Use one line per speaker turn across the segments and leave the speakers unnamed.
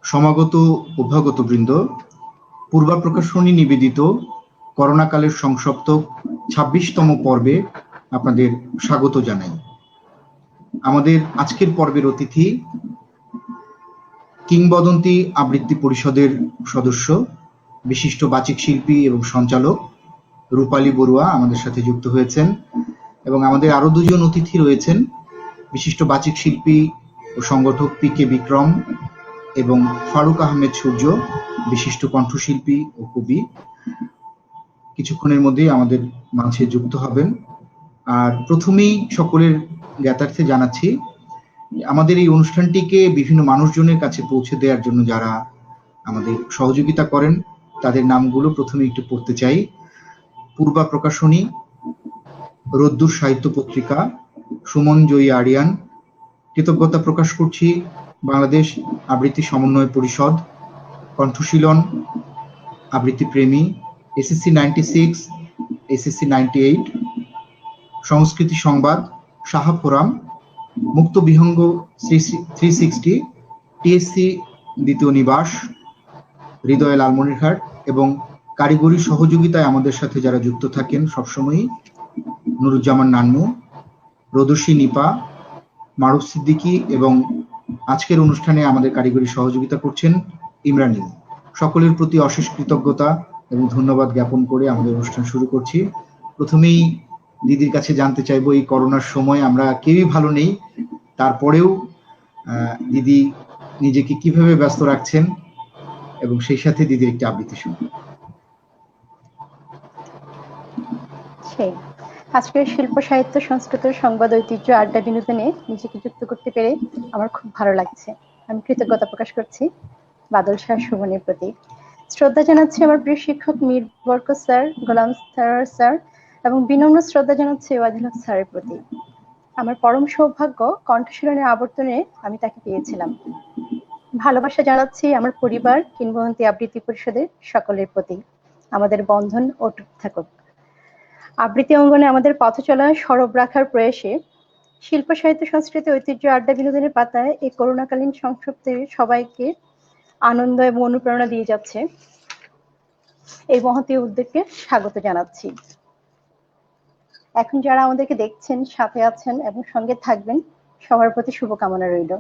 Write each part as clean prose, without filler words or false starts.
সমাগত অভ্যাগতবৃন্দ, পূর্বা প্রকাশনী নিবেদিত করোনাকালের সংসপ্তক ২৬তম পর্বে আপনাদের স্বাগত জানাই। আমাদের আজকের পর্বের অতিথি কিংবদন্তি আবৃত্তি পরিষদের সদস্য, বিশিষ্ট বাচিক শিল্পী এবং সঞ্চালক রূপালী বড়ুয়া আমাদের সাথে যুক্ত হয়েছেন, এবং আমাদের আরো দুজন অতিথি রয়েছেন, বিশিষ্ট বাচিক শিল্পী ও সংগঠক পি.কে. বিক্রম এবং ফারুক আহমেদ সূর্য, বিশিষ্ট কণ্ঠশিল্পী ও কবি। কিছুক্ষণের মধ্যেই আমাদের মাঝে যুক্ত হবেন। আর প্রথমেই সকলের জ্ঞাতার্থে জানাচ্ছি, আমাদের এই অনুষ্ঠানটিকে বিভিন্ন মানুষজনের কাছে পৌঁছে দেওয়ার জন্য যারা আমাদের সহযোগিতা করেন তাদের নামগুলো প্রথমে একটু পড়তে চাই। পূর্বা প্রকাশনী, রোদ্দুর সাহিত্য পত্রিকা, সুমন জয়ী আরিয়ান। কৃতজ্ঞতা প্রকাশ করছি বাংলাদেশ আবৃত্তি সমন্বয় পরিষদ, কণ্ঠশীলন, আবৃত্তি প্রেমী, এসএসসি 96, এসএসসি 98, সংস্কৃতি সংবাদ, সাহা ফোরাম, মুক্ত বিহঙ্গ 360, টিএসসি দ্বিতীয় নিবাস, হৃদয় লালমনিরহাট, এবং কারিগরি সহযোগিতায় আমাদের সাথে যারা যুক্ত থাকেন সবসময়ই নুরুজ্জামান নান্নু, রোদসী নিপা, মারুফ সিদ্দিকী, এবং আজকের অনুষ্ঠানে আমাদের কারিগরি সহযোগিতা করছেন ইমরানী। সকলের প্রতি অশেষ কৃতজ্ঞতা এবং ধন্যবাদ জ্ঞাপন করে আমাদের অনুষ্ঠান শুরু করছি। প্রথমেই দিদির কাছে জানতে চাইবো, এই করোনার সময় আমরা কেউই ভালো নেই, তারপরেও দিদি নিজেকে কিভাবে ব্যস্ত রাখছেন এবং সেই সাথে দিদির একটি আবৃত্তি শুনুন।
আজকের শিল্প সাহিত্য সংস্কৃত সংবাদ ঐতিহ্য আড্ডা বিনোদনে নিজেকে যুক্ত করতে পেরে আমার খুব ভালো লাগছে। আমি কৃতজ্ঞতা প্রকাশ করছি বাদল শাহ সুমনের প্রতি। শ্রদ্ধা জানাচ্ছি আমার প্রিয় শিক্ষক মীর বরকত স্যার, গোলাম স্যার, এবং বিনম্র শ্রদ্ধা জানাচ্ছি ওয়াদিল হক স্যারের প্রতি। আমার পরম সৌভাগ্য কণ্ঠশীলনের আবর্তনে আমি তাকে পেয়েছিলাম। ভালোবাসা জানাচ্ছি আমার পরিবার, কিংবদন্তি আবৃত্তি পরিষদের সকলের প্রতি। আমাদের বন্ধন অটুট থাকুক। আবৃত্তি অঙ্গনে আমাদের পথ চলা সরব রাখার প্রয়াসে শিল্প সাহিত্য সংস্কৃতি ঐতিহ্য আড্ডা বিনোদনের পাতায় এই করোনাকালীন সংক্ষিপ্তে সবাইকে আনন্দ এবং অনুপ্রেরণা দিয়ে যাচ্ছে। এই মহতী উদ্যোগকে স্বাগত জানাচ্ছি। এখন যারা আমাদেরকে দেখছেন, সাথে আছেন এবং সঙ্গে থাকবেন, সবার প্রতি শুভকামনা রইল।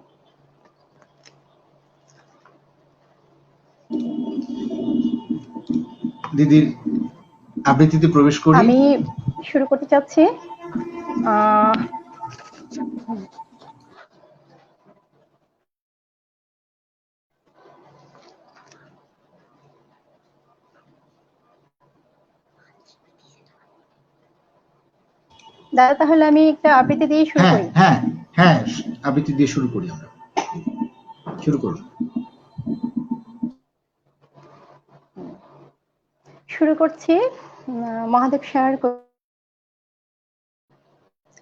দিদির আবৃত্তিতে প্রবেশ করি।
আমি শুরু করতে চাচ্ছি। দাদা, তাহলে আমি একটা আবৃত্তি দিয়ে শুরু করি।
হ্যাঁ, আবৃত্তি দিয়ে শুরু করি আমরা। শুরু করুন।
শুরু করছি মহাদেব শাহর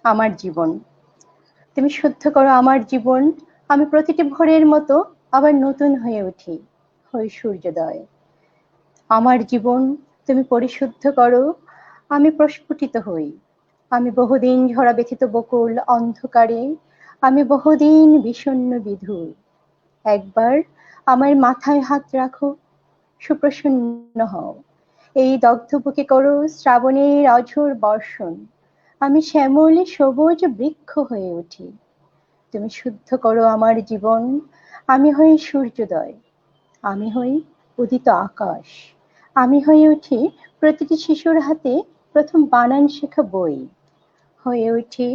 আমার জীবন। তুমি শুদ্ধ করো আমার জীবন, আমি প্রতিটি ভোরের মতো আবার নতুন হয়ে উঠি, হই সূর্যোদয়। আমার জীবন তুমি পরিশুদ্ধ করো, আমি প্রস্ফুটিত হই। আমি বহুদিন ঝরা ব্যথিত বকুল অন্ধকারে, আমি বহুদিন বিষণ্ণ বিধুর। একবার আমার মাথায় হাত রাখো, সুপ্রসন্ন হও। এই দগ্ধ বুকে করো শ্রাবণের অঝোর বর্ষণ, আমি শ্যামল সবুজ বৃক্ষ হয়ে উঠি। তুমি শুদ্ধ করো আমার জীবন, আমি হই সূর্যোদয়, আমি হই উদিত আকাশ, আমি হয়ে উঠি প্রতিটি শিশুর হাতে প্রথম বানান শেখা বই, হয়ে উঠি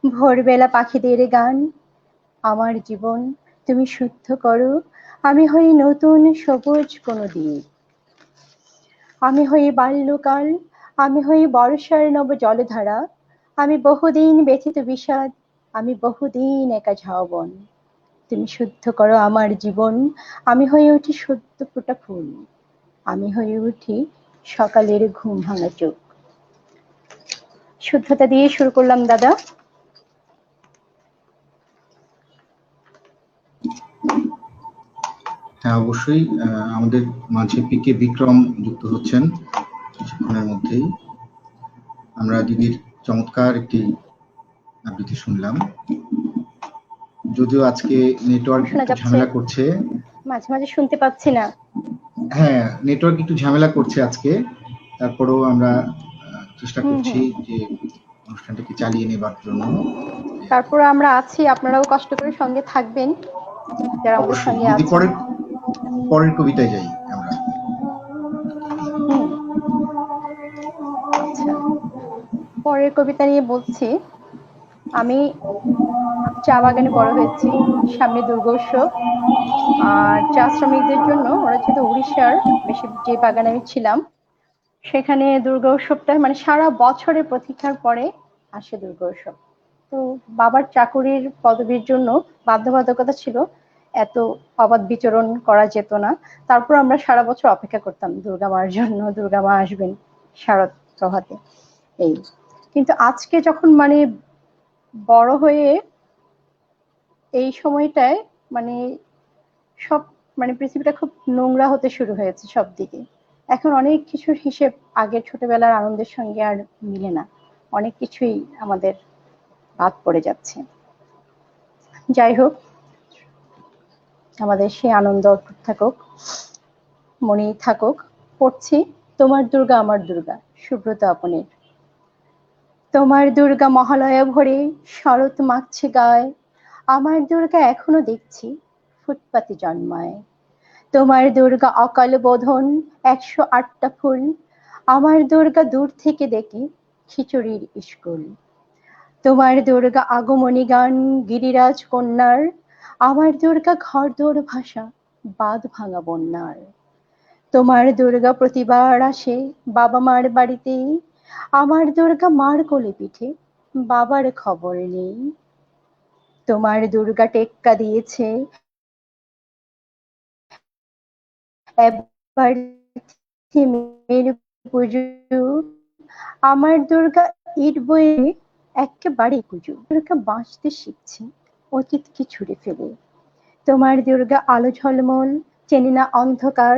ভোরবেলা পাখিদের গান। আমার জীবন তুমি শুদ্ধ করো, আমি হই নতুন সবুজ কোনো দ্বীপ। আমি হই বাল্যকাল, আমি হই বর্ষার নব জলধারা, আমি বহুদিন ব্যথিত বিষাদ, আমি বহুদিন একা ঝাউবন। তুমি শুদ্ধ করো আমার জীবন, আমি হয়ে উঠি সদ্য ফোটা ফুল, আমি হয়ে উঠি সকালের ঘুম ভাঙা চোখ। শুদ্ধতা দিয়ে শুরু করলাম দাদা।
হ্যাঁ, অবশ্যই আমাদের মাঝে পি.কে. বিক্রম যুক্ত হচ্ছেন কিছুক্ষণের মধ্যেই। আমরা দিদির চমৎকার একটি আবৃত্তি শুনলাম। যদিও আজকে নেটওয়ার্ক
শোনা
একটু
যাচ্ছে?
ঝামেলা করছে।
মাঝে মাঝে শুনতে পাচ্ছি না।
হ্যাঁ, নেটওয়ার্ক একটু ঝামেলা করছে আজকে। তারপরেও আমরা চেষ্টা
হুম
করছি
হুম।
যে অনুষ্ঠানটাকে চালিয়ে নেবার জন্য। এই আর কি।
তারপর আমরা আছি, আপনারাও কষ্ট করে সঙ্গে থাকবেন যারা আমাদের
অবশ্যই
সঙ্গে
দিদি,
আছেন।
পরের পরের কবিতায় যাই আমরা।
হুম। আচ্ছা, পরের কবিতা নিয়ে বলছি। আমি চা বাগানে বড় হয়েছি, সামনে দুর্গোৎসব। আর চা শ্রমিকদের জন্য, ওরা যেহেতু উড়িষ্যার, বেশি যে বাগানে আমি ছিলাম সেখানে দুর্গোৎসবটা মানে সারা বছরের প্রতীক্ষার পরে আসে দুর্গোৎসব। তো বাবার চাকুরির পদবীর জন্য বাধ্যবাধকতা ছিল, এত অবাধ বিচরণ করা যেত না। তারপর আমরা সারা বছর অপেক্ষা করতাম দুর্গা মার জন্য, দুর্গা মা আসবেন শারদ প্রভাতে। এই, কিন্তু আজকে যখন মানে বড় হয়ে এই সময়টায় মানে সব মানে পৃথিবীটা খুব নোংরা হতে শুরু হয়েছে সব দিকে। এখন অনেক কিছুর হিসেব আগের ছোটবেলার আনন্দের সঙ্গে আর মিলে না। অনেক কিছুই আমাদের বাদ পড়ে যাচ্ছে। যাই হোক, আমাদের সেই আনন্দ অটুট থাকুক, মনেই থাকুক। পড়ছি তোমার দুর্গা আমার দুর্গা, সুব্রত আপনের। তোমার দুর্গা মহালয়া ভরে শরৎ মাখছে গায়ে, আমার দুর্গা এখনো দেখছি ফুটপাতে জন্মায়। তোমার দুর্গা অকাল বোধন 108টা ফুল, আমার দুর্গা দূর থেকে দেখে খিচুড়ির স্কুল। তোমার দুর্গা আগমনী গান গিরিরাজ কন্যার, আমার দুর্গা ঘরদোর ভাষা বাঁধ ভাঙা বন্যার। তোমার দুর্গা প্রতিবার আসে বাবা মার বাড়িতে, আমার দুর্গা মার কোলে পিঠে বাবার খবর নেই। তোমার দুর্গা টেক্কা দিয়েছে এবার থিমের পুজো, আমার দুর্গা ইট বয়ে একেবারে কুজো। দুর্গা বাঁচতে শিখছে অতীতকে ছুঁড়ে ফেলে। তোমার দুর্গা আলো ঝলমল, চেনে না অন্ধকার,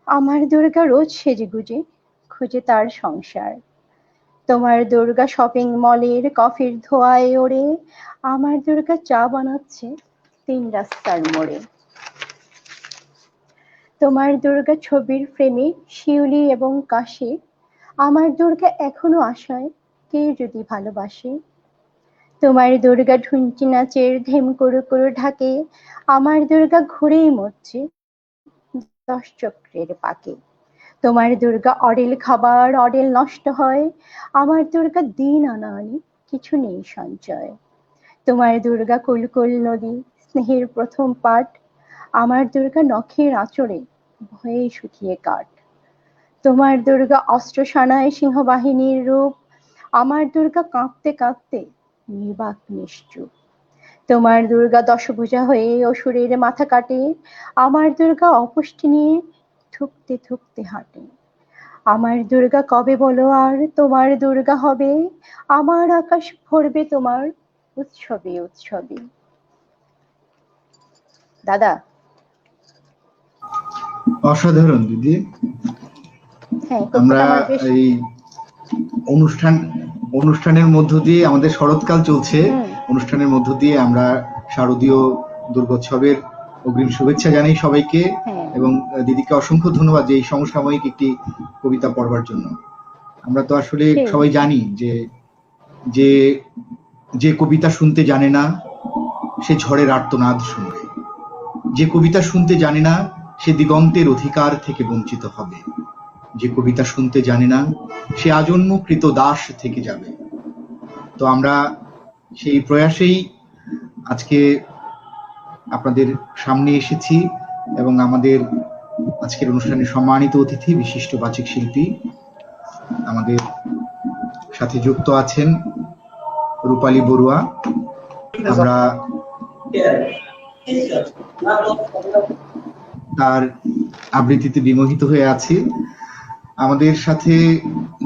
আমার দুর্গা রোজ সেজেগুজে খুঁজে তার সংসার। তোমার দুর্গা শপিং মলের কফির ধোঁয়ায় ওড়ে, আমার দুর্গা চা বানাচ্ছে 3 রাস্তার মোড়ে। তোমার দুর্গা ছবির ফ্রেমে শিউলি এবং কাশি, আমার দুর্গা এখনো আশায় কে যদি ভালোবাসে। তোমার দুর্গা ঢুঞ্চি নাচের ধেম করু করু ঢাকে, আমার দুর্গা ঘুরেই মরছে 10 চক্রের পাকে। তোমার দুর্গা অডেল খাবার অডেল নষ্ট হয়, আমার দুর্গা দিন আনা আনি কিছু নেই সঞ্চয়। তোমার দুর্গা কুলকুল নদী স্নেহের প্রথম পাঠ, আমার দুর্গা নখের আঁচড়ে ভয়ে শুকিয়ে কাঠ। তোমার দুর্গা অস্ত্র সানায় সিংহবাহিনীর রূপ, আমার দুর্গা কাঁপতে কাঁপতে নির্বাক নিশ্চুপ। তোমার দুর্গা দশভুজা হয়ে অসুরের মাথা কাটে, আমার দুর্গা অপুষ্টি নিয়ে থুকতে থুকতে হাঁটে। আমার দুর্গা কবে বলো আর তোমার দুর্গা হবে, আমার আকাশ ভরবে তোমার উৎসবে উৎসবে। দাদা।
অসাধারণ দিদি।
হ্যাঁ,
আমরা
কবিতাটা আমার বেশ।
এই অনুষ্ঠানের মধ্য দিয়ে, আমাদের শরৎকাল চলছে,
হুম।
অনুষ্ঠানের মধ্য দিয়ে আমরা শারদীয় দুর্গোৎসবের অগ্রিম শুভেচ্ছা জানাই সবাইকে।
হ্যাঁ।
এবং দিদিকে অসংখ্য ধন্যবাদ যে এই সমসাময়িক একটি কবিতা পড়বার জন্য। আমরা তো আসলে
সেই।
সবাই জানি যে যে যে কবিতা শুনতে জানে না সে ঝড়ের আর্তনাদ শুনবে, যে কবিতা শুনতে জানে না সে দিগন্তের অধিকার থেকে বঞ্চিত হবে, যে কবিতা শুনতে জানে না সে আজন্ম কৃতদাস থেকে যাবে। তো আমরা সেই প্রয়াসেই আজকে আপনাদের সামনে এসেছি এবং আমাদের আজকের অনুষ্ঠানের সম্মানিত অতিথি বিশিষ্ট বাচিক শিল্পী আমাদের সাথে যুক্ত আছেন রূপালী বড়ুয়া। আমরা তার আবৃত্তিতে বিমোহিত হয়ে আছি। আমাদের সাথে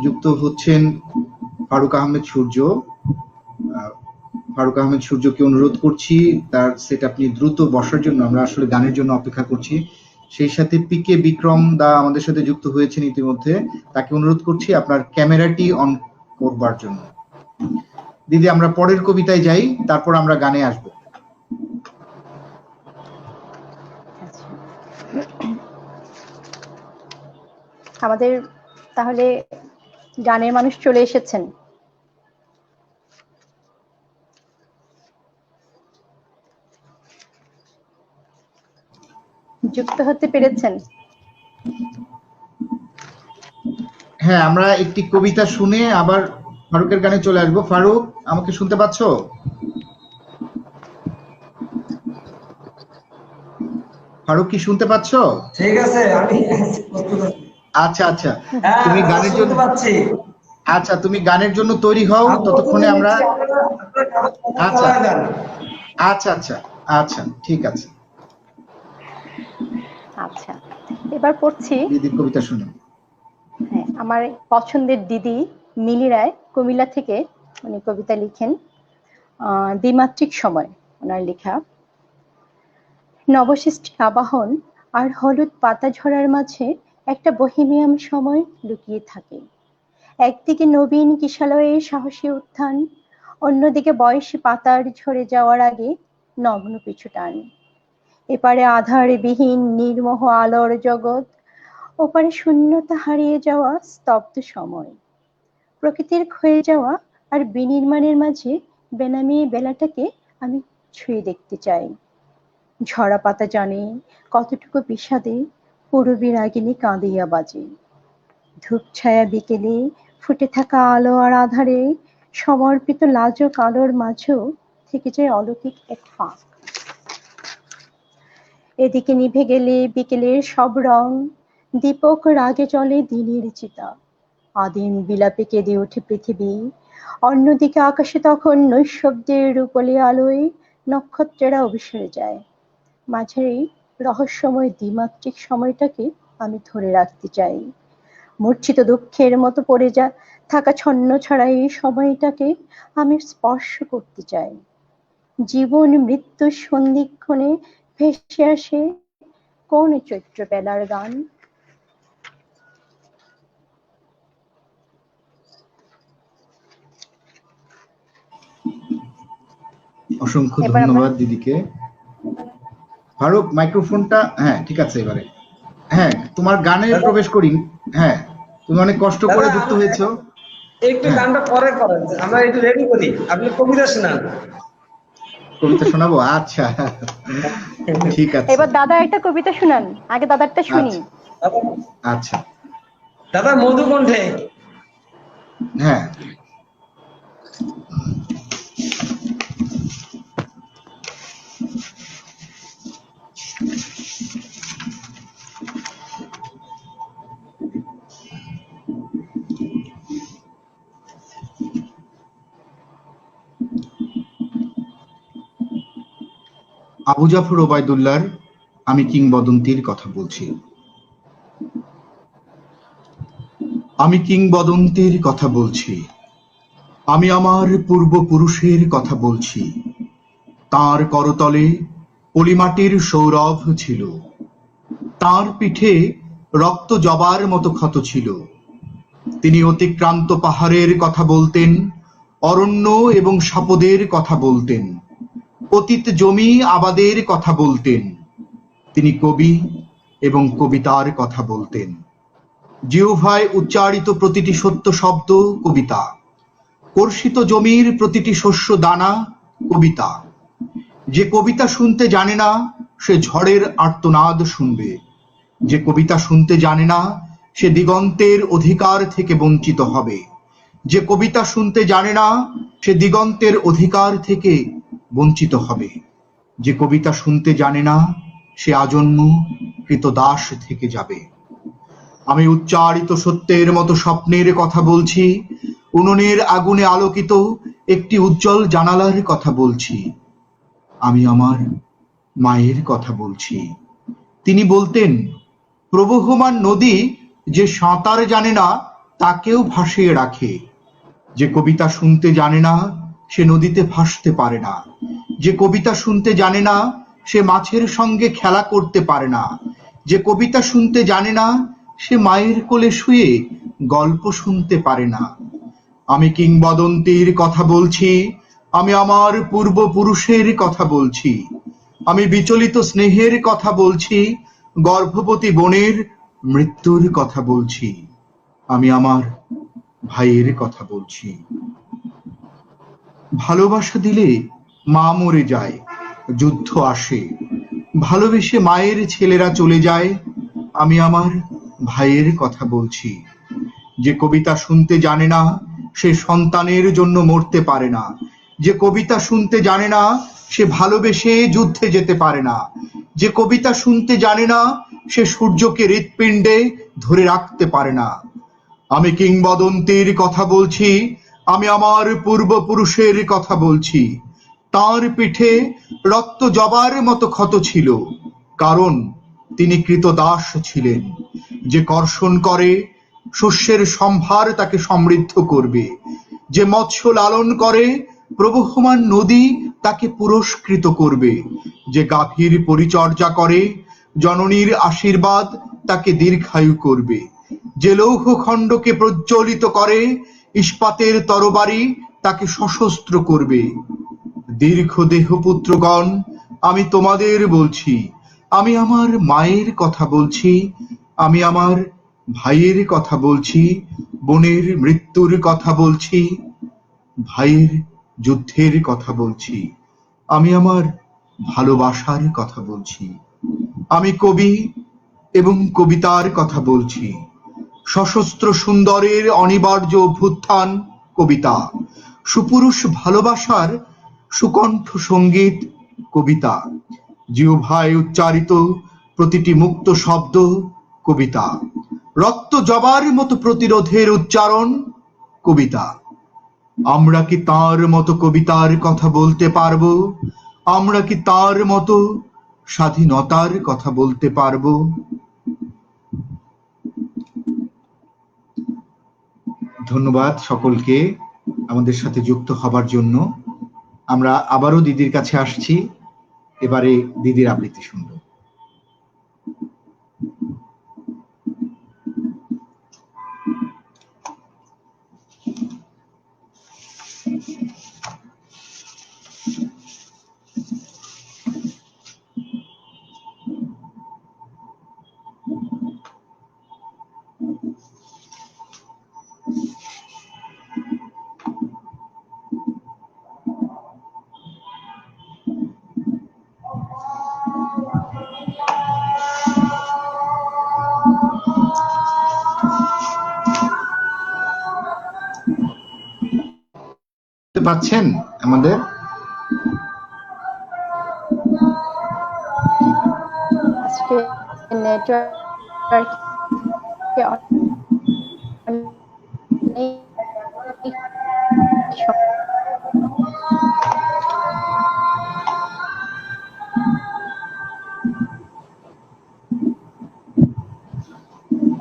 যুক্ত হচ্ছেন ফারুক আহমেদ সূর্য। ফারুক আহমেদ সূর্যকে অনুরোধ করছি তার সেট আপনি দ্রুত বসার জন্য, আমরা আসলে গানের জন্য অপেক্ষা করছি। সেই সাথে পিকে বিক্রম দা আমাদের সাথে যুক্ত হয়েছেন ইতিমধ্যে, তাকে অনুরোধ করছি আপনার ক্যামেরাটি অন করবার জন্য। দিদি, আমরা পরের কবিতায় যাই, তারপর আমরা গানে আসবো।
আমাদের তাহলে গানের মানুষ চলে এসেছেন। যুক্ত হতে পেরেছেন?
হ্যাঁ, আমরা একটি কবিতা শুনে আবার ফারুকের গানে চলে আসবো। ফারুক, আমাকে শুনতে পাচ্ছো? ফারুক, কি শুনতে পাচ্ছো?
ঠিক আছে, আমি প্রস্তুত আছি।
আচ্ছা আচ্ছা,
হ্যাঁ,
তুমি
আমি
গানের
শুনতে
জন্য
পাচ্ছি।
আচ্ছা, তুমি গানের জন্য তৈরি হও,
আমি
ততক্ষণে
প্রস্তুতি
আমরা
নিচ্ছি, আপনারা কথা
আচ্ছা
চালায় যান।
আচ্ছা আচ্ছা আচ্ছা, ঠিক আছে,
আচ্ছা, এবার পড়ছি।
দিদির কবিতা শুনুন।
হ্যাঁ, আমার পছন্দের দিদি মিলি রায় কুমিল্লা থেকে উনি কবিতা লিখেন। দ্বিমাত্রিক সময় ওনার লেখা। নবসৃষ্টি আবাহন আর হলুদ পাতা ঝরার মাঝে একটা বহেমিয়াম সময় লুকিয়ে থাকে। একদিকে নবীন কিশলয়ে সাহসী উত্থান, অন্যদিকে বয়সী পাতার ঝরে যাওয়ার আগে নগ্ন পিছু টান। এপারে আধারে বিহীন নির্মোহ আলোর জগৎ, ওপারে শূন্যতা হারিয়ে যাওয়া স্তব্ধ সময়। প্রকৃতির ক্ষয়ে যাওয়া আর বিনির্মাণের মাঝে বেনামি বেলাটাকে আমি ছুঁয়ে দেখতে চাই। ঝরা পাতা জানে কতটুকু বিষাদে পূরবী রাগিনী কাঁদিয়া বাজে। ধূপ ছায়া বিকেলে ফুটে থাকা আলো আর আধারে সমর্পিত লাজক আলোর মাঝেও থেকে যায় অলৌকিক এক ফাঁক। এদিকে নিভে গেলে বিকেলের সব রং, দীপক রাগে চলে দিনের চিতা। আদিম বিলাপে কেঁদে ওঠে পৃথিবী, অন্যদিকে আকাশে তখন নৈশব্দের রূপলি আলোয় নক্ষত্রেরা অবিসরে যায়। মাঝের এই রহস্যময় দ্বিমাত্রিক সময়টাকে আমি ধরে রাখতে চাই। মূর্ছিত দুঃখের মতো পড়ে থাকা ছন্ন ছড়া এই সময়টাকে আমি স্পর্শ করতে চাই। জীবন মৃত্যুর সন্ধিক্ষণে ভেসে আসে কোন চৈত্র বেলার গান।
অসংখ্য
এবার আমরা
ধন্যবাদ দিদিকে। ফারুক, মাইক্রোফোনটা হ্যাঁ ঠিক আছে এবারে। হ্যাঁ, তোমার গানে
দাদা,
প্রবেশ করি। হ্যাঁ, তুমি অনেক কষ্ট
দাদা
করে যুক্ত হয়েছো।
একটু
হ্যাঁ,
গানটা পরে করেন, আমরা একটু রেডি করি, আপনি কবিতা শোনান।
কবিতা শোনাবো? আচ্ছা, ঠিক আছে,
এবার দাদা একটা কবিতা শুনান, আগে দাদারটা শুনি।
আচ্ছা
দাদা,
আচ্ছা।
দাদা মধু কণ্ঠে।
হ্যাঁ, আবু জাফর ওবায়দুল্লাহর আমি কিংবদন্তির কথা বলছি। আমি কিংবদন্তির কথা বলছি, আমি আমার পূর্বপুরুষের কথা বলছি। তাঁর করতলে পলিমাটির সৌরভ ছিল, তাঁর পিঠে রক্ত জবার মতো ক্ষত ছিল। তিনি অতিক্রান্ত পাহাড়ের কথা বলতেন, অরণ্য এবং সাপদের কথা বলতেন, অতীত জমি আবাদের কথা বলতেন। তিনি কবি এবং কবিতার কথা বলতেন। জিহ্বায় উচ্চারিত প্রতিটি সত্য শব্দ কবিতা, কর্ষিত জমির প্রতিটি শস্য দানা কবিতা। যে কবিতা শুনতে জানে না সে ঝড়ের আর্তনাদ শুনবে, যে কবিতা শুনতে জানে না সে দিগন্তের অধিকার থেকে বঞ্চিত হবে, যে কবিতা শুনতে জানে না সে দিগন্তের অধিকার থেকে বঞ্চিত হবে, যে কবিতা শুনতে জানে না সে আজন্ম কৃতদাস থেকে যাবে। আমি উচ্চারিত সত্যের মতো স্বপ্নের কথা বলছি, উনুনের আগুনে আলোকিত একটি উজ্জ্বল জানালার কথা বলছি। আমি আমার মায়ের কথা বলছি। তিনি বলতেন, প্রবহমান নদী যে সাঁতার জানে না তাকেও ভাসিয়ে রাখে। যে কবিতা শুনতে জানে না সে নদীতে ভাসতে পারে না, যে কবিতা শুনতে জানে না সে মাছের সঙ্গে খেলা করতে পারে না, যে কবিতা শুনতে জানে না সে মায়ের কোলে শুয়ে গল্প শুনতে পারে না। আমি কিংবদন্তির কথা বলছি, আমি আমার পূর্বপুরুষের কথা বলছি। আমি বিচলিত স্নেহের কথা বলছি, গর্ভবতী বোনের মৃত্যুর কথা বলছি, আমি আমার ভাইয়ের কথা বলছি। ভালোবাসা দিলে মা মরে যায়, যুদ্ধ আসে। ভালোবেসে মায়ের ছেলেরা চলে যায়, আমি আমার ভাইয়ের কথা বলছি। যে কবিতা শুনতে জানে না সে সন্তানের জন্য মরতে পারে না। যে কবিতা শুনতে জানে না সে ভালোবেসে যুদ্ধে যেতে পারে না। যে কবিতা শুনতে জানে না সে সূর্যকে হৃৎপিণ্ডে ধরে রাখতে পারে না। আমি কিংবদন্তির কথা বলছি, আমি আমার পূর্বপুরুষের কথা বলছি। তার পিঠে রক্ত জবার মতো ক্ষত ছিল, কারণ তিনি কৃতদাস ছিলেন। যে কর্ষণ করে শস্যের সম্ভার তাকে সমৃদ্ধ করবে। যে মৎস্য লালন করে প্রবহমান নদী তাকে পুরস্কৃত করবে। যে গাভীর পরিচর্যা করে জননীর আশীর্বাদ তাকে দীর্ঘায়ু করবে। যে লৌহ খণ্ডকে প্রজ্বলিত করে ইস্পাতের তরবারি তাকে সশস্ত্র করবে। দীর্ঘ দেহ পুত্রগণ, আমি তোমাদের বলছি, আমি আমার মায়ের কথা বলছি, আমি আমার ভাইয়ের কথা বলছি, বোনের মৃত্যুর কথা বলছি, ভাইয়ের যুদ্ধের কথা বলছি, আমি আমার ভালোবাসার কথা বলছি। আমি কবি এবং কবিতার কথা বলছি। সশস্ত্র সুন্দরের অনিবার্য অভ্যুত্থান কবিতা, সুপুরুষ ভালোবাসার সুকণ্ঠ সঙ্গীত কবিতা, জিহ্বায় উচ্চারিত প্রতিটি মুক্ত শব্দ কবিতা, রক্ত জবার মতো প্রতিরোধের উচ্চারণ কবিতা। আমরা কি তার মতো কবিতার কথা বলতে পারবো? আমরা কি তার মতো স্বাধীনতার কথা বলতে পারবো? ধন্যবাদ সকলকে আমাদের সাথে যুক্ত হবার জন্য। আমরা আবারও দিদির কাছে আসছি, এবারে দিদির আবৃত্তি শুনবো। শুনতে পাচ্ছেন আমাদের?
আজকে নেটওয়ার্কে অনেক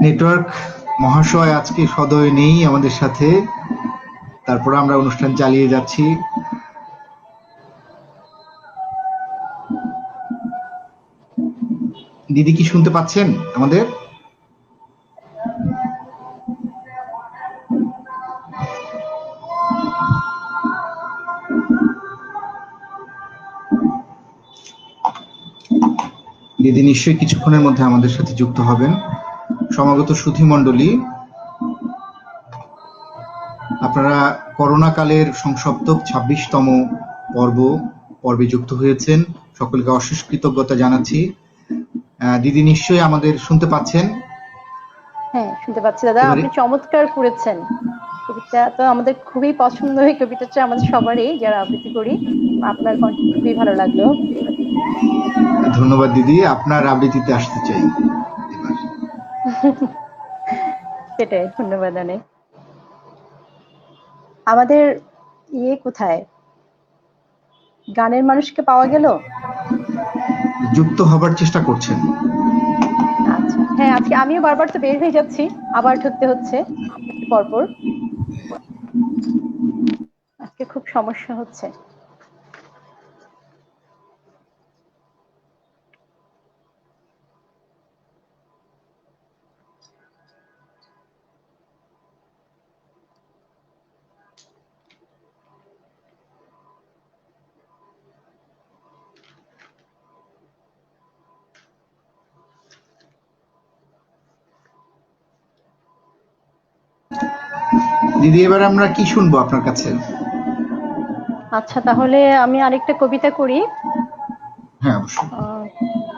নেটওয়ার্ক মহাশয় আজকে সদয় নেই আমাদের সাথে, তারপর আমরা অনুষ্ঠান চালিয়ে যাচ্ছি। দিদি কি শুনতে পাচ্ছেন আমাদের? দিদি নিশ্চয়ই কিছুক্ষণের মধ্যে আমাদের সাথে যুক্ত হবেন। সমাগত সুধী মণ্ডলী, আপনারা করোনা কালের সংসপ্তক ২৬তম পর্বে যুক্ত হয়েছেন, সকলকে অশেষ কৃতজ্ঞতা জানাচ্ছি। দিদি নিশ্চয়ই আমাদের শুনতে পাচ্ছেন?
হ্যাঁ, শুনতে পাচ্ছি দাদা।
এবারে
আপনি চমৎকার করেছেন। কবিতা তো আমাদের খুবই পছন্দ, এই কবিতাটা আমাদের সবারই যারা আবৃত্তি করি। আপনার কণ্ঠ খুবই ভালো লাগলো।
ধন্যবাদ দিদি, আপনার আবৃত্তিতে আসতে চাই এবার।
সেটাই, ধন্যবাদ অনেক। আমাদের কোথায়? গানের মানুষকে পাওয়া গেল?
যুক্ত হবার চেষ্টা করছেন।
আচ্ছা, হ্যাঁ, আজকে আমিও বারবার তো বের হয়ে যাচ্ছি, আবার ঢুকতে হচ্ছে একটু পরপর। আজকে খুব সমস্যা হচ্ছে।
দিদি, এবার আমরা কি শুনবো আপনার কাছে?
আচ্ছা, তাহলে আমি আরেকটা কবিতা করি।
হ্যাঁ, অবশ্যই।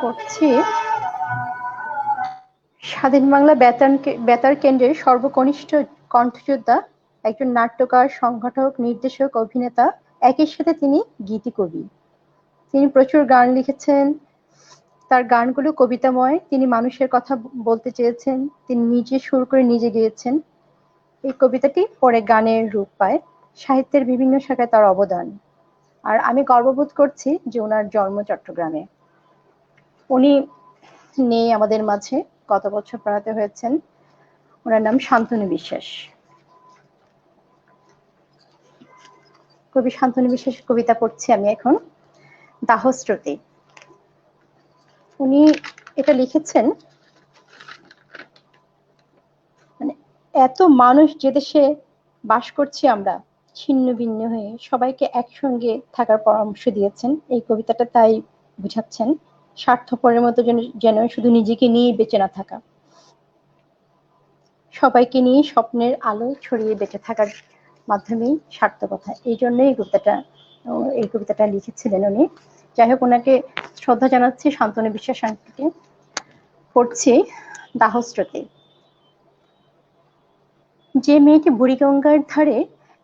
করছি। স্বাধীন বাংলা বেতার কেন্দ্রের সর্বকনিষ্ঠ কণ্ঠযোদ্ধা, একজন নাট্যকার, সংগঠক, নির্দেশক, অভিনেতা, একই সাথে তিনি গীতিকবি। তিনি প্রচুর গান লিখেছেন। তার গানগুলো কবিতাময়। তিনি মানুষের কথা বলতে চেয়েছেন। তিনি নিজে সুর করে নিজে গেয়েছেন। এই কবিতাটি পরে গানের রূপ পায়। সাহিত্যের বিভিন্ন শাখায় তার অবদান। আর আমি গর্ববোধ করছি যে ওনার জন্ম চট্টগ্রামে। উনি নেই আমাদের মাঝে, গত বছর প্রয়াত হয়েছেন। ওনার নাম শান্তনু বিশ্বাস। কবি শান্তনু বিশ্বাস কবিতা পড়ছি আমি এখন। দাহস্রোতে। উনি এটা লিখেছেন, মানে এত মানুষ যে দেশে বাস করছি আমরা ছিন্ন ভিন্ন হয়ে, সবাইকে একসঙ্গে থাকার পরামর্শ দিয়েছেন। এই কবিতাটা তাই বুঝাচ্ছেন। স্বার্থপরের মতো যেন শুধু নিজেকে নিয়ে বেঁচে না থাকা, সবাইকে নিয়ে স্বপ্নের আলো ছড়িয়ে বেঁচে থাকার মাধ্যমেই সার্থকতা। এই জন্যই এই কবিতাটা লিখেছিলেন উনি। যাই হোক, ওনাকে শ্রদ্ধা জানাচ্ছি, শান্তনু বিশ্বাস আঙ্কেলকে। পড়ছি দাহস্রোতে। যে মেয়েটি বুড়িগঙ্গার ধারে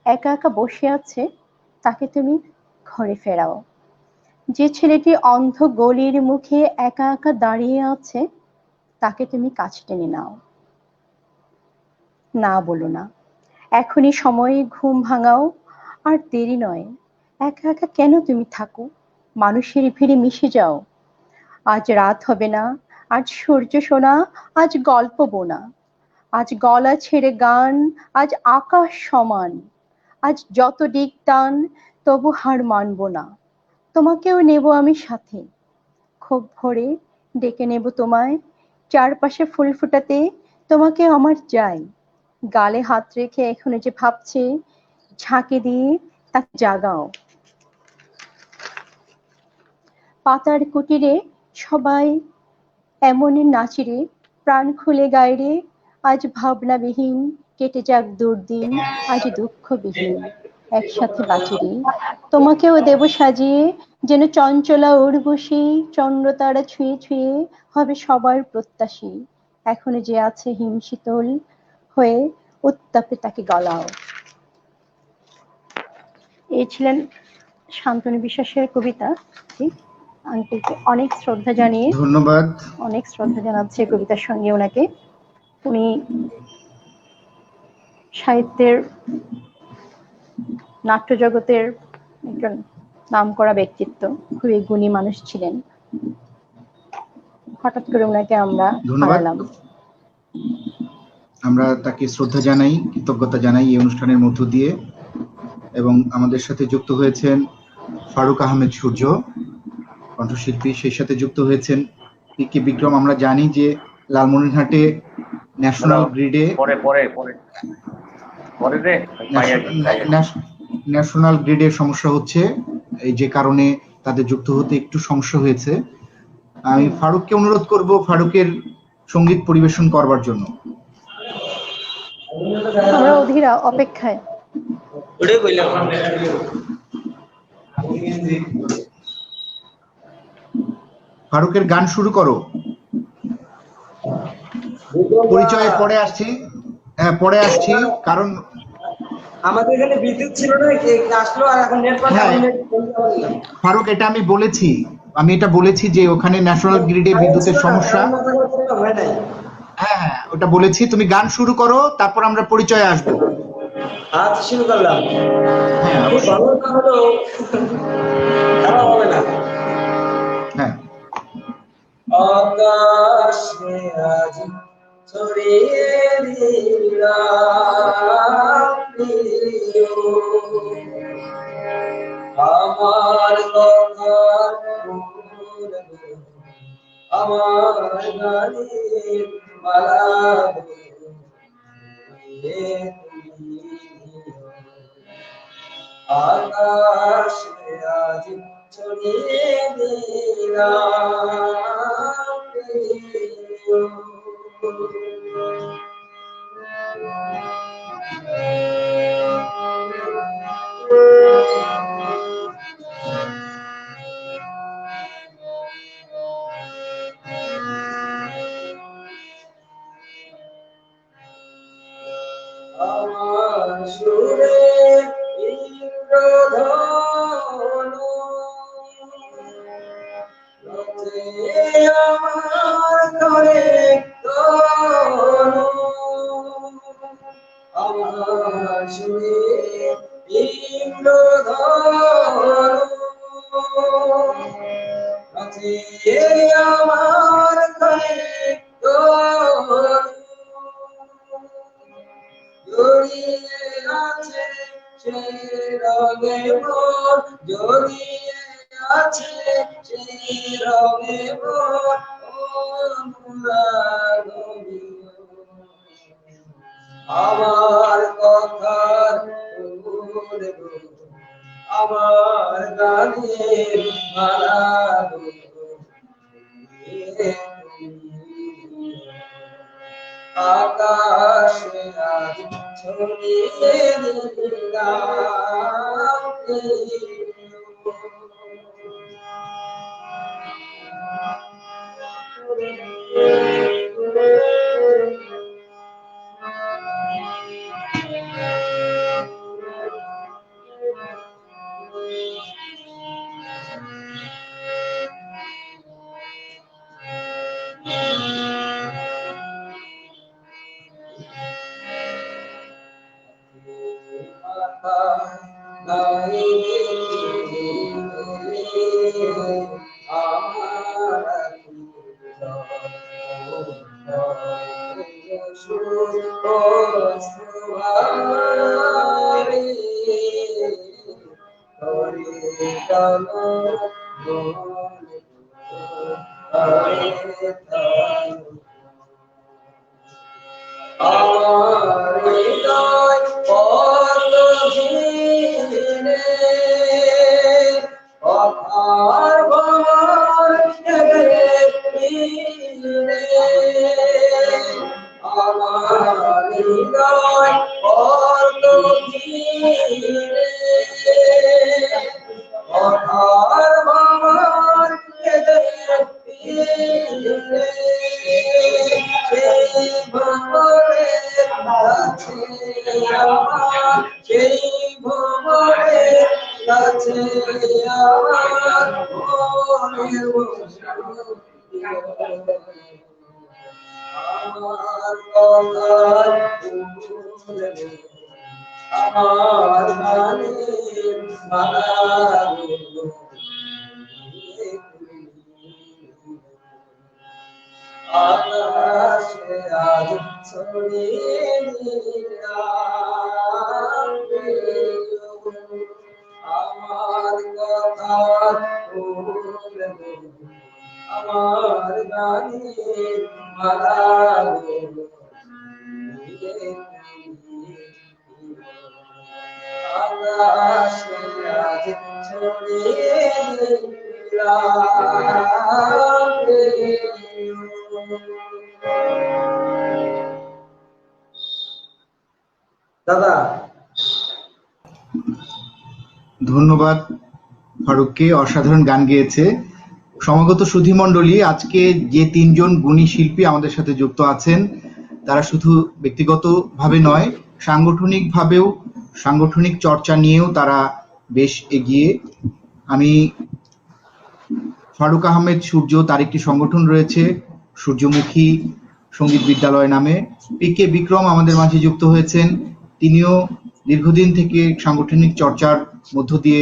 একা একা বসে আছে, তাকে তুমি ঘরে ফেরাও। যে ছেলেটি অন্ধ গলির মুখে একা একা দাঁড়িয়ে আছে, তাকে তুমি কাছে টেনে নাও। না বলো না, এখনই সময়, ঘুম ভাঙাও। আর দেরি নয়, একা একা কেন তুমি থাকো? মানুষের ভিড়ে মিশে যাও। আজ রাত হবে না, আজ সূর্য সোনা, আজ গল্প বোনা, আজ গলা ছেড়ে গান, আজ আকাশ সমান, আজ যত দিক টান, তবু হার মানব না। তোমাকেও নেব আমি সাথে, খুব ভোরে ডেকে নেব তোমায়। চারপাশে ফুল ফুটাতে তোমাকে আমার চাই। গালে হাত রেখে এখনো যে ভাবছে, ঝাঁকে দিয়ে তাকে জাগাও। পাতার কুটিরে সবাই এমনই নাচিরে, প্রাণ খুলে গাইরে। আজ ভাবনাবিহীন কেটে যাক দুর্দিন, আজ দুঃখবিহীন একসাথে বাঁচিরে। তোমাকেও দেব সাজিয়ে, যেন চঞ্চলা উর্বশী, চন্দ্রতারা ছুঁয়ে ছুঁয়ে হবে সবার প্রত্যাশী। এখনো যে আছে হিমশীতল হয়ে, উত্তাপে তাকে গলাও। এই ছিলেন শান্তনু বিশ্বাসের কবিতা। আঙ্কেলকে অনেক শ্রদ্ধা জানিয়ে,
ধন্যবাদ।
অনেক শ্রদ্ধা জানাচ্ছে কবিতার সঙ্গে ওনাকে। উনি সাহিত্যের, নাট্য জগতের একজন নামকরা ব্যক্তিত্ব, খুবই গুণী মানুষ ছিলেন। হঠাৎ করে ওনাকে আমরা
ধন্যবাদ।
হারালাম।
আমরা তাকে শ্রদ্ধা জানাই, কৃতজ্ঞতা জানাই এই অনুষ্ঠানের মধ্য দিয়ে। এবং আমাদের সাথে যুক্ত হয়েছেন ফারুক আহমেদ সূর্য, কণ্ঠশিল্পী। সেই সাথে যুক্ত হয়েছেন পি.কে. বিক্রম। আমরা জানি যে লালমনিরহাটে ন্যাশনাল গ্রিডে ন্যাশনাল গ্রিডের সমস্যা হচ্ছে, এই যে কারণে তাদের যুক্ত হতে একটু সমস্যা হয়েছে। আমি ফারুককে অনুরোধ করব ফারুকের সঙ্গীত পরিবেশন করবার জন্য।
আমরা অধীরা অপেক্ষায়।
ফারুকের গান শুরু করো। পরিচয়ে পরে আসছি। হ্যাঁ, পরে আসছি, কারণ
আমাদের এখানে বিদ্যুৎ ছিল না, আসলো আর এখন নেট পাচ্ছে।
হ্যাঁ, ফারুক, এটা আমি বলেছি, এটা বলেছি যে ওখানে ন্যাশনাল গ্রিডে বিদ্যুতের সমস্যা।
হয় নাই।
হ্যাঁ হ্যাঁ, ওটা বলেছি। তুমি গান শুরু করো, তারপর আমরা পরিচয়ে আসবো।
আচ্ছা, শুরু করলাম।
হ্যাঁ,
খুব
অবশ্যই।
ভালো না হলেও খারাপ হবে না।
হ্যাঁ।
আকাশে আজ ছড়িয়ে দিলাম প্রিয়, আমার কথা বলবে, আমার গানের মালা বলবে তুমি। আকাশে আজ ছড়িয়ে দিলাম প্রিয়। আমার ঘরে আমার শুনে ইন্দ্রধনু আছে আমার ঘরে জড়িয়ে আছে সেই রঙে মোর জড়িয়ে আছে সেই রঙে মোর অনুরাগী আমার কথার আমার গানের মালা আকাশে আজ ছড়িয়ে দিলাম আমার গানের মালা আকাশে আজ ছড়িয়ে দিলাম আমার কথা আমার গানের মালা আকাশে আজ ছড়িয়ে দাদা।
ধন্যবাদ ফারুককে, অসাধারণ গান গেয়েছে। সমাগত সুধীমণ্ডলী, আজকে যে তিনজন গুণী শিল্পী আমাদের সাথে যুক্ত আছেন তারা শুধু ব্যক্তিগতভাবে নয়, সাংগঠনিকভাবেও, সাংগঠনিক চর্চা নিয়েও তারা বেশ এগিয়ে। আমি ফারুক আহমেদ সূর্য, তার একটি সংগঠন রয়েছে সূর্যমুখী সঙ্গীত বিদ্যালয় নামে। পি.কে. বিক্রম আমাদের মাঝে যুক্ত হয়েছেন, তিনিও দীর্ঘদিন থেকে সাংগঠনিক চর্চার মধ্য দিয়ে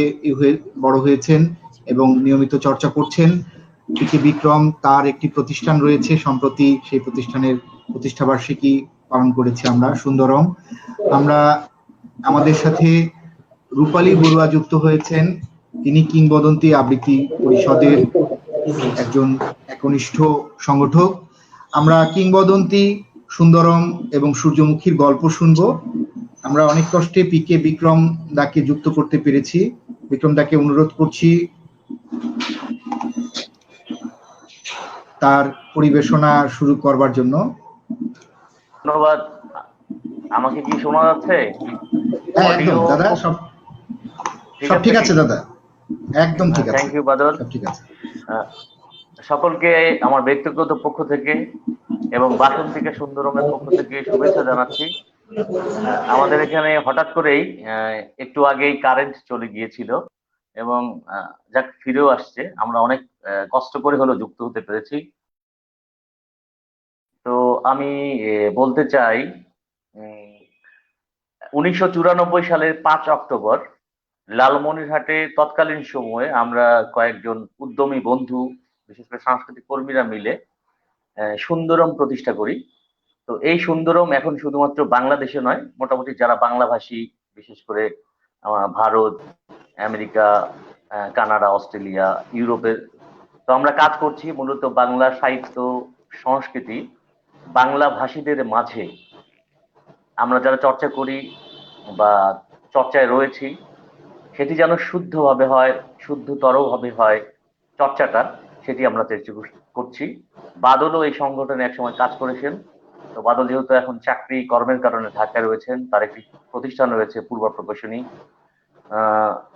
বড় হয়েছেন এবং নিয়মিত চর্চা করছেন। পি.কে. বিক্রম, তার একটি প্রতিষ্ঠান রয়েছে, সম্প্রতি সেই প্রতিষ্ঠানের প্রতিষ্ঠাবার্ষিকী পালন করেছি আমরা, সুন্দরম। আমরা আমাদের সাথে রূপালী বড়ুয়া যুক্ত হয়েছেন, তিনি কিংবদন্তি আবৃত্তি পরিষদের একজন একনিষ্ঠ সংগঠক। আমরা কিংবদন্তি, সুন্দরম এবং সূর্যমুখীর গল্প শুনবো। আমরা অনেক কষ্টে পি.কে. বিক্রম দাকে যুক্ত করতে পেরেছি। বিক্রম দাকে অনুরোধ করছি তার পরিবেশনা শুরু করবার জন্য।
ধন্যবাদ। আমাকে কি শোনা যাচ্ছে?
হ্যাঁ, একদম দাদা, সব ঠিক আছে দাদা, একদম ঠিক আছে।
থ্যাংক ইউ বাদল।
ঠিক আছে।
সকলকে আমার ব্যক্তিগত পক্ষ থেকে এবং বাসন থেকে সুন্দরমের পক্ষ থেকে শুভেচ্ছা জানাচ্ছি। আমাদের এখানে হঠাৎ করেই একটু আগেই কারেন্ট চলে গিয়েছিল এবং যাক ফিরেও আসছে। আমরা অনেক কষ্ট করে হলেও যুক্ত হতে পেরেছি। তো আমি বলতে চাই 1994 সালের 5 অক্টোবর লালমনিরহাটে তৎকালীন সময়ে আমরা কয়েকজন উদ্যমী বন্ধু, বিশেষ করে সাংস্কৃতিক কর্মীরা মিলে সুন্দরম প্রতিষ্ঠা করি। তো এই সুন্দরম এখন শুধুমাত্র বাংলাদেশে নয়, মোটামুটি যারা বাংলাভাষী, বিশেষ করে ভারত, আমেরিকা, কানাডা, অস্ট্রেলিয়া, ইউরোপের, তো আমরা কাজ করছি মূলত বাংলা সাহিত্য, সংস্কৃতি, বাংলা ভাষীদের মাঝে আমরা যারা চর্চা করি বা চর্চায় রয়েছি সেটি যেন শুদ্ধভাবে হয়, শুদ্ধতরভাবে হয় চর্চাটা, সেটি আমরা চেষ্টা করছি। বাদলও এই সংগঠনে একসময় কাজ করেছেন। তো বাদল যেহেতু এখন চাকরি কর্মের কারণে ঢাকায় রয়েছেন, তার একটি প্রতিষ্ঠান রয়েছে পূর্বা প্রকাশনী।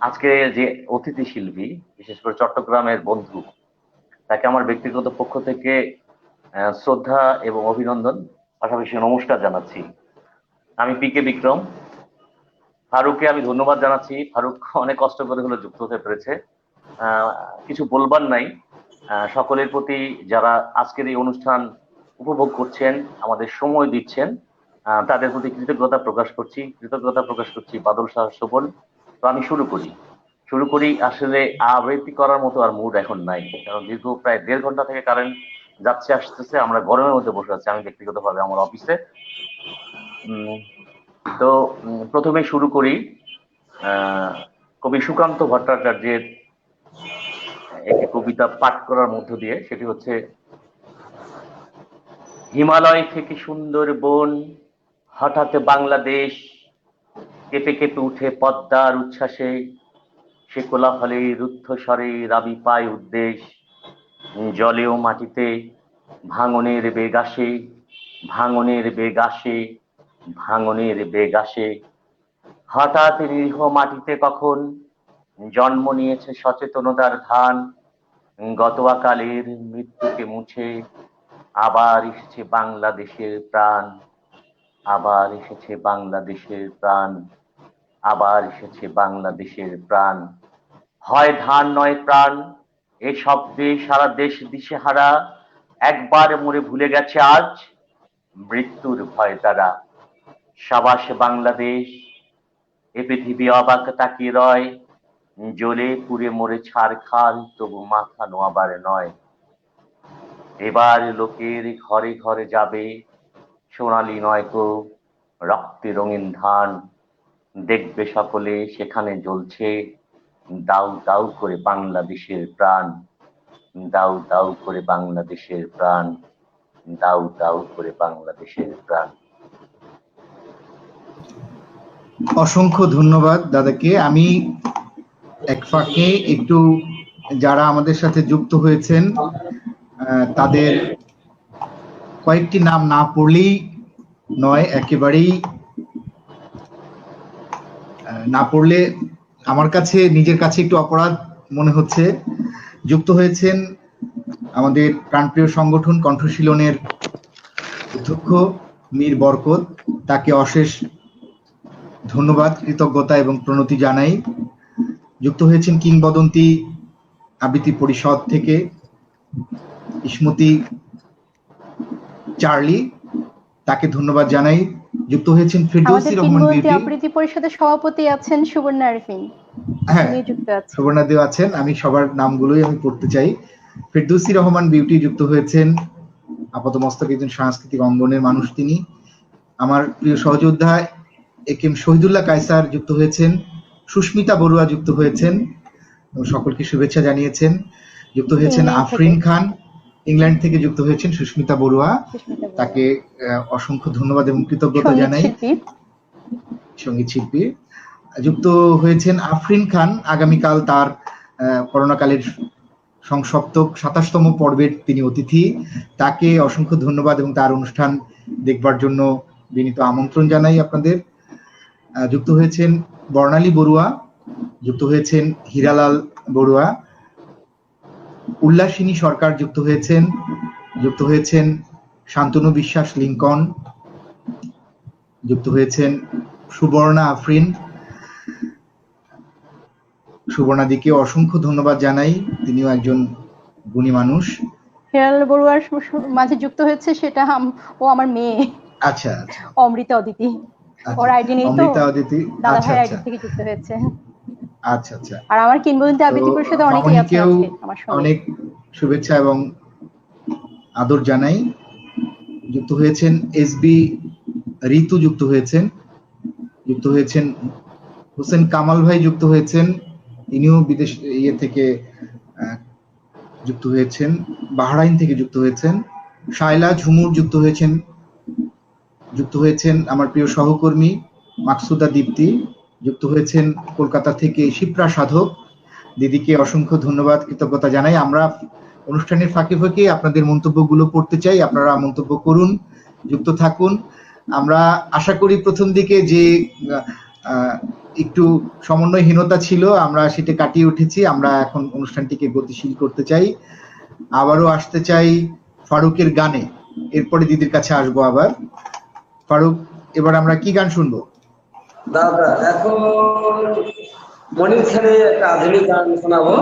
আজকে যে অতিথি শিল্পী, বিশেষ করে চট্টগ্রামের বন্ধু, তাকে আমার ব্যক্তিগত পক্ষ থেকে শ্রদ্ধা এবং অভিনন্দন, পাশাপাশি নমস্কার জানাচ্ছি। আমি পি.কে. বিক্রম। ফারুককে আমি ধন্যবাদ জানাচ্ছি। ফারুক অনেক কষ্ট করে হলো যুক্ত হতে পেরেছে। কিছু বলবার নাই। সকলের প্রতি যারা আজকের এই অনুষ্ঠান উপভোগ করছেন, আমাদের সময় দিচ্ছেন, তাদের প্রতি কৃতজ্ঞতা প্রকাশ করছি বাদল শাহ শোভন। তো আমি শুরু করি। আসলে আবৃত্তি করার মতো আর মুড এখন নাই, কারণ দীর্ঘ প্রায় 1.5 ঘন্টা থেকে কারেন্ট যাচ্ছে আসতেছে, আমরা গরমের মধ্যে বসে আছি, আমি ব্যক্তিগতভাবে আমার অফিসে। তো প্রথমে শুরু করি কবি সুকান্ত ভট্টাচার্যের একটি কবিতা পাঠ করার মধ্য দিয়ে। সেটি হচ্ছে, হিমালয় থেকে সুন্দর বন, হঠাৎ বাংলাদেশ, কেঁপে কেঁপে উঠে পদ্মার উচ্ছ্বাসে, সে কোলাহলে রুদ্ধস্বরে রাবি পায় উদ্দেশ, জলেও মাটিতে ভাঙনের বেগ আসে, ভাঙনের বেগ আসে, ভাঙনের বেগ আসে। হঠাৎ নিরীহ মাটিতে কখন জন্ম নিয়েছে সচেতনতার ধান, গত অকালের মৃত্যুকে মুছে আবার এসেছে বাংলাদেশের প্রাণ, আবার এসেছে বাংলাদেশের প্রাণ, আবার এসেছে বাংলাদেশের প্রাণ। হয় ধান নয় প্রাণ, এ শব্দে সারা দেশ দিশেহারা, একবার মরে ভুলে গেছে আজ মৃত্যুর ভয় তারা। সাবাস বাংলাদেশ, এ পৃথিবী অবাক তাকিয়ে রয়, জ্বলে পুড়ে মরে ছারখার, তবু মাথা নোয়াবার নয়। এবার লোকের ঘরে ঘরে যাবে সোনালী নয়কো রক্তে রঙিন ধান, দেখবে সকলে সেখানে জ্বলছে দাউ দাউ করে বাংলাদেশের প্রাণ, দাউ দাউ করে বাংলাদেশের প্রাণ, দাউ দাউ করে বাংলাদেশের প্রাণ।
অসংখ্য ধন্যবাদ দাদাকে। আমি এক ফাঁকে একটু যারা আমাদের সাথে যুক্ত হয়েছেন তাদের কয়েকটি নাম না পড়লেই নয়, একেবারেই না পড়লে আমার কাছে নিজের কাছে একটু অপরাধ মনে হচ্ছে। যুক্ত হয়েছেন আমাদের প্রাণপ্রিয় সংগঠন কণ্ঠশীলনের অধ্যক্ষ মীর বরকত, তাকে অশেষ ধন্যবাদ, কৃতজ্ঞতা এবং প্রণতি জানাই। যুক্ত হয়েছেন কিংবদন্তি আবৃত্তি পরিষদ থেকে ইসমতি চার্লি, তাকে ধন্যবাদ জানাই। যুক্ত হয়েছেন ফেরদৌসী রহমান বিউটি,
আবৃত্তি পরিষদের সভাপতি আছেন সুবর্ণা আরফিন।
হ্যাঁ, সুবর্ণা দেও আছেন। আমি সবার নামগুলোই আমি পড়তে চাই। ফেরদৌসী রহমান বিউটি যুক্ত হয়েছেন, আপাতমস্তক একজন সাংস্কৃতিক অঙ্গনের মানুষ তিনি। আমার প্রিয় সহযোদ্ধা একেএম শহীদুল্লাহ কায়সার যুক্ত হয়েছেন, সুস্মিতা বড়ুয়া যুক্ত হয়েছেন, সকলকে শুভেচ্ছা জানিয়েছেন। যুক্ত হয়েছেন আফরিন খান, ইংল্যান্ড থেকে যুক্ত হয়েছেন সুস্মিতা বড়ুয়া, তাকে অসংখ্য ধন্যবাদ এবং কৃতজ্ঞতা জানাই। সঙ্গীত শিল্পী যুক্ত হয়েছেন আফরিন খান, আগামীকাল তার করোনাকালের সংসপ্তক 27তম পর্বের তিনি অতিথি, তাকে অসংখ্য ধন্যবাদ এবং তার অনুষ্ঠান দেখবার জন্য বিনীত আমন্ত্রণ জানাই আপনাদের। যুক্ত হয়েছেন বর্ণালী বড়ুয়া, যুক্ত হয়েছেন হীরালাল বড়ুয়া, উল্লাসিনী সরকার যুক্ত হয়েছেন শান্তনু বিশ্বাস লিঙ্কন, যুক্ত হয়েছেন সুবর্ণা আফরিন, সুবর্ণাদিকে অসংখ্য ধন্যবাদ জানাই, তিনিও একজন গুণী মানুষ।
হেরাল বড়ুয়ার মাঝে যুক্ত হয়েছে সেটা ও আমার মেয়ে।
আচ্ছা আচ্ছা,
অমৃতা অদিতি,
আচ্ছা
ওর আইডি নেই তো,
অমৃতা অদিতি,
দাদা
আচ্ছা
ভাই
আচ্ছা
আইডি থেকে যুক্ত হয়েছে।
আচ্ছা আচ্ছা।
আর আমার কিংবদন্তি
তো
আবৃত্তি পরিষদে অনেকেই আছে
মামনিকেও
আজকে আমার সঙ্গে।
অনেক শুভেচ্ছা এবং আদর জানাই। যুক্ত হয়েছেন এসবি ঋতু, যুক্ত হয়েছেন হোসেন কামাল ভাই, যুক্ত হয়েছেন, তিনিও বিদেশ থেকে যুক্ত হয়েছেন, বাহরাইন থেকে যুক্ত হয়েছেন। শায়লা ঝুমুর যুক্ত হয়েছেন আমার প্রিয় সহকর্মী মাকসুদা দীপ্তি, যুক্ত হয়েছেন কলকাতা থেকে শিপ্রা সাধক। দিদিকে অসংখ্য ধন্যবাদ, কৃতজ্ঞতা জানাই। আমরা অনুষ্ঠানের ফাঁকে ফাঁকে আপনাদের মন্তব্যগুলো পড়তে চাই, আপনারা মন্তব্য করুন, যুক্ত থাকুন। আমরা আশা করি প্রথম দিকে যে একটু সমন্বয়হীনতা ছিল আমরা সেটা কাটিয়ে উঠেছি। আমরা এখন অনুষ্ঠানটিকে গতিশীল করতে চাই। আবারও আসতে চাই ফারুকের গানে, এরপরে দিদির কাছে আসবো আবার। ফারুক, এবার আমরা কি গান শুনবো?
দাদা এখন মনির খানের একটা আধুনিক গান শোনাবো।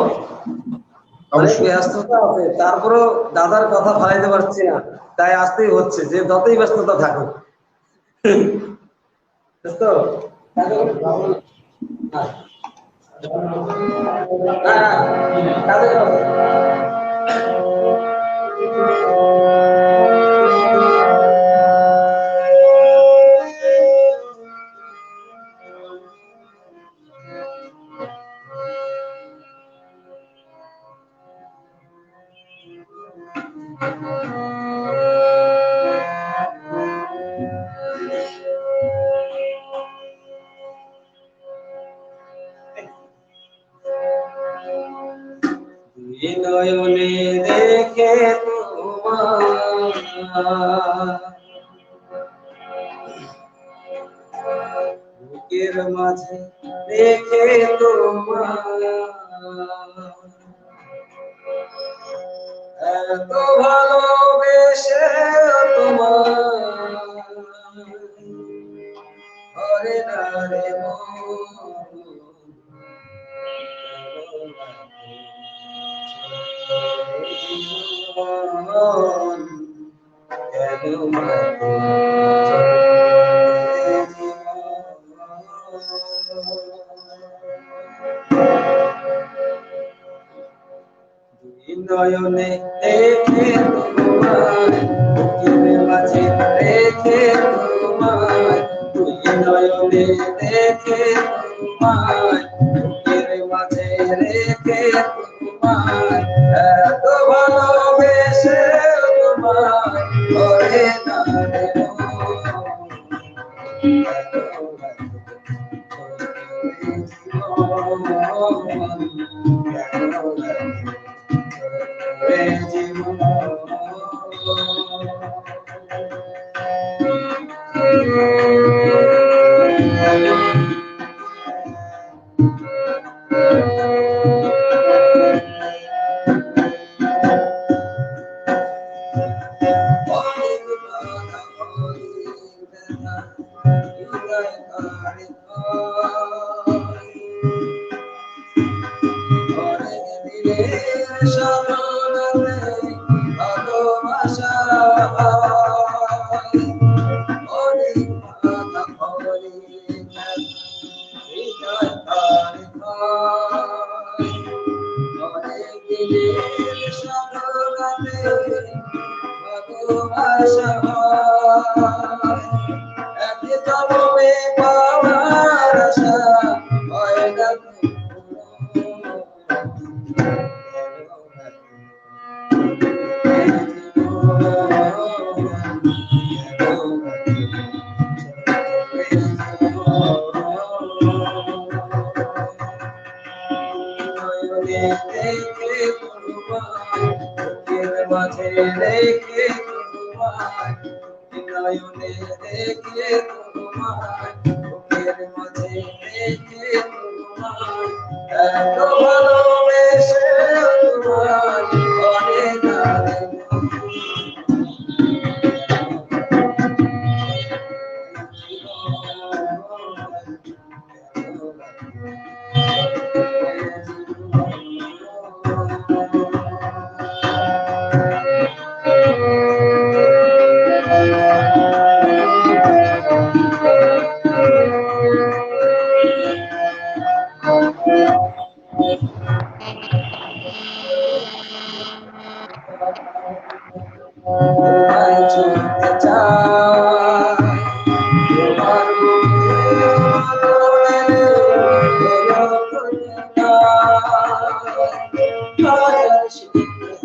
অনেক ব্যস্ততা আছে, তারপরও দাদার কথা ফালাইতে পারছি না, তাই আসতেই হচ্ছে, যে যতই ব্যস্ততা থাকুক। তো নয়নে দেখে তোমার বুকের মাঝে দেখে তোমার এত ভালোবেসে তোমার হরে নারে নয়নে দেখে তোমার বুকের মাঝে রেখে তোমার দুই নয়নে দেখে তোমার বুকের মাঝে রেখে তোমার এত ভালোবেসে তোমার করে না রে তোমায় ছুঁতে চাই, তোমার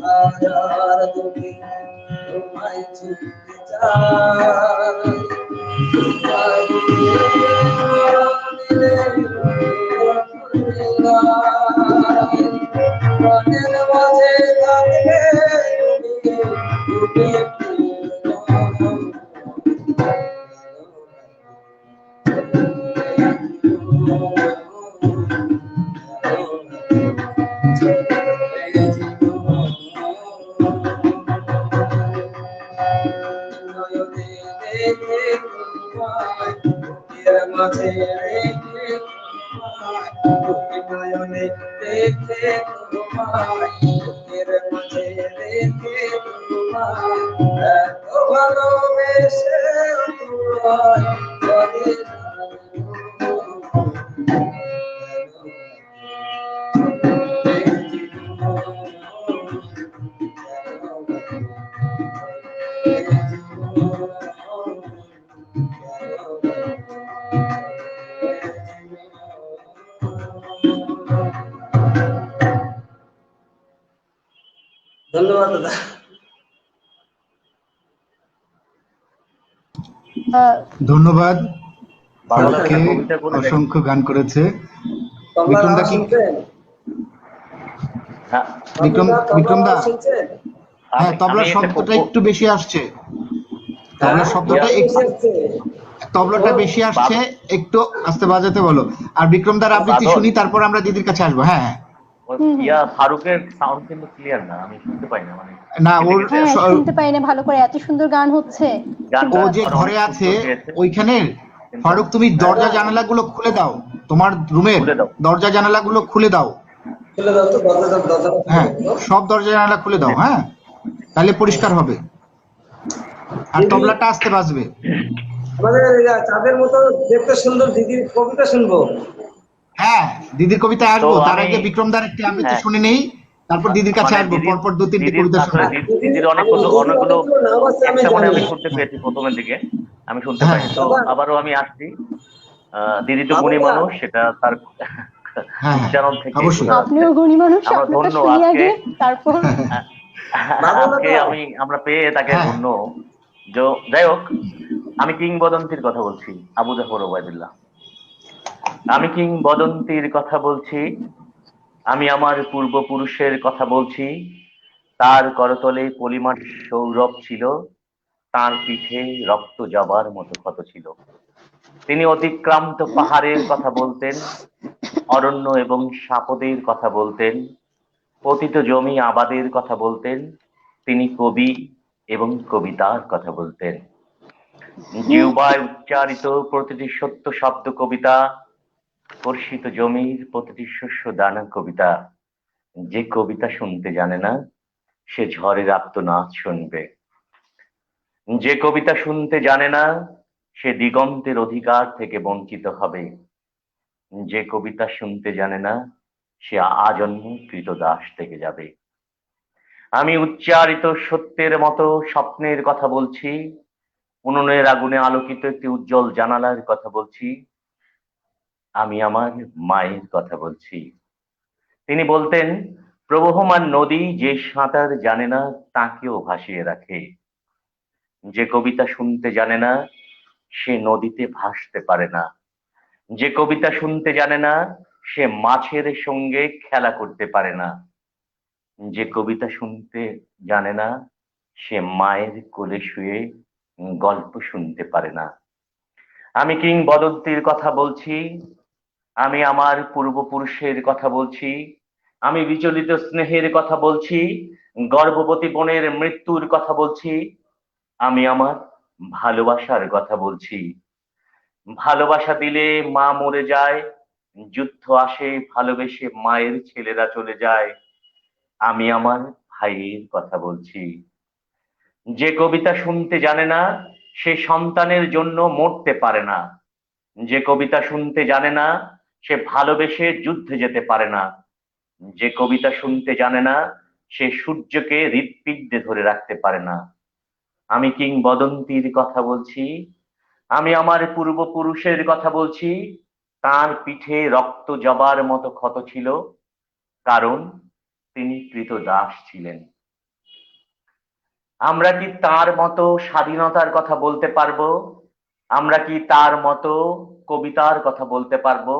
হাজার তুমি, তোমায় ছুঁতে চাই, মনের মাঝে থাকবে তুমি, মাঝে রেখে নয়নে দেখে তোমায়, বুকের মাঝে রেখে তোমায়, এত ভালোবেসে তোমায় করে ধন্যবাদ দাদা।
ধন্যবাদ।
বাংলা
ফারুককে
কবিতা করে দেখেন।
অসংখ্য গান করেছে।
তবলার
বিক্রম দা
আওয়াজ
কি
শুনছেন?
হ্যাঁ,
বিক্রম দা,
শুনছেন?
হ্যাঁ,
আমি
তবলার
একটা
শব্দটা একটু বেশি আসছে। তবলার শব্দটা তবলাটা বেশি আসছে, একটু আস্তে বাজাতে বলো। আর বিক্রম দার আবৃত্তি
বাদল,
শুনি, তারপর আমরা দিদির কাছে আসবো। হ্যাঁ হ্যাঁ।
ওই ফারুকের সাউন্ড কিন্তু ক্লিয়ার না, আমি শুনতে পাই না, মানে
না,
কেটে
ওর
কেটে
হ্যাঁ,
আসে।
শুনতে পাই না ভালো করে, এত সুন্দর গান হচ্ছে।
গানটা
ও যে
আর
ঘরে
অনেক
আছে
সুন্দর গেয়েছে,
ওইখানে,
কিন্তু
ফারুক তুমি দরজা জানালাগুলো খুলে দাও, তোমার রুমের
খুলে দাও।
দরজা জানালাগুলো খুলে দাও।
খুলে দাও তো, দরজাটা খুলে
হ্যাঁ,
দাও।
সব দরজা জানালা খুলে দাও। হ্যাঁ, তাহলে পরিষ্কার হবে আর
দিদি,
তবলাটা আস্তে বাজবে।
আমাদের চাঁদের মতো দেখতে সুন্দর দিদির কবিতা শুনবো।
হ্যাঁ, দিদির কবিতায়
তো
আসবো, তার
আমি,
আগে বিক্রম দার একটি আবৃত্তি
হ্যাঁ,
শুনে নেই, তারপর দিদির কাছে
মানে
আসবো,
দিদির
পরপর দু তিনটি
দিদির
কবিতা
আসলে
শুনবো।
দিদির
দিদির
অনেকগুলো
অনেকগুলো নাম আছে আমি
একটা মনে
জানি।
আমি শুনতে পেয়েছি প্রথমের দিকে, আমি শুনতে
হ্যাঁ
পাইনি, তো
বাবা,
আবারও আমি আসছি। দিদি তো গুণী
বাবুদা,
মানুষ, সেটা তার
হ্যাঁ হ্যাঁ,
উচ্চারণ থেকে
অবশ্যই।
বোঝা যাচ্ছে।
আপনিও গুণী মানুষ,
আমরা
আপনারটা
ধন্য
শুনি
আজকে,
আগে, তারপর।
বাবুদা
আজকে
তো
আমরা পেয়ে তাকে
হ্যাঁ,
ধন্য। যাই হোক, আমি কিংবদন্তির কথা বলছি, আবু জাফর ওবায়দুল্লাহ। আমি কিংবদন্তির কথা বলছি, আমি আমার পূর্বপুরুষের কথা বলছি। তার করতলে পলিমার সৌরভ ছিল, তার পিঠে রক্ত জবার মতো ক্ষত ছিল। তিনি অতিক্রান্ত পাহাড়ের কথা বলতেন, অরণ্য এবং সাপদের কথা বলতেন, পতিত জমি আবাদের কথা বলতেন। তিনি কবি এবং কবিতার কথা বলতেন। জিহ্বায় উচ্চারিত প্রতিটি সত্য শব্দ কবিতা, কর্ষিত জমির প্রতিটি শস্য দানা কবিতা। যে কবিতা শুনতে জানে না, সে ঝড়ের আর্তনাদ শুনবে। যে কবিতা শুনতে জানে না, সে দিগন্তের অধিকার থেকে বঞ্চিত হবে। যে কবিতা শুনতে জানে না, সে আজন্ম কৃতদাস থেকে যাবে। আমি উচ্চারিত সত্যের মতো স্বপ্নের কথা বলছি, উনুনের আগুনে আলোকিত একটি উজ্জ্বল জানালার কথা বলছি। আমি আমার মায়ের কথা বলছি। তিনি বলতেন, প্রবহমান নদী যে সাঁতার জানে না, তাকেও ভাসিয়ে রাখে। যে কবিতা শুনতে জানে না, সে নদীতে ভাসতে পারে না। যে কবিতা শুনতে জানে না, সে মাছের সঙ্গে খেলা করতে পারে না। যে কবিতা শুনতে জানে না, সে মায়ের কোলে শুয়ে গল্প শুনতে পারে না। আমি কিংবদন্তির কথা বলছি, আমি আমার পূর্বপুরুষের কথা বলছি, আমি বিচলিত স্নেহের কথা বলছি, গর্ভবতী বোনের মৃত্যুর কথা বলছি, আমি আমার ভালোবাসার কথা বলছি। ভালোবাসা দিলে মা মরে যায়, যুদ্ধ আসে ভালোবেসে মায়ের ছেলেরা চলে যায়। আমি আমার ভাইয়ের কথা বলছি। যে কবিতা শুনতে জানে না, সে সন্তানের জন্য মরতে পারে না। যে কবিতা শুনতে জানে না, সে ভালোবেসে যুদ্ধে যেতে পারে না। যে কবিতা শুনতে জানে না, সে সূর্যকে হৃৎপিণ্ডে ধরে রাখতে পারে না। আমি কিংবদন্তির কথা বলছি, আমি আমার পূর্বপুরুষের কথা বলছি। তার পিঠে রক্ত জবার মতো ক্ষত ছিল, কারণ তিনি ক্রীতদাস ছিলেন। আমরা কি তার মতো স্বাধীনতার কথা বলতে পারবো? আমরা কি তার মতো কবিতার কথা বলতে পারবো?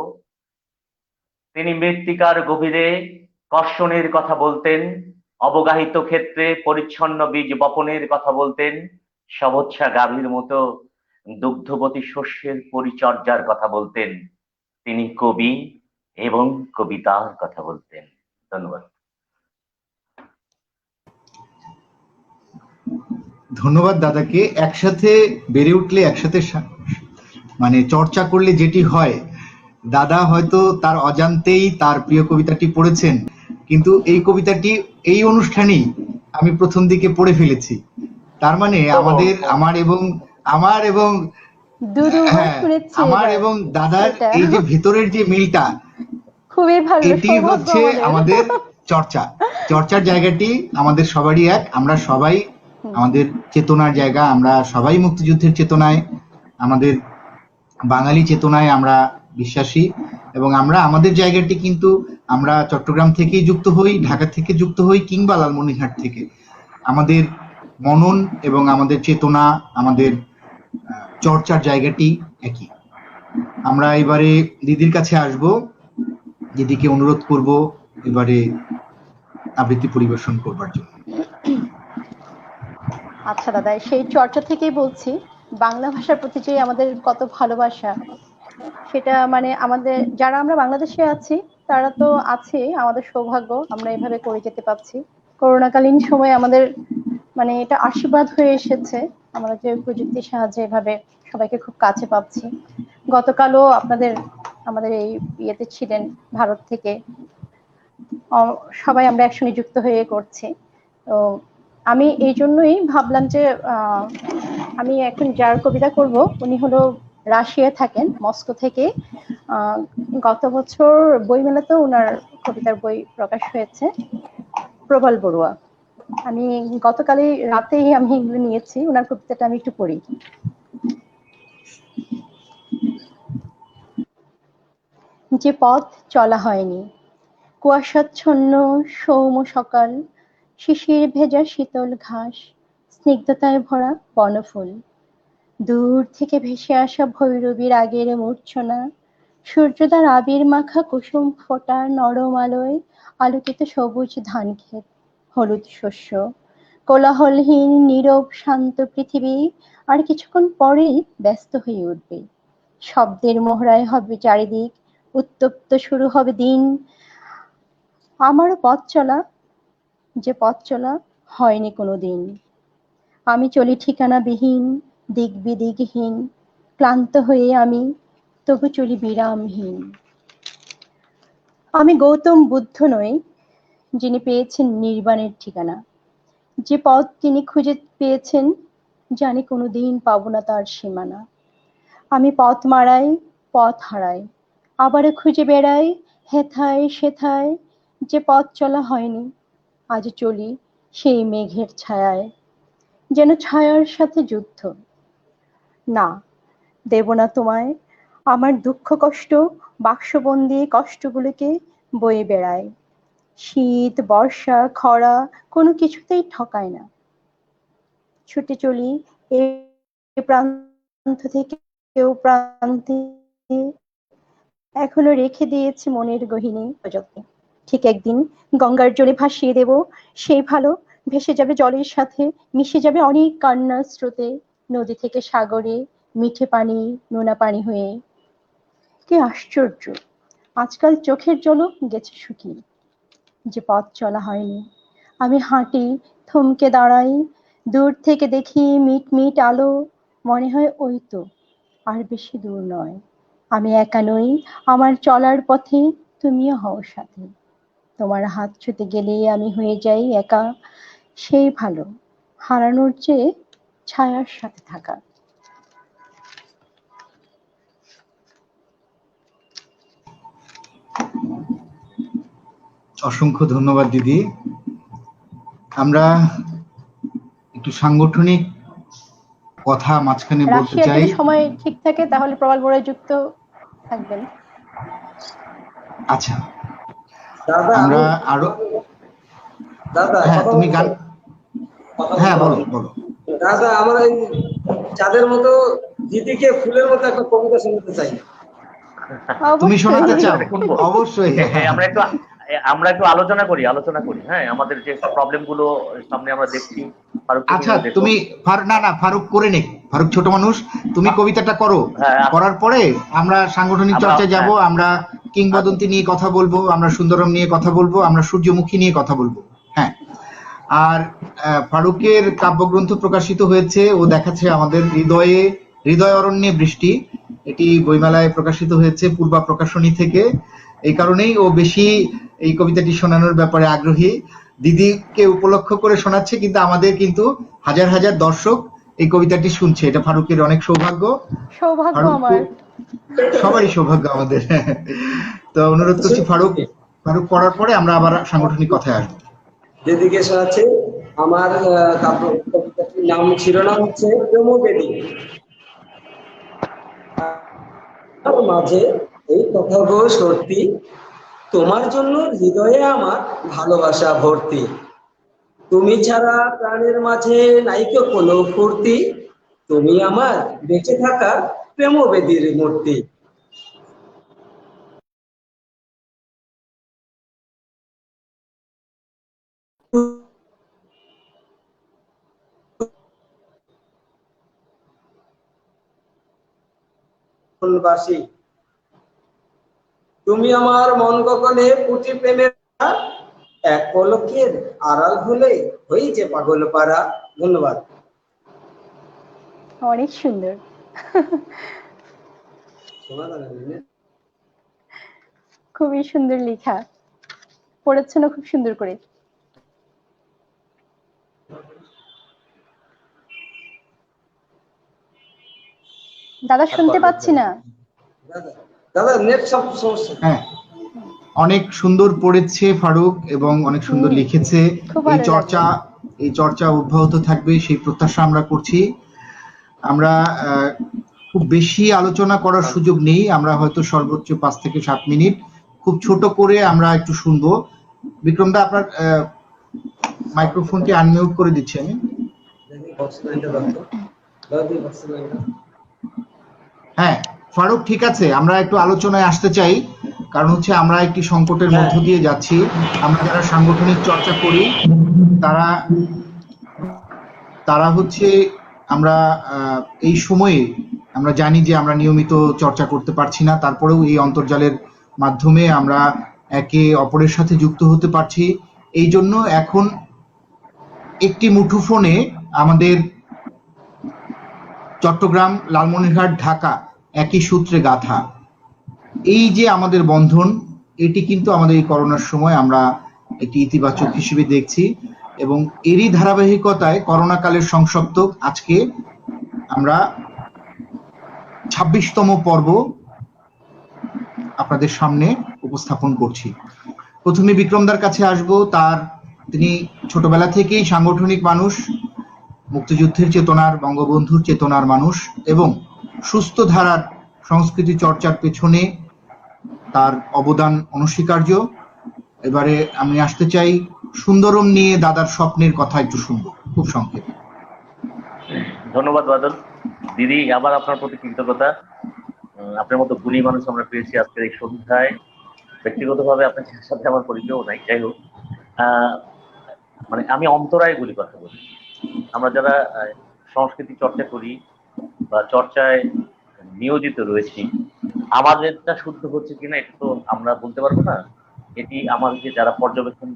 তিনি মৃত্তিকার গভীরে কর্ষণের কথা বলতেন, অবগাহিত ক্ষেত্রে পরিচ্ছন্ন বীজ বপনের কথা বলতেন, সবচ্ছা গাভীর মতো দুগ্ধবতী শস্যের পরিচর্যার কথা বলতেন। তিনি কবি এবং কবিতার কথা বলতেন। ধন্যবাদ।
ধন্যবাদ দাদাকে। একসাথে বেড়ে উঠলে, একসাথে মানে চর্চা করলে যেটি হয়, দাদা হয়তো তার অজান্তেই তার প্রিয় কবিতাটি পড়েছেন, কিন্তু এই কবিতাটি এই অনুষ্ঠানেই আমি প্রথম দিকে পড়ে ফেলেছি। তার মানে আমার এবং
দুবার
হ্যাঁ,
শুনেছি
আমার
এবার।
এবং দাদার
এটা
এই যে ভেতরের যে মিলটা,
খুবই ভালো,
এটি
সৌভাগ্য
হচ্ছে
আমাদের।
আমাদের চর্চার জায়গাটি আমাদের সবারই এক। আমরা সবাই আমাদের চেতনার জায়গা, আমরা সবাই মুক্তিযুদ্ধের চেতনায়, আমাদের বাঙালি চেতনায় আমরা বিশ্বাসী, এবং আমরা আমাদের জায়গাটি কিন্তু আমরা চট্টগ্রাম থেকেই যুক্ত হই, ঢাকা থেকে যুক্ত হই, কিংবা লালমনিরহাট থেকে। আমাদের মনন এবং আমাদের চেতনা, আমাদের চর্চার জায়গাটি একই। আমরা এবারে দিদির কাছে আসব, দিদিকে অনুরোধ করব এবারে আবৃত্তি পরিবেশন করবার জন্য।
আচ্ছা দাদা, সেই চর্চা থেকেই বলছি, বাংলা ভাষার প্রতি যে আমাদের কত ভালোবাসা, সেটা মানে আমাদের যারা আমরা বাংলাদেশে আছি তারা তো আছে, আমাদের সৌভাগ্য আমরা এভাবে করে যেতে পারছি। করোনাকালীন সময়ে আমাদের মানে এটা আশীর্বাদ হয়ে এসেছে, আমরা যে প্রযুক্তির সাহায্যে এভাবে সবাইকে খুব কাছে পাচ্ছি। গতকালও আমাদের এই ইয়েতে ছিলেন ভারত থেকে, সবাই আমরা একসঙ্গে যুক্ত হয়ে করছি। তো আমি এই জন্যই ভাবলাম যে আমি এখন যার কবিতা করব উনি হলো রাশিয়া থাকেন, মস্কো থেকে। গত বছর বইমেলাতেও ওনার কবিতার বই প্রকাশ হয়েছে, প্রবাল বড়ুয়া। আমি গতকালই রাতেই আমি এগুলো নিয়েছি, ওনার কবিতাটা আমি একটু পড়ি। যে পথ চলা হয়নি, কুয়াশাচ্ছন্ন সৌম্য সকাল, শিশির ভেজা শীতল ঘাস, স্নিগ্ধতায় ভরা বনফুল, দূর থেকে ভেসে আসা ভৈরবীর আগের মূর্ছনা, সূর্যোদয়ের আবির মাখা কুসুম ফোটা নরম আলোয় আলোকিত সবুজ ধান ক্ষেত, হলুদ শস্য, কোলাহলহীন নীরব শান্ত পৃথিবী আর কিছুক্ষণ পরেই ব্যস্ত হয়ে উঠবে। শব্দের মহড়ায় হবে চারিদিক, উত্তপ্ত শুরু হবে দিন। আমারও যে পথ চলা হয়নি কোনোদিন। আমি চলি ঠিকানাবিহীন, দিক বিদিকহীন, ক্লান্ত হয়ে আমি তবু চলি বিরামহীন। আমি গৌতম বুদ্ধ নই, যিনি পেয়েছেন নির্বাণের ঠিকানা। যে পথ তিনি খুঁজে পেয়েছেন, জানি কোনোদিন পাবো না তার সীমানা। আমি পথ মারাই, পথ হারাই, আবারও খুঁজে বেড়াই হেথায় সেথায়। যে পথ চলা হয়নি, আজ চলি সেই মেঘের ছায়ায়, যেন ছায়ার সাথে যুদ্ধ। না, দেব না তোমায় আমার দুঃখ কষ্ট, বাক্সবন্দি কষ্টগুলোকে বয়ে বেড়ায়। শীত বর্ষা খরা কোনো কিছুতেই ঠকায় না। ছুটে চলি এই প্রান্ত থেকে কেউ প্রান্তে, এখনো রেখে দিয়েছি মনের গহিনী অযত্নে। ঠিক একদিন গঙ্গার জলে ভাসিয়ে দেব সেই ভালো, ভেসে যাবে জলের সাথে, মিশে যাবে অনেক কান্নার স্রোতে, নদী থেকে সাগরে, মিঠে পানি নোনা পানি হয়ে। কি আশ্চর্য, আজকাল চোখের জলও গেছে শুকিয়ে। যে পথ চলা হয়নি, আমি হাঁটি, থমকে দাঁড়াই, দূর থেকে দেখি মিট মিট আলো, মনে হয় ওই তো, আর বেশি দূর নয়। আমি একা নই, আমার চলার পথে তুমিও হও সাথে। তোমার হাত ছুঁতে গেলেই আমি হয়ে যাই একা, সেই ভালো, হারানোর চেয়ে ছায়ার সাথে থাকা।
অসংখ্য ধন্যবাদ দিদি। আমরা একটু সাংগঠনিক কথা মাঝখানে বলতে
রাশিয়া
চাই।
যদি সময় ঠিক থাকে তাহলে প্রবাল বড়ুয়া যুক্ত থাকবেন।
আচ্ছা,
দাদা
আমরা
আমি
আরো,
দাদা
হ্যাঁ
কথা
তুমি গান,
বলতে কথা
হ্যাঁ
বলতে
বলো
হবে।
বলো।
দাদা আমরা এই চাঁদের মতো দিদিকে ফুলের মতো একটা কবিতা শোনাতে চাই।
তুমি শোনাতে
অবশ্যই।
চাও?
শুনবো।
অবশ্যই।
আমরা একটু আলোচনা করি। হ্যাঁ, আমাদের যে প্রবলেম গুলো সামনে আমরা দেখছি, ফারুক
আচ্ছা,
তুমিও দেখো।
তুমি না ফারুক করে নে, ফারুক ছোট মানুষ, তুমি কবিতাটা করো।
হ্যাঁ,
করার পরে আমরা সাংগঠনিক চর্চায় যাব,
হ্যাঁ,
আমরা কিংবদন্তি নিয়ে কথা বলবো, আমরা সুন্দরম নিয়ে কথা বলবো, আমরা সূর্যমুখী নিয়ে কথা বলবো। হ্যাঁ, আর ফারুকের কাব্যগ্রন্থ প্রকাশিত হয়েছে, ও দেখাচ্ছে আমাদের হৃদয় অরণ্যে বৃষ্টি, এটি বইমেলায় প্রকাশিত হয়েছে পূর্বা প্রকাশনী থেকে। এই কারণেই ও বেশি এই কবিতাটি শোনানোর ব্যাপারে আগ্রহী। দিদিকে উপলক্ষ করে শোনাচ্ছে, কিন্তু আমাদের কিন্তু হাজার হাজার দর্শক এই কবিতাটি শুনছে, এটা ফারুকের অনেক সৌভাগ্য।
সৌভাগ্য
ফারুক
আমার।
সবারই সৌভাগ্য আমাদের। তো অনুরোধ করছি ফারুক পড়ার পরে আমরা আবার সাংগঠনিক কথায় আসবো।
দিদিকে শোনাচ্ছে। আমার কাব্য কবিতাটির নাম শিরোনাম হচ্ছে প্রেমবেদী। তার মাঝে এই কথা গো সত্যি, তোমার জন্য হৃদয়ে আমার ভালোবাসা ভর্তি। তুমি ছাড়া প্রাণের মাঝে নাইকো কোনো ফুর্তি, তুমি আমার বেঁচে থাকা প্রেমবেদীর মূর্তি। বাসী, তুমি আমার মন গগনে পুঁটি প্রেমের এক পলকের আড়াল হলে হই যে পাগল পারা। ধন্যবাদ।
অনেক সুন্দর।
শোনা যাবে না?
খুবই সুন্দর লেখা, পড়েছেন খুব সুন্দর করে। দাদা শুনতে পাচ্ছি না।
দাদা দাদা নেট সব সমস্যা।
হ্যাঁ, অনেক সুন্দর পড়েছে ফারুক এবং অনেক সুন্দর লিখেছে।
খুব
এই
ভালো
চর্চা
লাগলো।
এই চর্চা অব্যাহত থাকবে সেই প্রত্যাশা আমরা করছি। আমরা খুব বেশি আলোচনা করার সুযোগ নেই, আমরা হয়তো সর্বোচ্চ 5 থেকে 7 মিনিট খুব ছোট করে আমরা একটু শুনবো। বিক্রম দা, আপনার মাইক্রোফোনটি আনমিউট করে দিচ্ছি আমি। হ্যাঁ ফারুক, ঠিক আছে, আমরা একটু আলোচনায় আসতে চাই, কারণ হচ্ছে আমরা একটি সংকটের মধ্য দিয়ে যাচ্ছি। আমরা যারা সাংগঠনিক চর্চা করি তারা তারা হচ্ছে আমরা এই সময়ে আমরা জানি যে আমরা নিয়মিত চর্চা করতে পারছি না, তারপরেও এই অন্তর্জালের মাধ্যমে আমরা একে অপরের সাথে যুক্ত হতে পারছি। এই জন্য এখন একটি মুঠোফোনে আমাদের চট্টগ্রাম, লালমনিরহাট, ঢাকা একই সূত্রে গাঁথা। এই যে আমাদের বন্ধন, এটি কিন্তু আমাদের এই করোনার সময় আমরা একটি ইতিবাচক হিসেবে দেখছি, এবং এরই ধারাবাহিকতায় করোনা কালের সংসপ্তক আজকে আমরা 26তম পর্ব আপনাদের সামনে উপস্থাপন করছি। প্রথমে বিক্রমদার কাছে আসব। তিনি ছোটবেলা থেকেই সাংগঠনিক মানুষ, মুক্তিযুদ্ধের চেতনার, বঙ্গবন্ধুর চেতনার মানুষ, এবং সুস্থ ধারার সংস্কৃতি চর্চার পেছনে তার অবদান অনস্বীকার্য। এবারে আমি আসতে চাই সুন্দরম নিয়ে দাদার স্বপ্নের কথা একটু শুনবো, খুব সংক্ষেপে।
ধন্যবাদ বাদল। দিদি, আবার আপনার প্রতি কৃতজ্ঞতা। আপনার মতো গুণী মানুষ আমরা পেয়েছি আজকের এই সন্ধ্যায়। ব্যক্তিগতভাবে আপনার সাথে আমার পরিচয়ও নাই, যাই হোক। মানে আমি অন্তরায় গুলি কথা বলি। আমরা যারা সংস্কৃতি চর্চা করি বা চর্চায় নিয়োজিত রয়েছি, আমাদেরটা শুদ্ধ হচ্ছে কিনা এটা তো আমরা বলতে পারবো না। এটি আমাদেরকে যারা পর্যবেক্ষণ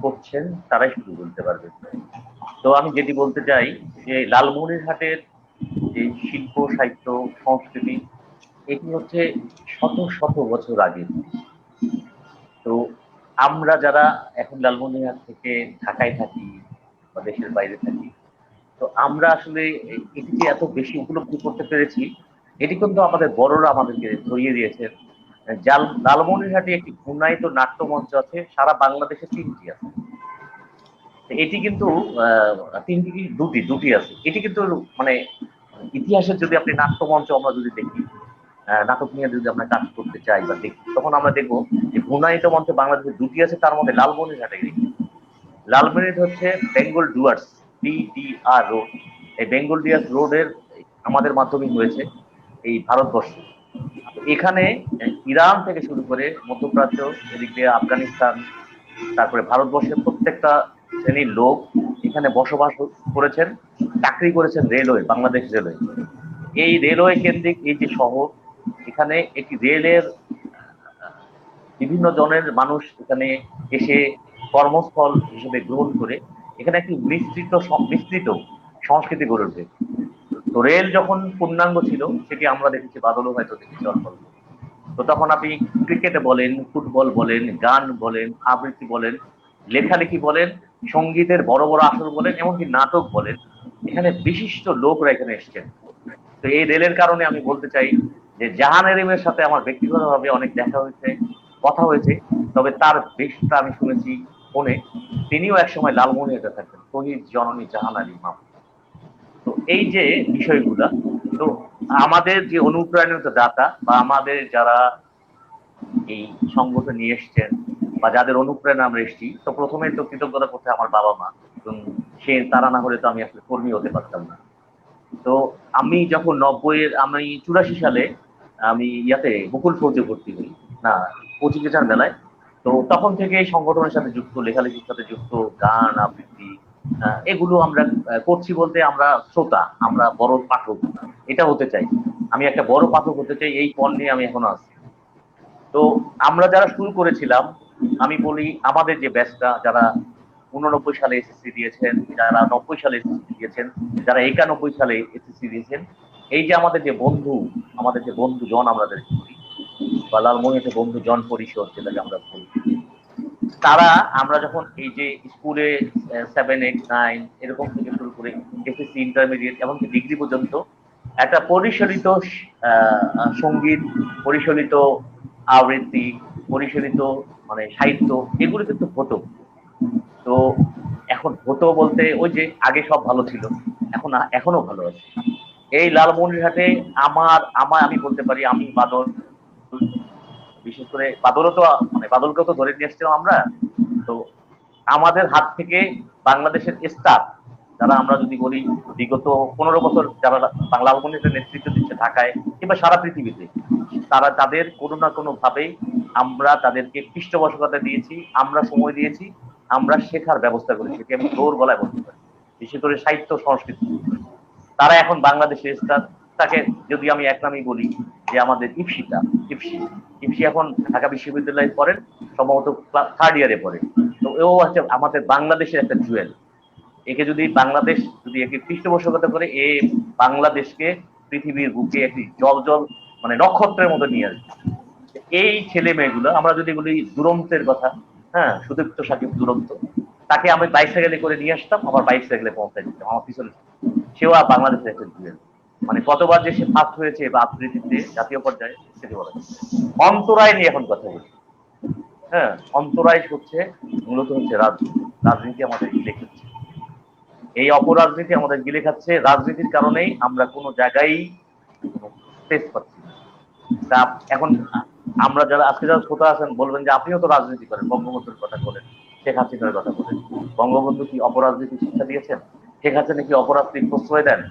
করছেন তারাই শুধু বলতে পারবে। তো আমি যেটি বলতে চাই যে লালমনিরহাটের যে শিল্প, সাহিত্য, সংস্কৃতি, এটি হচ্ছে শত শত বছর আগে। তো আমরা যারা এখন লালমনিরহাট থেকে ঢাকায় থাকি বা দেশের বাইরে থাকি, তো আমরা আসলে এটিকে এত বেশি উপলব্ধি করতে পেরেছি। এটি কিন্তু আমাদের বড়রা আমাদেরকে ধরিয়ে দিয়েছেন। লালমনিরহাটে একটি ঘূর্ণায়িত নাট্যমঞ্চ আছে, সারা বাংলাদেশে 3টি আছে। এটি কিন্তু তিনটি কি দুটি আছে। এটি কিন্তু মানে ইতিহাসের যদি আপনি নাট্যমঞ্চ আমরা যদি দেখি, নাটক নিয়ে যদি আমরা কাজ করতে চাই বা দেখি, তখন আমরা দেখবো যে ঘূর্ণায়িত মঞ্চ বাংলাদেশে দুটি আছে, তার মধ্যে লালমনিরহাটে একটি। লালমনিরহাট হচ্ছে বেঙ্গল ডুয়ার্স BDR রোড। এই বেঙ্গল ডুয়ার্স রোডের আমাদের মাধ্যমে হয়েছে এই ভারতবর্ষে। এখানে ইরান থেকে শুরু করে মধ্যপ্রাচ্য, এদিক দিয়ে আফগানিস্তান, তারপরে ভারতবর্ষের প্রত্যেকটা শ্রেণীর লোক এখানে বসবাস করেছেন, চাকরি করেছেন রেলওয়ে, বাংলাদেশ রেলওয়ে। এই রেলওয়ে কেন্দ্রিক এই যে শহর, এখানে একটি রেলের বিভিন্ন জনের মানুষ এখানে এসে কর্মস্থল হিসেবে গ্রহণ করে এখানে একটি বিস্তৃত সংস্কৃতি গড়ে ওঠে। তো রেল যখন পূর্ণাঙ্গ ছিল, সেটি আমরা দেখেছি, বাদলও হয়তো দেখেছি অল্প অল্প। তো তখন আপনি ক্রিকেটে বলেন, ফুটবল বলেন, গান বলেন, আবৃত্তি বলেন, লেখালেখি বলেন, সঙ্গীতের বড় বড় আসর বলেন, এমনকি নাটক বলেন, এখানে বিশিষ্ট লোকরা এখানে এসছেন। তো এই রেলের কারণে আমি বলতে চাই যে জাহান এরিমের সাথে আমার ব্যক্তিগতভাবে অনেক দেখা হয়েছে, কথা হয়েছে। তবে তার বেশটা আমি শুনেছি ফোনে। তিনিও একসময় লালমনিরহাটে থাকতেন, শহীদ জননী জাহান আলী মা। তো এই যে বিষয়গুলা, তো আমাদের যে অনুপ্রাণিত দাতা বা আমাদের যারা এই সংগঠন নিয়ে এসছেন বা যাদের অনুপ্রেরণা আমরা এসেছি, তো প্রথমে তো কৃতজ্ঞতা করতে আমার বাবা মা। সে তারা না হলে তো আমি আসলে কর্মী হতে পারতাম না। তো আমি যখন আমি 84 সালে আমি বকুল ফৌজে ভর্তি হই, না কোচিং বেলায়। তো তখন থেকে এই সংগঠনের সাথে যুক্ত, লেখালেখির সাথে যুক্ত, গান আবৃত্তি এগুলো আমরা করছি। বলতে আমরা শ্রোতা, আমরা বড় পাঠক, এটা হতে চাই। আমি একটা বড় পাঠক হতে চাই, এই পণ নিয়ে আমি এখনো আছি। তো আমরা যারা শুরু করেছিলাম, আমি বলি আমাদের যে ব্যাচটা, যারা 89 সালে এসএসসি দিয়েছেন, যারা 90 সালে এসএসসি দিয়েছেন, যারা 91 সালে এসএসসি দিয়েছেন, এই যে আমাদের যে বন্ধু জন আমরা বলি, বা লালমনিরহাটে বন্ধু জন পরিষদ যেটাকে আমরা বলি, তারা আমরা যখন এই যে স্কুলে 7, 8, 9 এরকম থেকে শুরু করে এসএসসি, ইন্টারমিডিয়েট, এমনকি ডিগ্রি পর্যন্ত একটা পরিশীলিত সঙ্গীত, পরিশীলিত আবৃত্তি, পরিশীলিত মানে সাহিত্য, এগুলো কিন্তু হতো। তো এখন হতো বলতে ওই যে আগে সব ভালো ছিল, এখনো ভালো আছে। এই লালমনিরহাটে আমি বলতে পারি, আমি বাদল, বিশেষ করে বাদলও তো মানে বাদলকেও তো ধরে নিয়ে এসছিলাম আমরা। তো আমাদের হাত থেকে বাংলাদেশের স্টাফ যারা, আমরা যদি বলি বিগত 15 বছর যারা বাংলা লালমনিরহাটের নেতৃত্ব দিচ্ছে ঢাকায় কিংবা সারা পৃথিবীতে, তাদের কোনো না কোনো ভাবে আমরা তাদেরকে পৃষ্ঠপোষকতা দিয়েছি, আমরা সময় দিয়েছি, আমরা শেখার ব্যবস্থা করেছি। সেটি আমি জোর গলায় বলতে পারি। বিশেষ করে সাহিত্য সংস্কৃতি, তারা এখন বাংলাদেশের স্টার। তাকে যদি আমি এক নামই বলি, যে আমাদের ইপসি এখন ঢাকা বিশ্ববিদ্যালয়ে পড়েন, সম্ভবত 3rd ইয়ারে পড়ে। তো ও হচ্ছে আমাদের বাংলাদেশের একটা জুয়েল। একে যদি বাংলাদেশ যদি একে পৃষ্ঠপোষকতা করে, এ বাংলাদেশকে পৃথিবীর বুকে একটি জল মানে নক্ষত্রের মতো নিয়ে আসবে। এই ছেলে মেয়েগুলো, আমরা যদি বলি দুরন্তের কথা, হ্যাঁ, সুদীপ্ত সাকিব দুরন্ত, তাকে আমি বাইসাইকেলে করে নিয়ে আসতাম, আবার বাইসাইকেলে পৌঁছাই দিতাম আমার পিছনে। সেও আর বাংলাদেশের একটা জুয়েল। মানে কতবার যে সে ফার্স্ট হয়েছে বা আবৃত্তিতে জাতীয় পর্যায়ে, সেটি বলা যায়। অন্তরায় নিয়ে এখন কথা বলি। হ্যাঁ, অন্তরায় হচ্ছে মূলত হচ্ছে রাজনীতি আমাদের গিলে খাচ্ছে। এই অপরাজনীতি আমাদের গিলে খাচ্ছে। রাজনীতির কারণেই আমরা কোনো জায়গায় স্পেস পাচ্ছি না। তা এখন আমরা যারা আজকে যারা শ্রোতা আছেন, বলবেন যে আপনিও তো রাজনীতি করেন, বঙ্গবন্ধুর কথা বলেন, শেখ হাসিনার কথা বলেন। বঙ্গবন্ধু কি অপরাজনীতি শিক্ষা দিয়েছেন? শেখ হাসিনা কি অপরাজনীতির প্রশ্রয় দেন?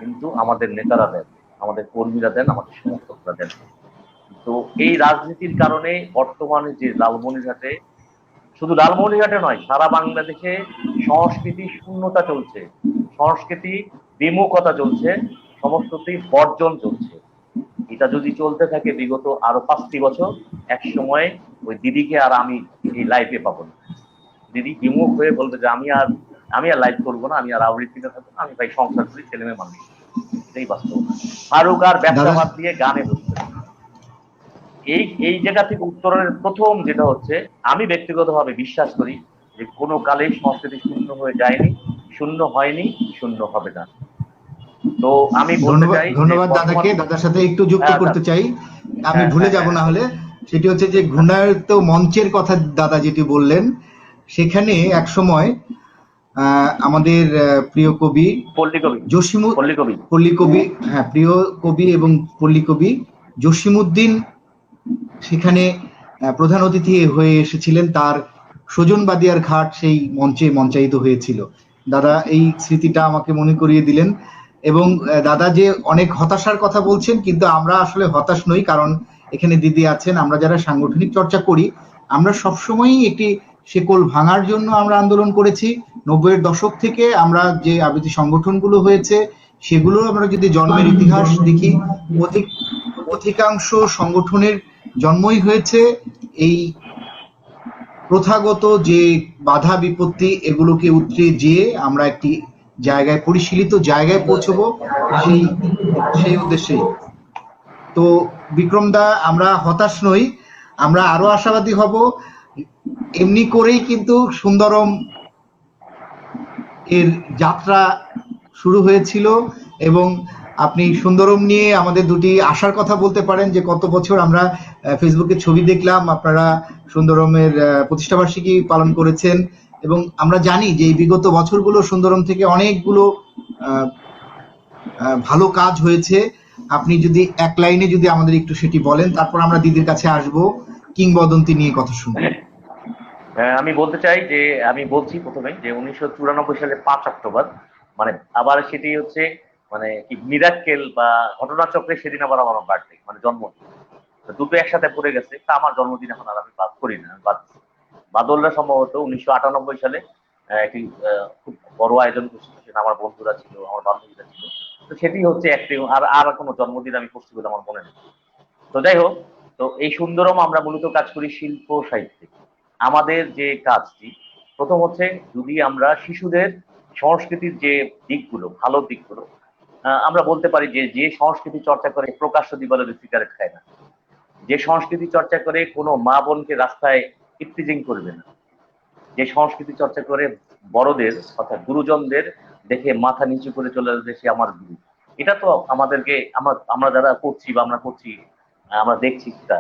কিন্তু আমাদের নেতারা দেন, আমাদের কর্মীরা দেন, আমাদের সমর্থকরা দেন। তো এই রাজনীতির কারণে বর্তমানে যে লালমনিরহাটে, শুধু লালমনিরহাটে নয়, সারা বাংলাদেশে সংস্কৃতি শূন্যতা চলছে, সংস্কৃতি বিমুখতা চলছে, সমস্তটি বর্জন চলছে। এটা যদি চলতে থাকে বিগত আরো 5টি বছর, এক সময় ওই দিদিকে আর আমি এই লাইফে পাবো না। দিদি বিমুখ হয়ে বলবে যে আমি আর লাইভ করবো না, আমি আর আবৃত্তিতে থাকবো না, আমি ভাই সংসার করি, ছেলে মেয়ে মানুষ। এটাই বাস্তব। ফারুক আর ব্যবসা বাদ দিয়ে গানে বসছে। এই জায়গা থেকে উত্তরণের প্রথম যেটা হচ্ছে, আমি ব্যক্তিগতভাবে বিশ্বাস করি যে কোনো কালেই সংস্কৃতি শূন্য হয়ে যায়নি, শূন্য হয়নি, শূন্য হবে না। তো আমি বলতে চাই,
ধন্যবাদ দাদাকে। দাদার সাথে একটু যুক্ত করতে চাই, আমি ভুলে যাব না হলে। সেটি হচ্ছে যে ঘূর্ণায়িত মঞ্চের কথা দাদা যেটি বললেন, সেখানে এক সময় আমাদের প্রিয় কবি
পল্লী কবি, পল্লী কবি,
পল্লী কবি, হ্যাঁ, প্রিয় কবি এবং পল্লী কবি জসিমউদ্দিন সেখানে প্রধান অতিথি হয়ে এসেছিলেন। তার সজন বাদিয়ার ঘাট সেই মঞ্চে মঞ্চায়িত হয়েছিল। দাদা এই স্মৃতিটা আমাকে মনে করিয়ে দিলেন। এবং দাদা যে অনেক হতাশার কথা বলছেন, কিন্তু আমরা আসলে হতাশ নই, কারণ এখানে দিদি আছেন। আমরা যারা সাংগঠনিক চর্চা করি, আমরা সবসময়ই একটি শেকল ভাঙার জন্য আমরা আন্দোলন করেছি। 90-এর দশক থেকে আমরা যে আবৃত্তি সংগঠনগুলো হয়েছে, সেগুলো আমরা যদি জন্মের ইতিহাস দেখি, অধিকাংশ সংগঠনের জন্মই হয়েছে এই প্রথাগত যে বাধা বিপত্তি, এগুলোকে উতরিয়ে যেয়ে আমরা একটি জায়গায়, পরিশীলিত জায়গায় পৌঁছবো, সেই উদ্দেশ্যেই। তো বিক্রম দা, আমরা হতাশ নই, আমরা আরো আশাবাদী হব। এমনি করেই কিন্তু সুন্দরম এর যাত্রা শুরু হয়েছিল, এবং আপনি সুন্দরম নিয়ে আমাদের দুটি আশার কথা বলতে পারেন যে গত বছর আমরা ফেসবুকে ছবি দেখলাম, আপনারা সুন্দরমের প্রতিষ্ঠাবার্ষিকী পালন করেছেন, এবং আমরা জানি যে এই বিগত বছরগুলো সুন্দরম থেকে অনেকগুলো ভালো কাজ হয়েছে। আপনি যদি এক লাইনে যদি আমাদের একটু সেটি বলেন, তারপর আমরা দিদির কাছে আসবো কিংবদন্তি নিয়ে কথা শুনবো।
আমি বলতে চাই যে, আমি বলছি প্রথমে যে 1994 সালের 5 অক্টোবর, মানে আবার সেটি হচ্ছে মানে কি মিরাক্কেল বা ঘটনাচক্রে, সেদিন আবার আমার বার্থডে, মানে জন্মদিন, দুটো একসাথে পড়ে গেছে। তা আমার জন্মদিন এখন আর আমি বাদ করি না, বাদলরা সম্ভবত 1998 সালে একটি খুব বড় আয়োজন করছিল, সেটা আমার বন্ধুরা ছিল, আমার বান্ধবীরা ছিল। তো সেটি হচ্ছে একটি, আর কোনো জন্মদিন আমি করছি বলে আমার মনে নেই। তো যাই হোক, তো এই সুন্দরম আমরা মূলত কাজ করি শিল্প সাহিত্যে। আমাদের যে কাজটি প্রথম হচ্ছে, যদি আমরা শিশুদের সংস্কৃতির যে দিকগুলো, ভালো দিকগুলো, আমরা বলতে পারি যে সংস্কৃতি চর্চা করে প্রকাশ্য দিবালোকে সিগারেট খায় না, যে সংস্কৃতি চর্চা করে কোনো মা বোনকে রাস্তায় ইফতিজিং করবে না, যে সংস্কৃতি চর্চা করে বড়দের অর্থাৎ গুরুজনদের দেখে মাথা নিচু করে চলে যাবে সে আমার গুরু, এটা তো আমাদেরকে আমরা যারা করছি বা আমরা করছি, আমরা দেখছি সেটা।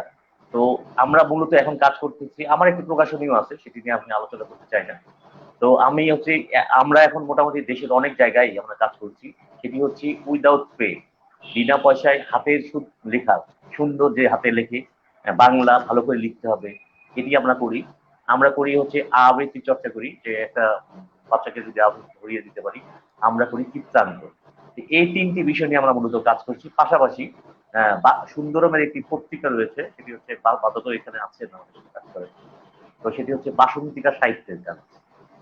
তো আমরা মূলত এখন কাজ করতেছি, আমার একটি প্রকাশনীয় আছে, সেটি নিয়ে আমি আলোচনা করতে চাই না। তো আমি হচ্ছে, আমরা এখন মোটামুটি দেশের অনেক জায়গায় আমরা কাজ করছি, সেটি হচ্ছে উইদাউট পে, বিনা পয়সায় হাতের লেখা, সুন্দর যে হাতে লেখে বাংলা ভালো করে লিখতে হবে, এটি আমরা করি। আমরা করি হচ্ছে আবৃত্তি চর্চা করি, যে একটা বাচ্চাকে যদি আবৃত্তি ধরিয়ে দিতে পারি। আমরা করি চিত্রাঙ্ক। এই তিনটি বিষয় নিয়ে আমরা মূলত কাজ করছি। পাশাপাশি সুন্দরমের একটি পত্রিকা রয়েছে, সেটি হচ্ছে বাদত এখানে আছে না, কাজ করে। তো সেটি হচ্ছে বাসন্তিকা সাহিত্যের গান।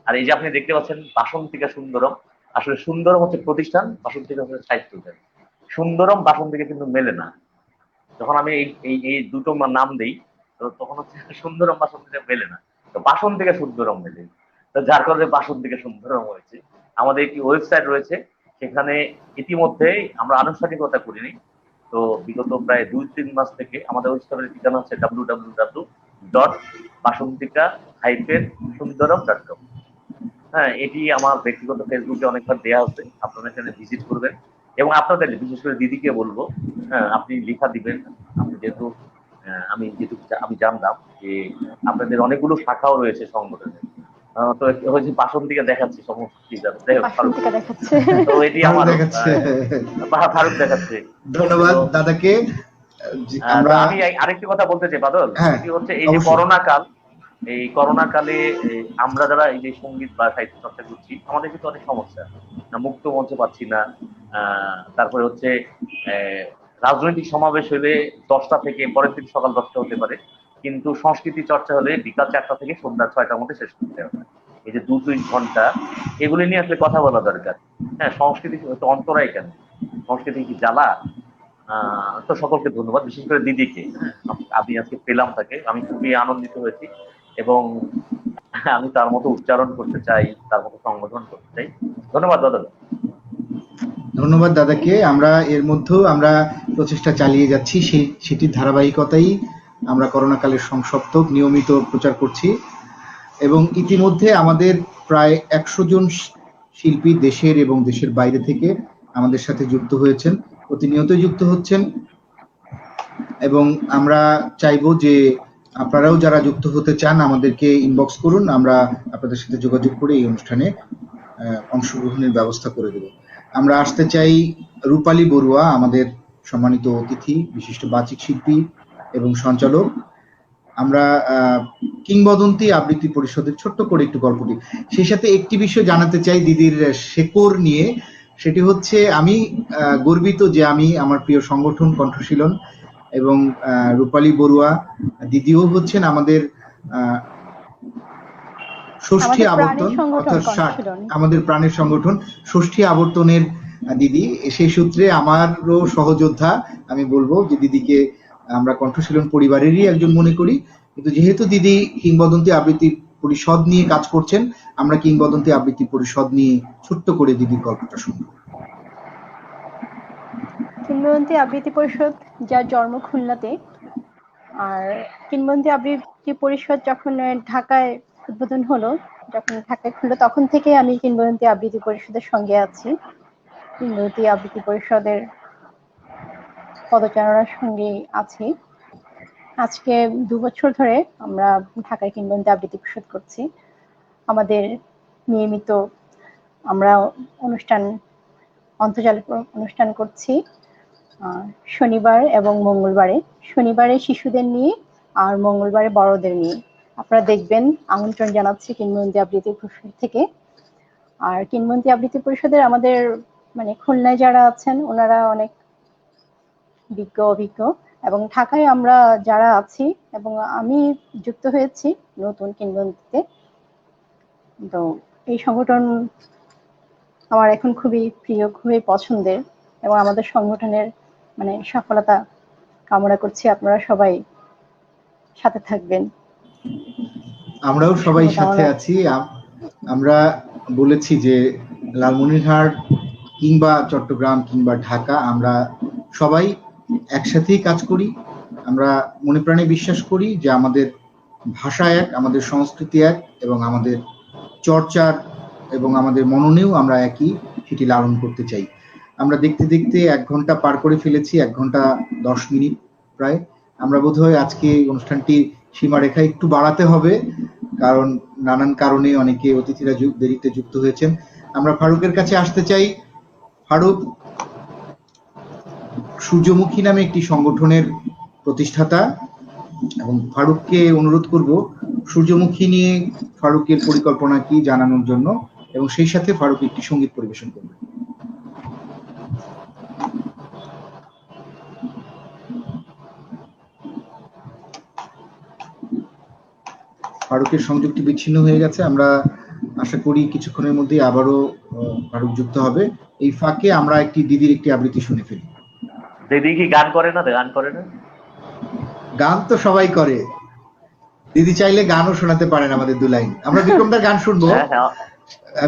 আর এই যে আপনি দেখতে পাচ্ছেন বাসন্তিকা সুন্দরম, আসলে সুন্দরম হচ্ছে প্রতিষ্ঠান, বাসন্তিকা হচ্ছে সাহিত্য গান। সুন্দরম বাসন্তিকা কিন্তু মেলে না। যখন আমি এই দুটো নাম দেই, তো তখন হচ্ছে সুন্দরম বাসন্তিকা মেলে না, তো বাসন্তিকা সুন্দরম মেলে। তো যার কারণে বাসন্তিকা সুন্দরম হয়েছে। আমাদের একটি ওয়েবসাইট রয়েছে, সেখানে ইতিমধ্যে আমরা আনুষ্ঠানিকতা করিনি, তো বিগত প্রায় 2-3 মাস থেকে আমাদের ওয়েবসাইটের ঠিকানা হচ্ছে www.বাসন্তিকা-সুন্দরম.com। হ্যাঁ, এটি আমার ব্যক্তিগত ফেসবুকে অনেকবার দেওয়া হচ্ছে, আপনারা এখানে ভিজিট করবেন। এবং আপনাদের বিশেষ করে দিদিকে বলবো, হ্যাঁ, আপনি লেখা দিবেন। আপনি যেহেতু আমি জানলাম যে আপনাদের অনেকগুলো শাখাও রয়েছে সংগঠনে, তো হচ্ছে বাসন্তিকা দেখাচ্ছে সমস্ত
দেখাচ্ছে,
তো এটি আমার ফারুক দেখাচ্ছে।
ধন্যবাদ দাদাকে।
আমি আরেকটি কথা বলতে চাই বাদল, সেটি হচ্ছে এই যে করোনা কালে আমরা যারা এই যে সঙ্গীত বা সাহিত্য চর্চা করছি, আমাদের কিন্তু অনেক সমস্যা, মুক্ত মঞ্চ পাচ্ছি না। তারপরে হচ্ছে রাজনৈতিক সমাবেশ হলে 10টা থেকে পরের দিন সকাল 10টা হতে পারে, কিন্তু সংস্কৃতি চর্চা হলে বিকাল 4টা থেকে সন্ধ্যা 6টার মধ্যে শেষ করতে হবে। এই যে 2-3 ঘন্টা, এগুলি নিয়ে আসলে কথা বলা দরকার। হ্যাঁ, সংস্কৃতি হচ্ছে অন্তরায় কেন, সংস্কৃতি কি জ্বালা? তো সকলকে ধন্যবাদ, বিশেষ করে দিদিকে, আমি আজকে পেলাম তাকে, আমি খুবই আনন্দিত হয়েছি, এবং আমি তার মতো উচ্চারণ করতে চাই, তার মতো সংগঠন করতে চাই। ধন্যবাদ দাদা।
ধন্যবাদ দাদাকে। আমরা এর মধ্যেও আমরা প্রচেষ্টা চালিয়ে যাচ্ছি, সেটির ধারাবাহিকতাই আমরা করোনাকালের সংসপ্তক নিয়মিত প্রচার করছি, এবং ইতিমধ্যে আমাদের প্রায় 100 জন শিল্পী দেশের এবং দেশের বাইরে থেকে আমাদের সাথে যুক্ত হয়েছেন, প্রতিনিয়তই যুক্ত হচ্ছেন, এবং আমরা চাইবো যে আপনারাও যারা যুক্ত হতে চান আমাদেরকে ইনবক্স করুন, আমরা আপনাদের সাথে যোগাযোগ করে এই অনুষ্ঠানে অংশগ্রহণের ব্যবস্থা করে দেব। আমরা আসতে চাই রূপালী বড়ুয়া, আমাদের সম্মানিত অতিথি, বিশিষ্ট বাচিক শিল্পী এবং সঞ্চালক। আমরা কিংবদন্তি আবৃত্তি পরিষদের ছোট্ট করে একটু গল্পটি, সেই সাথে একটি বিষয় জানাতে চাই দিদির শেকড় নিয়ে। সেটি হচ্ছে আমি গর্বিত যে আমি আমার প্রিয় সংগঠন কণ্ঠশীলন এবং রূপালী বড়ুয়া দিদিও হচ্ছেন আমাদের ষষ্ঠী আবর্তন, অর্থাৎ আমাদের প্রাণের সংগঠন ষষ্ঠী আবর্তনের দিদি। সেই সূত্রে আমারও সহযোদ্ধা আমি বলবো যে দিদিকে আমরা কণ্ঠশীলন পরিবারেরই একজন মনে করি। কিন্তু যেহেতু দিদি কিংবদন্তি আবৃত্তি পরিষদ নিয়ে কাজ করছেন, আমরা কিংবদন্তি আবৃত্তি পরিষদ নিয়ে ছোট্ট করে দিদির গল্পটা শুনবো।
কিংবদন্তি আবৃত্তি পরিষদ, যার জন্ম খুলনাতে, আর কিংবদন্তি আবৃত্তি পরিষদ যখন ঢাকায় উদ্বোধন হলো, যখন ঢাকায় খুললো, তখন থেকে আমি কিংবদন্তি আবৃত্তি পরিষদের সঙ্গে আছি। কিংবদন্তি আবৃত্তি পরিষদের পদচারণার সঙ্গে আছি। আজকে 2 বছর ধরে আমরা ঢাকায় কিংবদন্তি আবৃত্তি পরিষদ করছি। আমাদের নিয়মিত আমরা আন্তর্জালিক অনুষ্ঠান করছি শনিবার এবং মঙ্গলবারে। শনিবারে শিশুদের নিয়ে আর মঙ্গলবারে বড়দের নিয়ে। আপনারা দেখবেন, আমন্ত্রণ জানাচ্ছি কিংবদন্তি আবৃত্তি পরিষদ থেকে। আর কিংবদন্তি আবৃত্তি পরিষদের আমাদের খুলনায় যারা আছেন ওনারা অনেক অভিজ্ঞ, এবং ঢাকায় আমরা যারা আছি এবং আমি যুক্ত হয়েছি নতুন কিংবদন্তিতে। তো এই সংগঠন আমার এখন খুবই প্রিয়, খুবই পছন্দের, এবং আমাদের সংগঠনের সফলতা কামনা করছি। আপনারা সবাই সাথে থাকবেন।
আমরাও সবাই সাথে আছি। আমরা বলেছি যে লালমনিরহাট কিংবা চট্টগ্রাম কিংবা ঢাকা, আমরা সবাই একসাথেই কাজ করি। আমরা মনে প্রাণে বিশ্বাস করি যে আমাদের ভাষা এক, আমাদের সংস্কৃতি এক, এবং আমাদের চর্চার এবং আমাদের মননেও আমরা একই, সেটি লালন করতে চাই। আমরা দেখতে দেখতে 1 ঘন্টা পার করে ফেলেছি, 1 ঘন্টা 10 মিনিট প্রায়। আমরা বোধহয় আজকে অনুষ্ঠানটি সীমারেখা একটু বাড়াতে হবে, কারণ নানান কারণে অনেকে অতিথিরা দেরিতে যুক্ত হয়েছেন। আমরা ফারুকের কাছে আসতে চাই। ফারুক সূর্যমুখী নামে একটি সংগঠনের প্রতিষ্ঠাতা, এবং ফারুককে অনুরোধ করব সূর্যমুখী নিয়ে ফারুকের পরিকল্পনা কি জানানোর জন্য, এবং সেই সাথে ফারুক একটি সঙ্গীত পরিবেশন করবে। ফারুকের সংযোগটি বিচ্ছিন্ন হয়ে গেছে। আমরা আশা করি কিছুক্ষণের মধ্যে আবারও ফারুক যুক্ত হবে। এই ফাঁকে আমরা দিদির একটি আবৃত্তি শুনে ফেলি।
দিদি কি গান করে না? গান করে না?
গান তো সবাই করে, দিদি চাইলে গানও শোনাতে পারেন আমাদের 2 লাইন। আমরা বিক্রমদার গান শুনবো।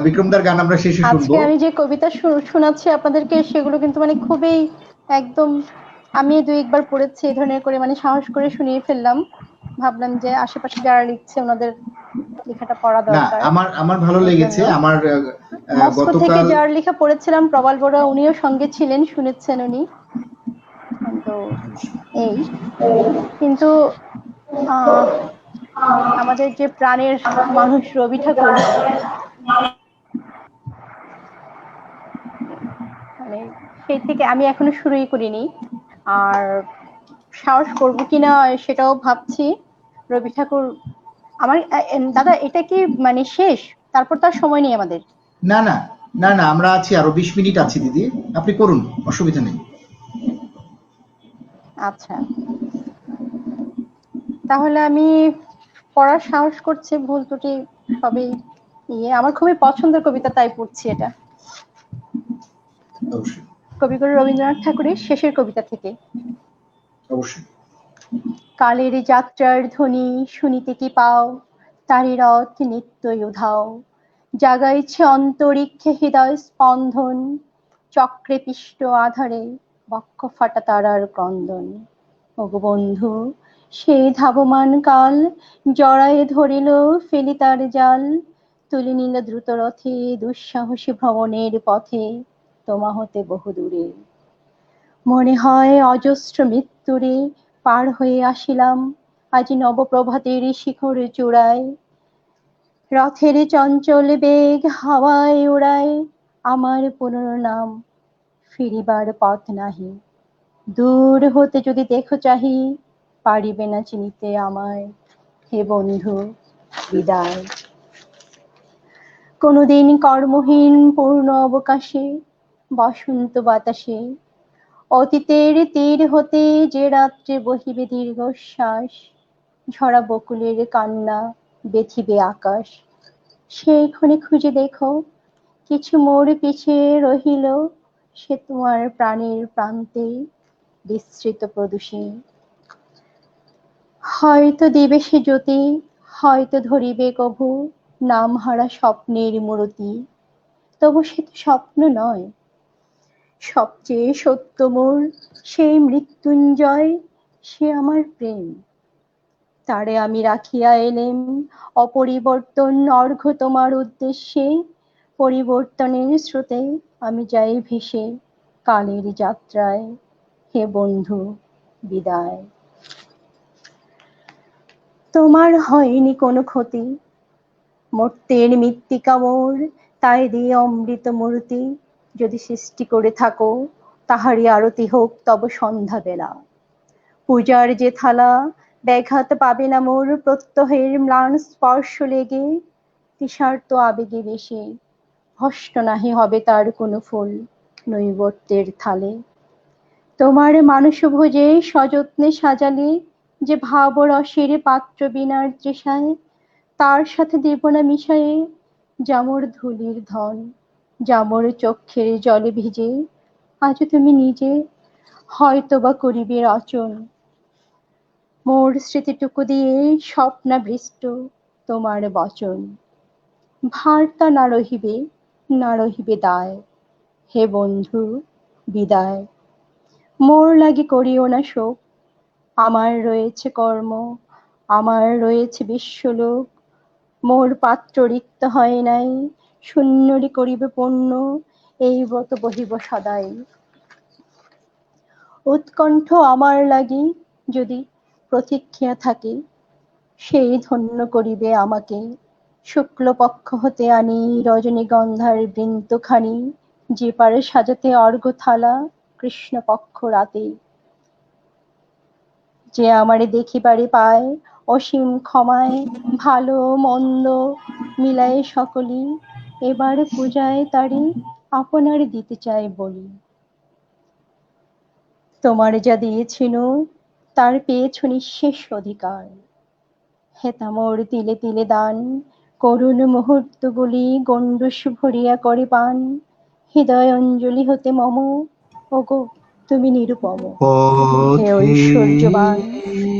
বিক্রমদার গান আমরা শেষে শুনবো।
আজকে আমি যে কবিতা শোনাচ্ছি আপনাদেরকে, সেগুলো কিন্তু খুবই একদম আমি 2-1 বার পড়েছি, এই ধরনের করে সাহস করে শুনিয়ে ফেললাম। ভাবলাম যে আশেপাশে যারা লিখছে ওনাদের লেখাটা পড়া দরকার।
আমার ভালো লেগেছে। আমার
মস্কো থেকে যার লেখা পড়েছিলাম, প্রবাল বড়ুয়া, উনিও সঙ্গে ছিলেন, শুনেছেন উনি। তো এই কিন্তু আমাদের যে প্রাণের মানুষ রবি ঠাকুর, সেই থেকে আমি এখনো শুরুই করিনি, আর সাহস করবো কিনা সেটাও ভাবছি। রবি ঠাকুর আমার দাদা, এটা কি শেষ? তারপর তার সময় নেই আমাদের?
না না না না, আমরা আছি, আরো 20 মিনিট আছি দিদি, আপনি করুন, অসুবিধা নেই।
আচ্ছা, তাহলে আমি পড়ার সাহস করছি, ভুল ত্রুটি সবই আমার খুবই পছন্দের কবিতা, তাই পড়ছি এটা। কবিগুরু রবীন্দ্রনাথ ঠাকুরের শেষের কবিতা থেকে।
অবশ্যই।
কালের যাত্রার ধ্বনি শুনিতে কি পাও, তারি রথ নিত্যই উধাও, জাগাইছে অন্তরিক্ষে হৃদয় স্পন্দন, চক্রে পিষ্ট আধারে বক্ষ ফাটা তারার ক্রন্দন। ওগো বন্ধু, সেই ধাবমান কাল জড়ায়ে ধরিল ফেলি তার জাল, তুলে নিল দ্রুত রথে দুঃসাহসী ভ্রমণের পথে, তোমা হতে বহু দূরে। মনে হয় অজস্র মৃত্যুরে পার হয়ে আসিলাম, আজ নবপ্রভাতের শিখর চূড়ায়। রথের চঞ্চল বেগ হাওয়ায় উড়ায় আমার পুরনো নাম, ফিরিবার পথ নাহি। দূর হতে যদি দেখো চাহি, পারিবে না চিনিতে আমায়। হে বন্ধু, বিদায়। কোনদিন কর্মহীন পূর্ণ অবকাশে, বসন্ত বাতাসে, অতীতের তীর হতে যে রাত্রে বহিবে দীর্ঘশ্বাস, ঝরা বকুলের কান্না বেথিবে আকাশ, সেইখানে খুঁজে দেখো কিছু মোর পিছে রহিল, সে তোমার প্রাণের প্রান্তে বিস্তৃত প্রদূষে। হয়তো দিবে সে জ্যোতি, হয়তো ধরিবে কভু নামহারা স্বপ্নের মূরতি, তবু সে তো স্বপ্ন নয়। সবচেয়ে সত্য মোর সেই মৃত্যুঞ্জয়, সে আমার প্রেম। তারে আমি রাখিয়া এলেম অপরিবর্তন অর্ঘ্য তোমার উদ্দেশ্যে। পরিবর্তনের স্রোতে আমি যাই ভেসে কালের যাত্রায়। হে বন্ধু, বিদায়। তোমার হয়নি কোনো ক্ষতি, মর্ত্যের মৃত্তিকা মোর, তাই দিয়ে অমৃত মূর্তি যদি সৃষ্টি করে থাকো, তাহারই আরতি হোক তব সন্ধ্যা বেলা। পূজার যে থালা ব্যাঘাত পাবে না মোর প্রত্যহের ম্লান স্পর্শ লেগে, তৃষার্ত আবেগে বেশে ভস্ম নাহি হবে তার কোনো ফুল নৈবত্যের থালে। তোমার মানস ভোজে সযত্নে সাজালে যে ভাবরসের পাত্র বিনার তৃষায়, তার সাথে দেব না মিশায়ে যামর ধুলির ধন, যামর চক্ষের জলে ভিজে আজ তুমি নিজে হয়তোবা করিবে রচন। মোর স্মৃতিটুকু দিয়ে স্বপ্নাবৃষ্ট তোমার বচন, ভারতা না রহিবে, না রহিবে দায়। হে বন্ধু, বিদায়। মোর লাগি করিও না শোক, আমার রয়েছে কর্ম, আমার রয়েছে বিশ্বলোক। মোর পাত্র রিক্ত হয় নাই, শূন্যরি করিবে পূর্ণ, এই ব্রত বহিব সদাই। উৎকণ্ঠ আমার লাগি যদি প্রতীক্ষা থাকে, সেই ধন্য করিবে আমাকে। শুক্লপক্ষ হতে আনি রজনীগন্ধার বৃন্তখানি, যে পারে সাজাতে অর্ঘ্য থালা কৃষ্ণপক্ষ রাতে। যে আমারে দেখিবারে পায় অসীম ক্ষমায়, ভালো মন্দ মিলায়ে সকলি, এবার পূজায় তারে আপনার দিতে চাই বলি। তোমার যা দিয়েছিল তার পেয়েছ নিঃশেষ অধিকার, হেতা মোর তিলে তিলে দান, করুণ মুহূর্তগুলি গণ্ডূষ ভরিয়া করে পান। হৃদয় অঞ্জলি হতে মম, ওগো তুমি নিরুপম। হে
পথে
ঐশ্বর্যবান,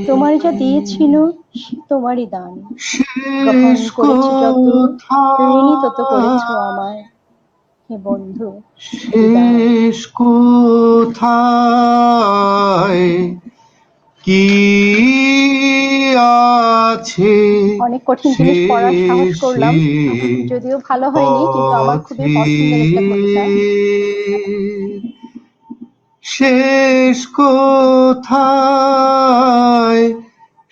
তোমার যা দিয়েছিল সে তোমারই দান, গ্রহণ
শেষ
করেছি যত, ঋণী তত করেছ
কোথায়,
আমায়। হে বন্ধু, বিদায়।
শেষ কোথায়, কি আছে
অনেক কঠিন জিনিস পড়ার সাহস করলাম,
শেষে
যদিও ভালো হয়নি, কিন্তু আমার খুবই
পথে,
পছন্দের একটা কবিতা।
শেষ কোথায়,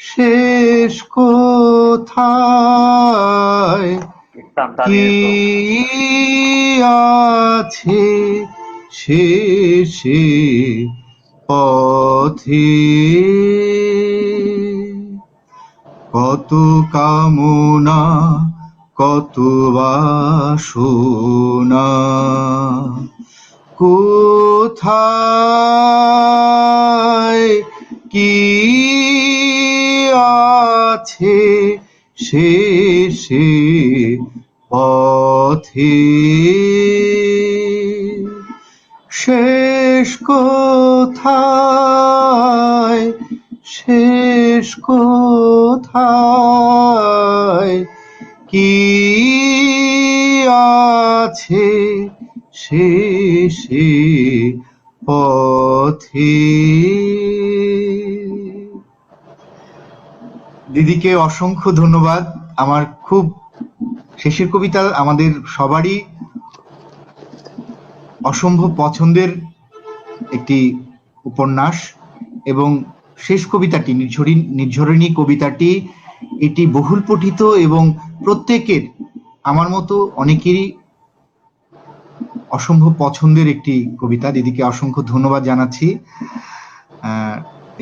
শেষ কোথায়,
প্রাণটা
কি
নিয়ে তো
আছে শেষে পথে, কত কামনা কত বাসনা, কোথায় কি আছে শেষে পথে, শেষ কোথায়, শেষ কোথায়, কি আছে শেষে পথে। দিদিকে অসংখ্য ধন্যবাদ। আমার খুব শেষের কবিতা আমাদের সবারই অসম্ভব পছন্দের একটি উপন্যাস, এবং শেষ কবিতাটি নির্ঝরিণী কবিতাটি এটি বহুল পঠিত এবং প্রত্যেকের, আমার মতো অনেকেরই অসম্ভব পছন্দের একটি কবিতা। দিদিকে অসংখ্য ধন্যবাদ জানাচ্ছি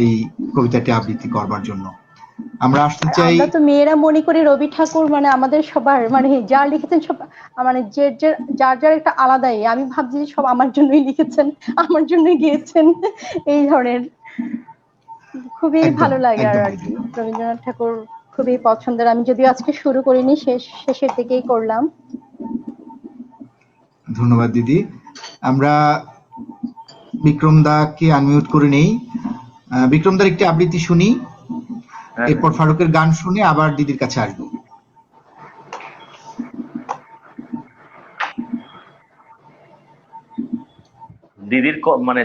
এই কবিতাটি আবৃত্তি করবার জন্য। আমরা আসতে চাই,
আমরা তো মেয়েরা মনে করি রবি ঠাকুর মানে আমাদের সবার, মানে যার লিখেছেন সব, মানে যার যার একটা আলাদাই, আমি ভাবছি সব আমার জন্যই লিখেছেন, আমার জন্যই গিয়েছেন, এই ধরনের। খুবই
একদম
ভালো লাগে আর
একদম
কি। রবীন্দ্রনাথ ঠাকুর খুবই পছন্দের। আমি যদিও আজকে শুরু করিনি, শেষের দিকেই করলাম।
ধন্যবাদ দিদি। আমরা বিক্রম দাকে আনমিউট করে নেই। বিক্রম দার একটি আবৃত্তি শুনি, এরপর ফারুকের গান শুনে আবার দিদির কাছে আসবো।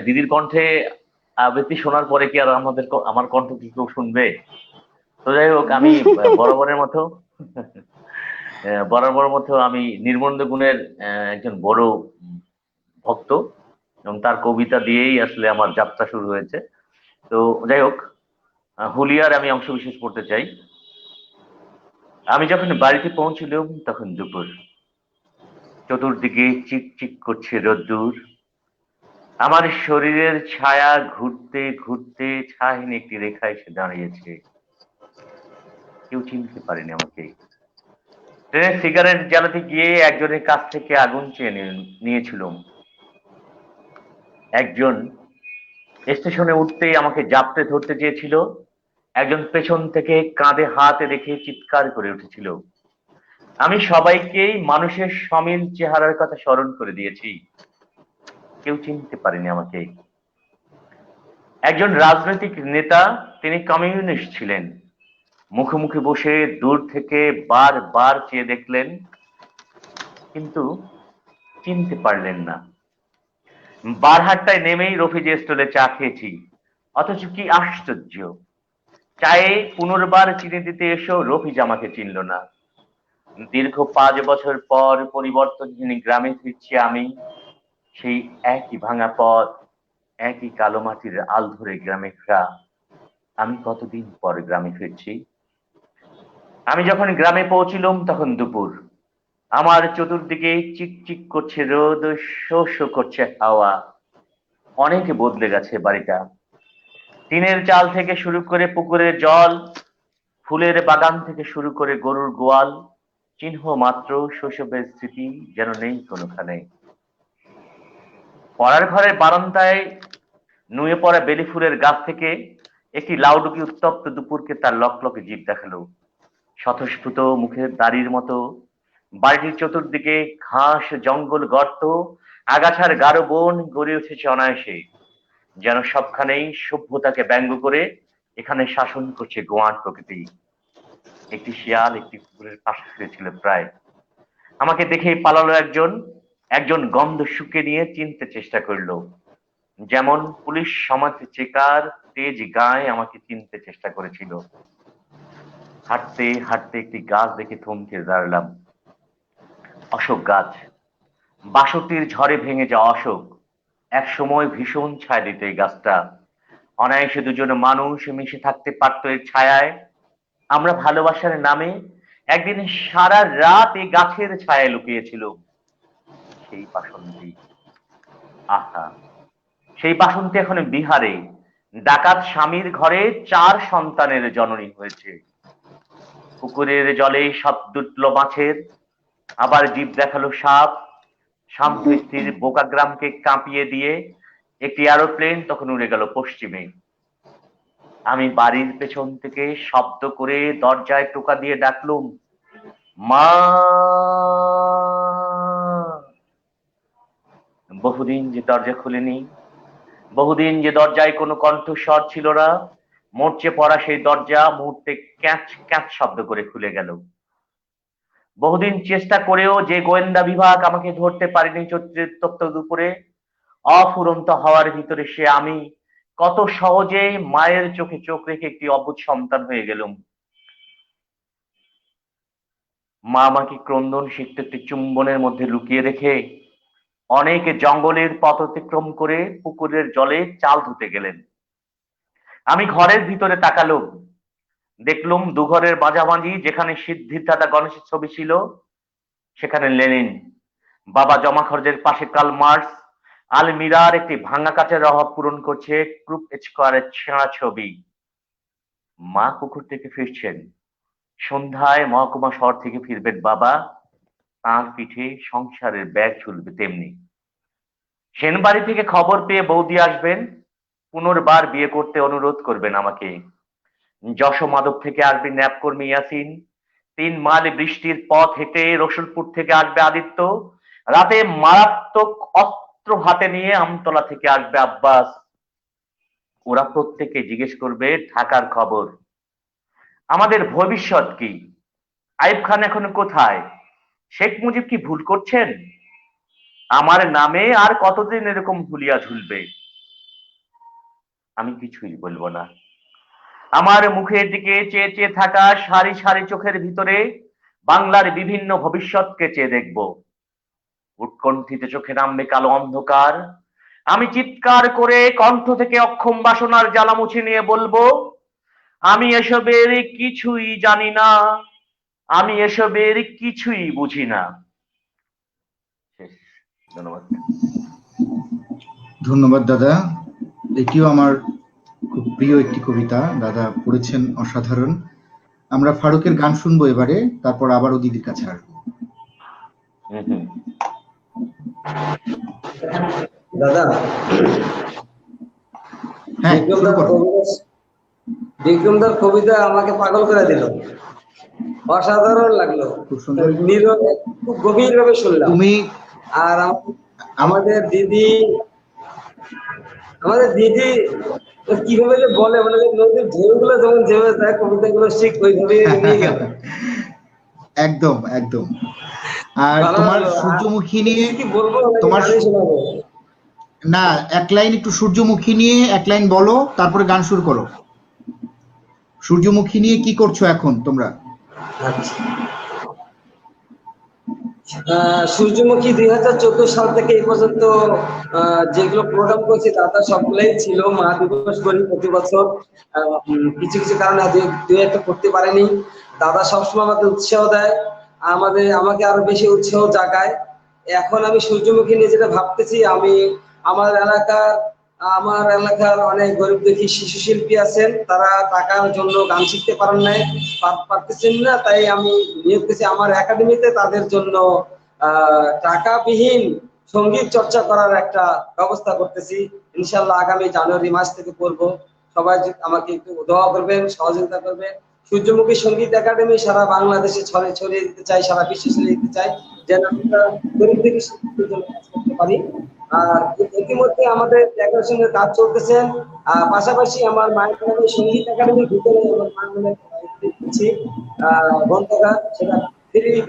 দিদির কণ্ঠে আবৃত্তি শোনার পরে কি আর আমার কণ্ঠ কি কেউ শুনবে? তো যাই হোক, আমি বরাবরের মতো আমি নির্মলেন্দু গুণের একজন বড় ভক্ত, এবং তার কবিতা দিয়েই আসলে আমার যাত্রা শুরু হয়েছে। তো যাই হোক, হুলিয়ার আমি অংশবিশেষ পড়তে চাই। আমি যখন বাড়িতে পৌঁছলাম তখন দুপুর, চতুর্দিকে চিকচিক করছে রোদ্দুর। আমার শরীরের ছায়া ঘুরতে ঘুরতে ছায়াহীন একটি রেখা এসে দাঁড়িয়েছে। কেউ চিনতে পারেনি আমাকে। ট্রেনের সিগারেট জ্বালাতে গিয়ে একজনের কাছ থেকে আগুন চেয়ে নিয়েছিলাম। একজন স্টেশনে উঠতেই আমাকে জাপটে ধরতে চেয়েছিল, একজন পেছন থেকে কাঁধে হাত রেখে চিৎকার করে উঠেছিল। আমি সবাইকেই মানুষের সমিল চেহারার কথা স্মরণ করে দিয়েছি, কেউ চিনতে পারেনি আমাকে। একজন রাজনৈতিক নেতা, তিনি কমিউনিস্ট ছিলেন। মুখোমুখি বসে দূর থেকে বারবার চেয়ে দেখলেন, কিন্তু চিনতে পারলেন না। বারহাট্টায় নেমেই রফিজ স্টলে চা খেয়েছি, অথচ কি আশ্চর্য, চায়ে পুনর্বার চিনি দিতে এসেও রফিজ আমাকে চিনল না। দীর্ঘ 5 বছর পর পরিবর্তনহীন গ্রামে ফিরছি আমি, সেই একই ভাঙা পথ, একই কালো মাটির আল ধরে গ্রামে ফেরা। আমি কতদিন পর গ্রামে ফিরছি। আমি যখন গ্রামে পৌঁছিলাম তখন দুপুর। আমার চতুর্দিকে চিকচিক করছে রোদ, শো শো করছে হাওয়া। অনেক বদলে গেছে বাড়িটা। টিনের চাল থেকে শুরু করে পুকুরের জল, ফুলের বাগান থেকে শুরু করে গরুর গোয়াল, চিহ্ন মাত্র শৈশবের স্মৃতি যেন নেই কোনোখানে। পড়ার ঘরের বারান্দায় নুয়ে পড়া বেলি ফুলের গাছ থেকে একটি লাউডুকি উত্তপ্ত দুপুরকে তার লকলকে জিভ দেখালো, স্বতঃস্ফূর্ত মুখের দাড়ির মতো। বাড়িটির চতুর্দিকে ঘাস, জঙ্গল, গর্ত, আগাছার গাঢ় বন গড়ে উঠেছে অনায়াসে, যেন সবখানেই সভ্যতাকে ব্যঙ্গ করে এখানে শাসন করছে গোয়ান প্রকৃতি। একটি শিয়াল একটি কুকুরের পাশে শুয়েছিল প্রায়। আমাকে দেখেই পালালো একজন, একজন গন্ধ শুকে নিয়ে চিনতে চেষ্টা করলো, যেমন পুলিশ সমাজ চেকার তেজ গায়ে আমাকে চিনতে চেষ্টা করেছিল। হাঁটতে হাঁটতে একটি গাছ দেখে থমকে দাঁড়ালাম। অশোক গাছ, 62-র ঝড়ে ভেঙে যাওয়া অশোক। এক সময় ভীষণ ছায়া দিত এই গাছটা। অনায়াসে দুজন মানুষ মিশে থাকতে পারত এর ছায়ায়। আমরা ভালোবাসার নামে একদিন সারা রাত এই গাছের ছায়ায় লুকিয়েছিল। সেই বাসন্তী, আহা, সেই বাসন্তী এখন বিহারে ডাকাত স্বামীর ঘরে 4 সন্তানের জননী হয়েছে। পুকুরের জলে সব দুটল মাছের, আবার জীব দেখালো সাপ। শান্ত স্থির বোকা গ্রামকে কাঁপিয়ে দিয়ে একটি এরোপ্লেন তখন উড়ে গেল পশ্চিমে। আমি বাড়ির পেছন থেকে শব্দ করে দরজায় টোকা দিয়ে ডাকলুম, মা। বহুদিন যে দরজা খুলেনি, বহুদিন যে দরজায় কোনো কণ্ঠস্বর ছিল না, মরচে পড়া সেই দরজা মুহূর্তে ক্যাচ ক্যাচ শব্দ করে খুলে গেল। বহুদিন চেষ্টা করেও যে গোয়েন্দা বিভাগ আমাকে ধরতে পারেনি চৈত্রের তপ্ত দুপুরে, অফুরন্ত হওয়ার ভিতরে সে আমি কত সহজে মায়ের চোখে চোখ রেখে একটি অবুঝ সন্তান হয়ে গেলুম। মা আমাকে ক্রন্দন সিক্ত একটি চুম্বনের মধ্যে লুকিয়ে রেখে অনেক জঙ্গলের পথ অতিক্রম করে পুকুরের জলে চাল ধুতে গেলেন। আমি ঘরের ভিতরে তাকালুম। দেখলুম দুঘরের মাঝামাঝি যেখানে সিদ্ধিদাতা গণেশের ছবি ছিল সেখানে লেনিন, বাবা জমা খরচের পাশে কার্ল মার্কস, আলমিরার একটি ভাঙা কাচের অভাব পূরণ করছে ক্রুপ স্কোয়ারের ছেঁড়া ছবি। মা পুকুর থেকে ফিরছেন, সন্ধ্যায় মহকুমা শহর থেকে ফিরবেন বাবা, তাঁর পিঠে সংসারের ব্যাগ ঝুলবে তেমনি। সেনবাড়ি থেকে খবর পেয়ে বৌদি আসবেন, পুনর্বার বিয়ে করতে অনুরোধ করবেন আমাকে। যশোমাদক থেকে আসবে ন্যাপকর্মী ইয়াসিন, 3 মাইল বৃষ্টির পথ হেঁটে রসুলপুর থেকে আসবে আদিত্য, রাতে মারাত্মক অস্ত্র হাতে নিয়ে আমতলা থেকে আসবে আব্বাস। ওরা প্রত্যেকে জিজ্ঞেস করবে ঢাকার খবর। আমাদের ভবিষ্যৎ কি? আইয়ুব খান এখন কোথায়? শেখ মুজিব কি ভুল করছেন? আমার নামে আর কতদিন এরকম ভুলিয়া ঝুলবে? আমি কিছুই বলবো না। আমার মুখের দিকে চেয়ে চেয়ে থাকা সারি সারি চোখের ভিতরে বাংলার বিভিন্ন ভবিষ্যৎকে চেয়ে দেখব। উৎকণ্ঠিত চোখে নামবে কালো অন্ধকার। আমি চিৎকার করে কণ্ঠ থেকে অক্ষম বাসনার জ্বালা মুছে নিয়ে বলবো, আমি এসবের কিছুই জানি না, আমি এসবের কিছুই বুঝি না। শেষ। ধন্যবাদ।
ধন্যবাদ দাদা। এটিও আমার খুব প্রিয় একটি কবিতা, দাদা পড়েছেন, অসাধারণ। আমরা ফারুকের গান শুনবো এবারে, তারপর আবারও দিদির কাছে আসবো।
দাদা,
হ্যাঁ, শুরু করো।
বিক্রমদার কবিতা আমাকে পাগল করে দিল, অসাধারণ লাগলো,
খুব সুন্দর।
খুব গভীর ভাবে শুনলাম।
তুমি
আর আমাদের দিদি কিভাবে যে বলে, মানে নদীর ঢেউগুলো যেমন যেভাবে যায়, কবিতাগুলো ঠিক ওইভাবে নিয়ে গেল।
একদম একদম। আর তোমার সূর্যমুখী নিয়ে
কি বলবো,
তোমার
শোনাবো
না, এক লাইন একটু সূর্যমুখী নিয়ে এক লাইন বলো, তারপরে গান শুরু করো। সূর্যমুখী নিয়ে কি করছো এখন তোমরা?
সূর্যমুখী 2014 সাল থেকে এই পর্যন্ত যেগুলো প্রোগ্রাম করছি দাদা সবগুলোই ছিল মা দিবস করি প্রতি বছর। কিছু কিছু কারণে দুই একটা করতে পারেনি। দাদা সবসময় আমাকে উৎসাহ দেয়, আমাকে আরো বেশি উৎসাহ জাগায়। এখন আমি সূর্যমুখী নিয়ে যেটা ভাবতেছি, আমি আমার এলাকার অনেক গরিব দুঃখী শিশু শিল্পী আছেন, তারা টাকার জন্য গান শিখতে পারতেছেন না, তাই আমি নিয়োগ দিয়েছি আমার একাডেমিতে তাদের জন্য টাকাবিহীন সঙ্গীত চর্চা করার একটা ব্যবস্থা করতেছি। ইনশাল্লাহ আগামী জানুয়ারি মাস থেকে করব। সবাই আমাকে একটু দোয়া করবেন, সহযোগিতা করবেন। সূর্যমুখী সঙ্গীত একাডেমি সারা বাংলাদেশে ছড়িয়ে দিতে চাই, সারা বিশ্বে ছড়িয়ে দিতে চাই, যেন আমরা গরিব দুঃখী শিল্পীদের জন্য কাজ করতে পারি। আর ইতিমধ্যে আমাদের ডেকোরেশনের কাজ চলতেছে। পাশাপাশি আমার মায়ের নামে সঙ্গীত একাডেমির ভিতরে আমার মায়ের নামে দিচ্ছি গ্রন্থাগার, সেটা ফ্রি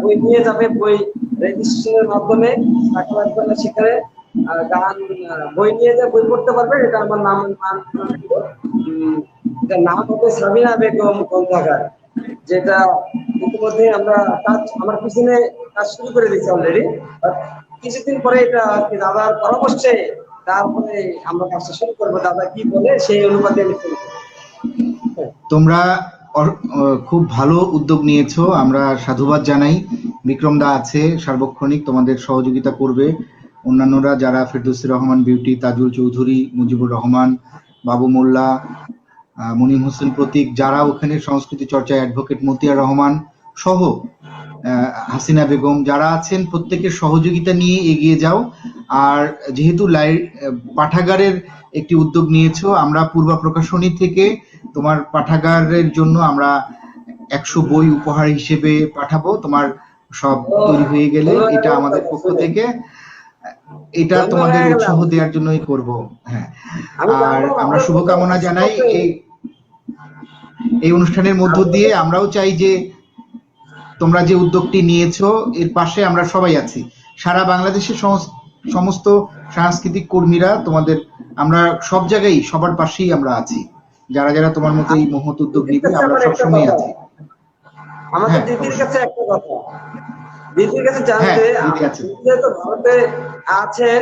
বই নিয়ে যাবে, বই রেজিস্ট্রেশনের মাধ্যমে টাকা লাগবে না, সেখানে গান বই নিয়ে যা বই পড়তে পারবে। এটা আমার নাম এটার নাম হবে সাবিনা বেগম গ্রন্থাগার, যেটা ইতিমধ্যে আমরা আমার পিছনে কাজ শুরু করে দিচ্ছি অলরেডি। কিছুদিন পরে এটা আর কি দাদার পরামর্শে তারপরে আমরা কাজটা শুরু করবো, দাদা কি বলে সেই অনুপাতে আমি শুরু করবো।
তোমরা খুব ভালো উদ্যোগ নিয়েছো, আমরা সাধুবাদ জানাই। বিক্রম দা আছে সার্বক্ষণিক তোমাদের সহযোগিতা করবে, অন্যান্যরা যারা ফেরদৌসী রহমান বিউটি, তাজুল চৌধুরী, মুজিবুর রহমান, বাবু মোল্লা, মনিম হোসেন প্রতীক, যারা ওখানে সংস্কৃতি চর্চায় অ্যাডভোকেট মতিয়ার রহমান সহ হাসিনা বেগম যারা আছেন, প্রত্যেকের সহযোগিতা নিয়ে এগিয়ে যাও। আর যেহেতু পাঠাগারের একটি উদ্যোগ নিয়েছো, আমরা পূর্বা প্রকাশনী থেকে তোমার পাঠাগারের জন্য আমরা 100 বই উপহার হিসেবে পাঠাবো। তোমার সব তৈরি হয়ে গেলে এটা আমাদের পক্ষ থেকে, এটা তোমাদের উৎসাহ দেওয়ার জন্যই করব। হ্যাঁ, আর আমরা শুভকামনা জানাই এই অনুষ্ঠানের মধ্য দিয়ে। আমরাও চাই যে তোমরা যে উদ্যোগটি নিয়েছো এর পাশে আমরা সবাই আছি, সারা বাংলাদেশের সমস্ত সাংস্কৃতিক কর্মীরা তোমাদের, আমরা সব জায়গায় সবার পাশেই আমরা আছি। যারা যারা তোমার মতো এই মহৎ উদ্যোগ নিবে আমরা সবসময় আছি।
আমাদের দিদির কাছে একটা কথা, দিদির কাছে
হ্যাঁ,
জানতে,
দিদি আছে।
দিদি যেহেতু ভারতে আছেন,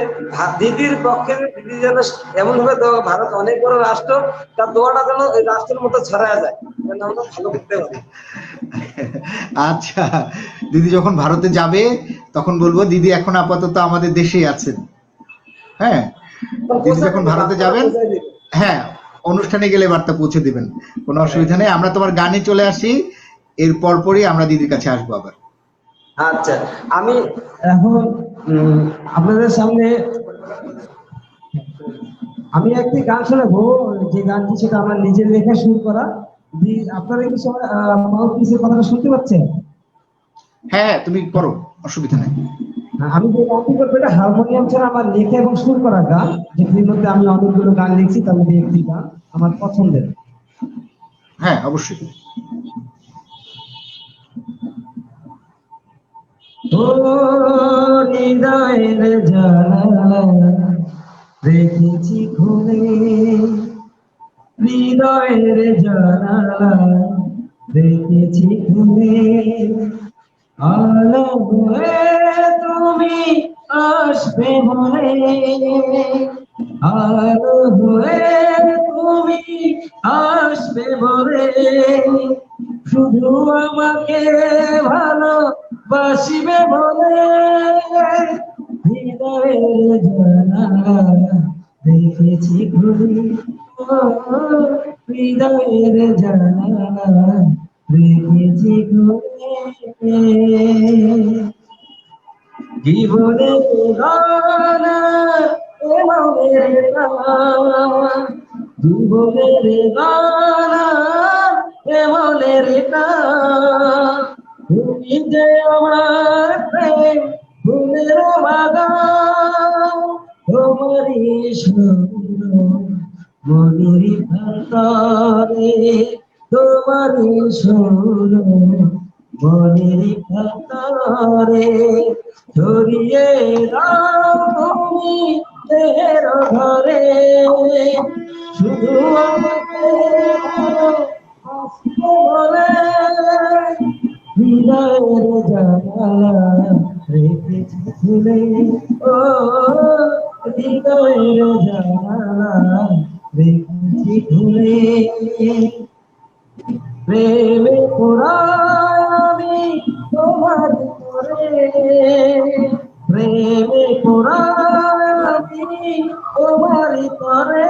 দিদির পক্ষে দিদি যেন এমন ভাবে ভারত অনেক বড় রাষ্ট্র, তার দোয়াটা যেন ওই রাষ্ট্রের মতো ছড়ায় যায়, যেন আমরা ভালো করতে পারি।
আচ্ছা, দিদি যখন ভারতে যাবে তখন বলবো দিদি এখন আপাতত আমাদের দেশেই আছেন। হ্যাঁ, দিদি
পৌঁছে
যখন
দিবে,
ভারতে
বার্তাটা
যাবেন,
পৌঁছে দিবে।
হ্যাঁ, অনুষ্ঠানে গেলে বার্তা পৌঁছে দিবেন, কোনো অসুবিধা নেই। আমরা তোমার গানে চলে আসি, এর পরপরই আমরা দিদির কাছে আসবো আবার।
আচ্ছা, আমি এখন আপনাদের সামনে আমি একটি গান শোনাবো, যে গানটি সেটা আমার নিজের লেখা সুর করা। আপনারা কি সবাই পিসের কথাটা শুনতে পাচ্ছেন?
হ্যাঁ হ্যাঁ, তুমি করো, অসুবিধা নেই।
আমি যে গানটি করবো এটা হারমোনিয়াম ছাড়া আমার লেখা এবং সুর করা গান, যেটির মধ্যে আমি অনেকগুলো গান লিখছি, তার মধ্যে একটি গান আমার পছন্দের।
হ্যাঁ, অবশ্যই।
ও হৃদয়ের জানালা রেখেছি খুলে, হৃদয়ের জানালা রেখেছি খুলে, আলো হয়ে তুমি আসবে বলে, আলো হয়ে তুমি আসবে বলে, শুধু আমাকে ভালোবাসিবে বলে, হৃদয়ের জানালা দেখেছি ঘুরি, ও হৃদয়ের জানালা দেখেছি ঘুরে, জীবনে গানা মনের গান, জীবনের গানা মনের গান, তুমি যে আমার প্রেম ফুলের বাগান, তোমারই সুর মনের ভাষারে, তোমারই সুর মনের ভাষারে, ছড়িয়ে দাও তুমি দেহের ঘরে, শুধু আমাকে ভালোবাসতে বলে, হৃদয়ের জানালা রেখেছি খুলে, ও হৃদয়ের জানালা রেখেছি খুলে, প্রেমে পড়া আমি তোমার করে, প্রেমে পড়া আমি তোমার করে,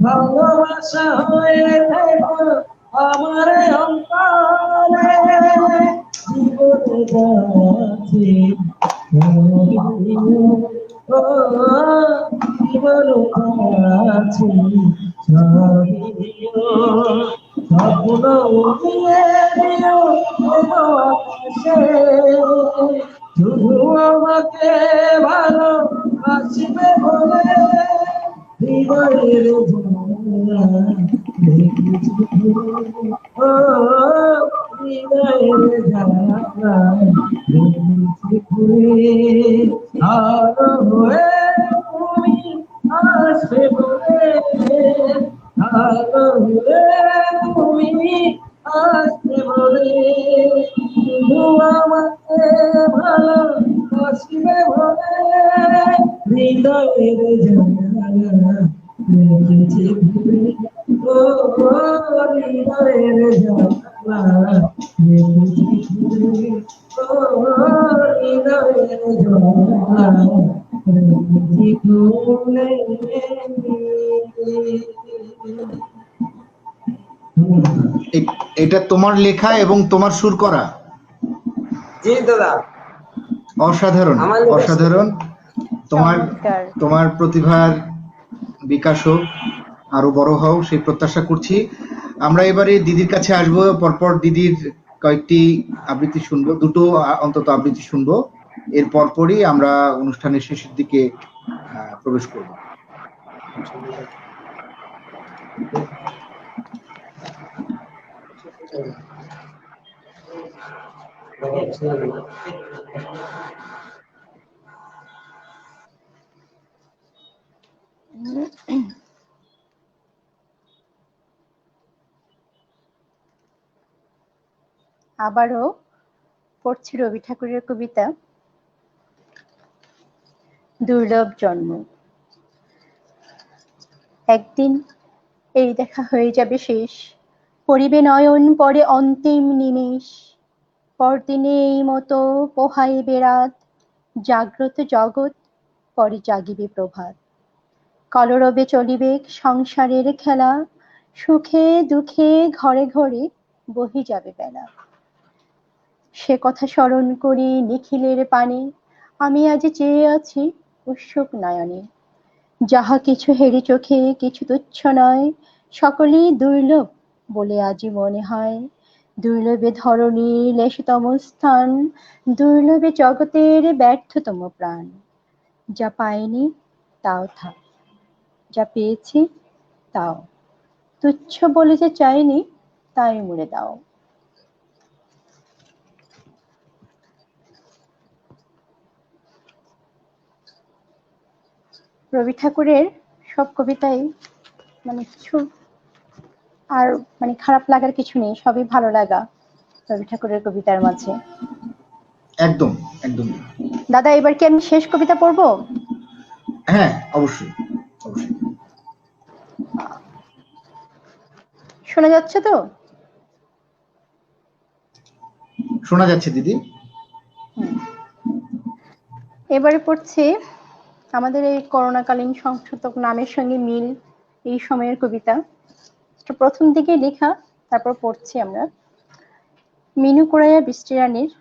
ভালোবাসা হয়ে থেকো আমার অন্তরে, জীবনে যাচ্ছি ও জীবন যাচ্ছি স্বপ্ন উড়িয়ে দিও আকাশে, শুধু আমাকে ভালোবাসিবে বলে, হৃদয়ের জানালা রেখেছি খুলে, ও হৃদয়ের জানালা রেখেছি খুলে, আলো হয়ে তুমি আসবে বলে, আলো হয়ে তুমি আসবে বলে, শুধু আমাকে ভালোবাসিবে বলে, হৃদয়ের জানালা রেখেছি খুলে, ও হৃদয়ের জানালা রেখেছি খুলে, ও হৃদয়ের জানালা রেখেছি খুলে।
এটা তোমার লেখা এবং তোমার সুর করা?
জি দাদা,
অসাধারণ,
আমার লেখা
অসাধারণ। তোমার
চমৎকার।
তোমার প্রতিভার বিকাশ হোক, আরো বড় হও সেই প্রত্যাশা করছি। আমরা এবারে দিদির কাছে আসবো, পরপর দিদির কয়েকটি আবৃত্তি শুনবো, দুটো অন্তত আবৃত্তি শুনবো, এর পরপরই আমরা অনুষ্ঠানের শেষের দিকে প্রবেশ করব।
আবারও পড়ছি রবি ঠাকুরের কবিতা দুর্লভ জন্ম। একদিন এই দেখা হয়ে যাবে শেষ, পড়িবে নয়ন পরে অন্তিম নিমেষ। পরদিনে এই মতো পোহাইবে রাত, জাগ্রত জগৎ পরে জাগিবে প্রভাত। কলরবে চলিবে সংসারের খেলা, সুখে দুঃখে ঘরে ঘরে বহি যাবে বেলা। সে কথা স্মরণ করি নিখিলের পানে, আমি আজ চেয়ে আছি উৎসুক নয়নে। যাহা কিছু হেরি চোখে কিছু তুচ্ছ নয়, সকলেই দুর্লভ বলে আজি মনে হয়। দুর্লভে ধরণীর লেশতম স্থান, দুর্লভে জগতের ব্যর্থতম প্রাণ। যা পাইনি তাও থাক, যা পেয়েছি তাও, তুচ্ছ বলে যে চাইনি তাই মুড়ে দাও। রবি ঠাকুরের সব কবিতাই কিছু আর খারাপ লাগার কিছু নেই, সবই ভালো লাগা রবি ঠাকুরের কবিতার মাঝে।
একদম একদম।
দাদা, এবার কি আমি শেষ কবিতা পড়বো?
হ্যাঁ, অবশ্যই অবশ্যই।
শোনা যাচ্ছে তো?
শোনা যাচ্ছে দিদি।
এবারে পড়ছি আমাদের এই করোনাকালীন সংশোধক নামের সঙ্গে মিল এই সময়ের কবিতা। প্রথম দিকে লেখা, তারপর পড়ছি আমরা। মিনু কুড়াইয়া বৃষ্টি রানীর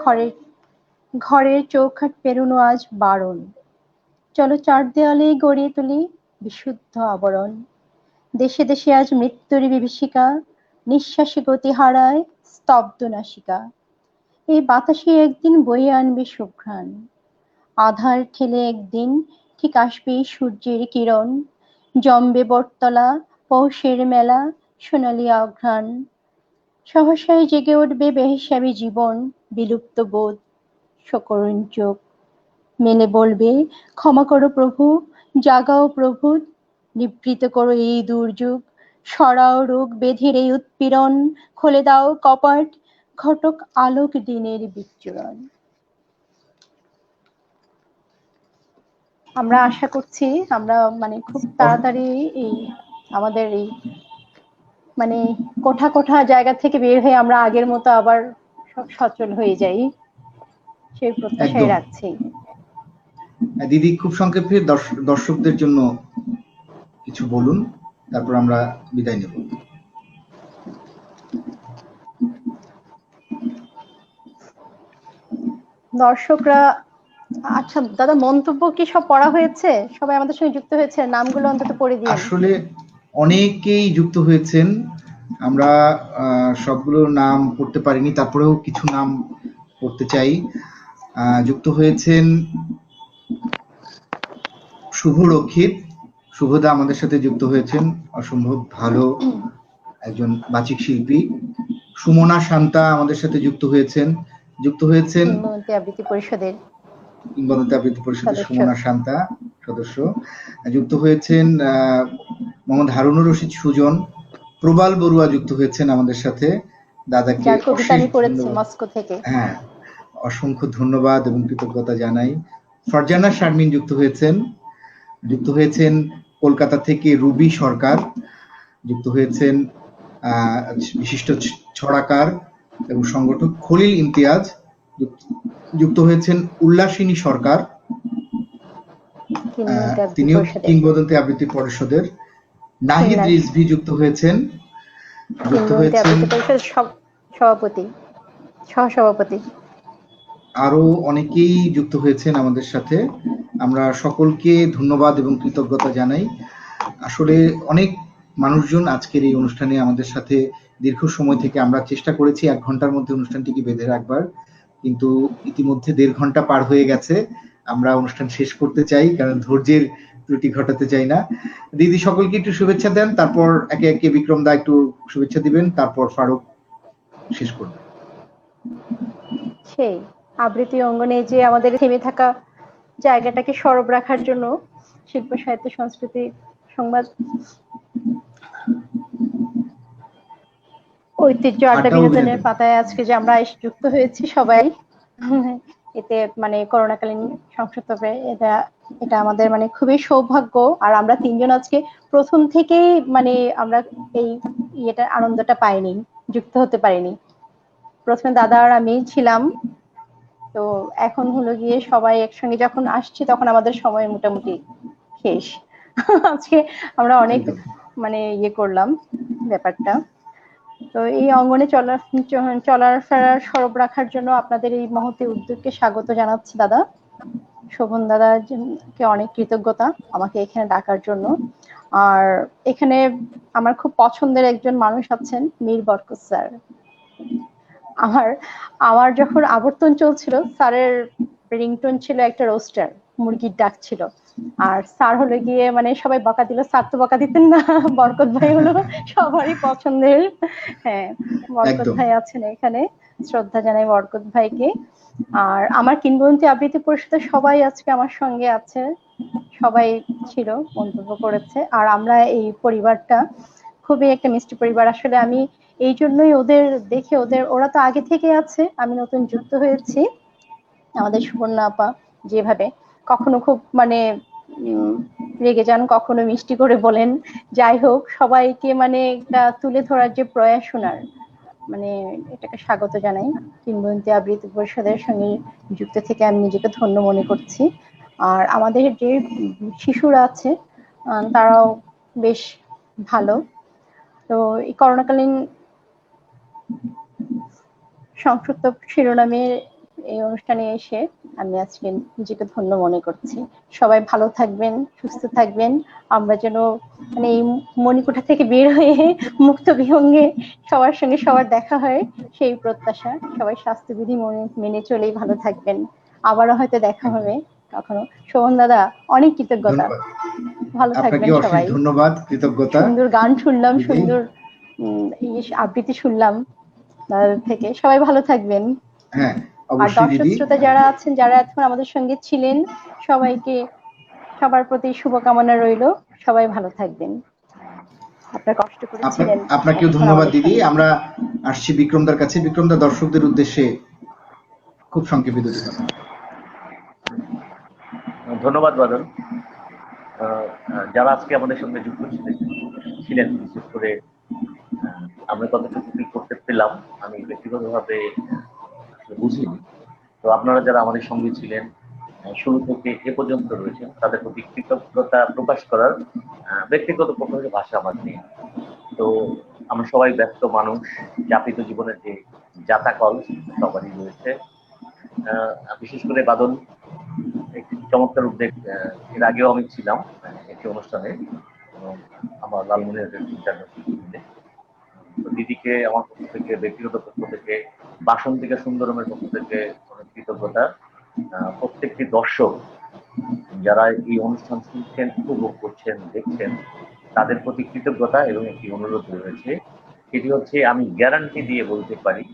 ঘরের ঘরের চৌখাট পেরোনো আজ বারণ। চলো চার দেয়ালে গড়িয়ে তুলি বিশুদ্ধ আবরণ। দেশে দেশে আজ মৃত্যুর বিভীষিকা, নিঃশ্বাসে গতি হারায় স্তব্ধ নাসিকা। এই বাতাসে একদিন বয়ে আনবে সুঘ্রাণ, আধার ঠেলে একদিন ঠিক আসবে সূর্যের কিরণ। জমবে বটতলা পৌষের মেলা, সোনালি অঘ্রাণ। সহসাই জেগে উঠবে বেহিসাবি জীবন, বিলুপ্ত বোধ সকরুণ চোখ মেলে বলবে ক্ষমা করো প্রভু, জাগাও প্রভু, নিবৃত করো এই দুর্যোগ। সরাও রোগ বেধির এই উৎপীড়ন, খুলে দাও কপাট, ঘটক আলোক দিনের বিচ্ছুরণ। আমরা আশা করছি আমরা খুব তাড়াতাড়ি এই আমাদের এই কোঠা কোঠা জায়গা থেকে বের হয়ে আমরা আগের মতো আবার সব সচল হয়ে যাই, সেই প্রত্যাশাই রাখছি।
দিদি, খুব সংক্ষেপে দর্শকদের জন্য কিছু বলুন, তারপর আমরা বিদায় নেব।
দর্শকরা, আচ্ছা দাদা, মন্তব্য কি সব পড়া হয়েছে? সবাই আমাদের সঙ্গে যুক্ত হয়েছে? নামগুলো অন্তত পড়ে দিন।
আসলে অনেকেই যুক্ত হয়েছেন, আমরা সবগুলোর নাম পড়তে পারিনি, তারপরেও কিছু নাম পড়তে চাই। যুক্ত হয়েছেন শুভ রক্ষিত, শুভদা আমাদের সাথে যুক্ত হয়েছেন, অসম্ভব ভালো একজন বাচিক শিল্পী। সুমনা শান্তা আমাদের সাথে যুক্ত হয়েছেন
কিংবদন্তি আবৃত্তি পরিষদের
সুমনা শান্তা সদস্য। যুক্ত হয়েছেন মোহাম্মদ হারুনুর রশিদ সুজন, প্রবাল বড়ুয়া যুক্ত হয়েছেন আমাদের সাথে। দাদাকে
মস্কো থেকে
হ্যাঁ অসংখ্য ধন্যবাদ এবং কৃতজ্ঞতা জানাই। ফারজানা শারমিন যুক্ত হয়েছেন কলকাতা থেকে রুবি সরকার, যুক্ত হয়েছেন বিশিষ্ট ছড়াকার এবং সংগঠক খলিল ইমতিয়াজ, যুক্ত হয়েছেন উল্লাসিনী সরকার, তিনিও কিংবদন্তি আবৃত্তি পরিষদের। নাহিদ রিজভি যুক্ত হয়েছেন
সহসভাপতি।
আরো অনেকেই যুক্ত হয়েছেন আমাদের সাথে। আমরা সকলকে ধন্যবাদ এবং কৃতজ্ঞতা জানাই। আসলে অনেক মানুষজন আজকের এই অনুষ্ঠানে আমাদের সাথে দীর্ঘ সময় থেকে, আমরা চেষ্টা করেছি 1 ঘন্টার মধ্যে অনুষ্ঠানটিকে বেঁধে রাখবার, কিন্তু ইতিমধ্যে 1.5 ঘন্টা পার হয়ে গেছে। আমরা অনুষ্ঠান শেষ করতে চাই, কারণ ধৈর্যের ত্রুটি ঘটাতে চাই না। দিদি সকলকে একটু শুভেচ্ছা দেন, তারপর একে একে বিক্রম দা একটু শুভেচ্ছা দিবেন, তারপর ফারুক শেষ করবে।
সেই আবৃত্তি অঙ্গনে যে আমাদের থেমে থাকা জায়গাটাকে সরব রাখার জন্য শিল্প সাহিত্য সংস্কৃতি সংবাদ ঐতিহ্য আড্ডা
আড্ডা ও
বিনোদনের
বিনোদন।
পাতায় আজকে যে আমরা এসে যুক্ত হয়েছি সবাই, এতে মানে করোনাকালীন সংসদে এটা এটা আমাদের মানে খুবই সৌভাগ্য। আর আমরা তিনজন আজকে প্রথম থেকেই মানে আমরা এই ইয়েটা আনন্দটা পাইনি, যুক্ত হতে পারিনি। প্রথমে দাদা আর আমি ছিলাম, তো এখন হলো গিয়ে সবাই একসঙ্গে যখন আসছি তখন আমাদের সময় মোটামুটি শেষ। আজকে আমরা অনেক
একদম
মানে ইয়ে করলাম ব্যাপারটা। তো এই অঙ্গনে চলার ফেরার সরব রাখার জন্য আপনাদের এই মহতি উদ্যোগকে স্বাগত জানাচ্ছি দাদা। শোভন দাদাকে অনেক কৃতজ্ঞতা আমাকে এখানে ডাকার জন্য। আর এখানে আমার খুব পছন্দের একজন মানুষ আছেন, মীর বরকত স্যার। আমার আমার যখন আবর্তন চলছিল, স্যারের রিংটোন ছিল একটা রোস্টার, মুরগির ডাক ছিল। আর স্যার হলো গিয়ে মানে সবাই বকা দিল, স্যার তো বকা দিতেন না। বরকত ভাই হলো সবারই পছন্দের। হ্যাঁ, বরকত
একদম
ভাই আছেন এখানে, শ্রদ্ধা জানাই বরকত ভাইকে। আর আমার কিংবদন্তি আবৃত্তি পরিষদের সবাই আজকে আমার সঙ্গে আছে, সবাই ছিল, মন্তব্য করেছে। আর আমরা এই পরিবারটা খুবই একটা মিষ্টি পরিবার। আসলে আমি এই জন্যই ওদের দেখে, ওরা তো আগে থেকে আছে, আমি নতুন যুক্ত হয়েছি। আমাদের সুবর্ণা আপা যেভাবে কখনো খুব মানে রেগে যান, কখনো মিষ্টি করে বলেন। যাই হোক, সবাইকে মানে একটা তুলে ধরার যে প্রয়াস ওনার, মানে এটাকে স্বাগত জানাই। কিংবদন্তি আবৃত্তি পরিষদের সঙ্গে যুক্ত থেকে আমি নিজেকে ধন্য মনে করছি। আর আমাদের যে শিশুরা আছে তারাও বেশ ভালো। তো এই করোনাকালীন সংক্ষিপ্ত শিরোনামের এই অনুষ্ঠানে এসে আমি আজকে নিজেকে ধন্য মনে করছি। সবাই ভালো থাকবেন, সুস্থ থাকবেন। আমরা যেন মানে এই মণিকোঠা থেকে বের হয়ে মুক্ত বিহঙ্গে সবার সঙ্গে সবার দেখা হয়, সেই প্রত্যাশা। সবাই স্বাস্থ্যবিধি মেনে চলেই ভালো থাকবেন। আবারও হয়তো দেখা
একদম
হবে কখনো। শোভন দাদা, অনেক কৃতজ্ঞতা।
ধন্যবাদ
ভালো
আপনাকে,
থাকবেন
অশেষ
সবাই।
ধন্যবাদ, কৃতজ্ঞতা
সুন্দর গান শুনলাম,
দিদি।
সুন্দর আবৃত্তি শুনলাম দাদাদের থেকে। সবাই ভালো থাকবেন।
হ্যাঁ,
আর
অবশ্যই
দর্শক
দিদি।
শ্রোতা যারা আছেন, যারা এখন আমাদের সঙ্গে ছিলেন, সবাইকে সবার প্রতি শুভকামনা রইল। সবাই ভালো থাকবেন। আপনারা কষ্ট করেছিলেন
আপনাকেও
এতক্ষণ
ধন্যবাদ
আমাদের
দিদি।
সঙ্গে।
আমরা আসছি বিক্রমদার কাছে। বিক্রমদা, দর্শকদের উদ্দেশ্যে খুব সংক্ষেপে দুটি কথা।
ধন্যবাদ বাদল। যারা আজকে আমাদের সঙ্গে যুক্ত ছিলেন, বিশেষ করে আমরা কতটুকু কি করতে পেলাম আমি ব্যক্তিগতভাবে বুঝিনি। তো আপনারা যারা আমাদের সঙ্গে ছিলেন, শুরু থেকে এ পর্যন্ত রয়েছেন, তাদের প্রতি কৃতজ্ঞতা প্রকাশ করার ব্যক্তিগত পক্ষ থেকে ভাষা আমার নেই। তো আমরা সবাই ব্যস্ত মানুষ, যাপিত জীবনের যে যাতাকল সবারই রয়েছে। বিশেষ করে বাদল একটি চমৎকার উদ্যোগ, এর আগেও আমি ছিলাম একটি অনুষ্ঠানে, আমার লালমনিরহাটের মিলে। তো দিদিকে আমার পক্ষ থেকে, ব্যক্তিগত পক্ষ থেকে, বাসন্তিকা সুন্দরমের পক্ষ থেকে অনেক কৃতজ্ঞতা। প্রত্যেকটি দর্শক যারা এই অনুষ্ঠান শুনছেন, উপভোগ করছেন, দেখছেন, তাদের প্রতি কৃতজ্ঞতা এবং একটি অনুরোধ রয়েছে। সেটি হচ্ছে, আমি গ্যারান্টি দিয়ে বলতে পারি,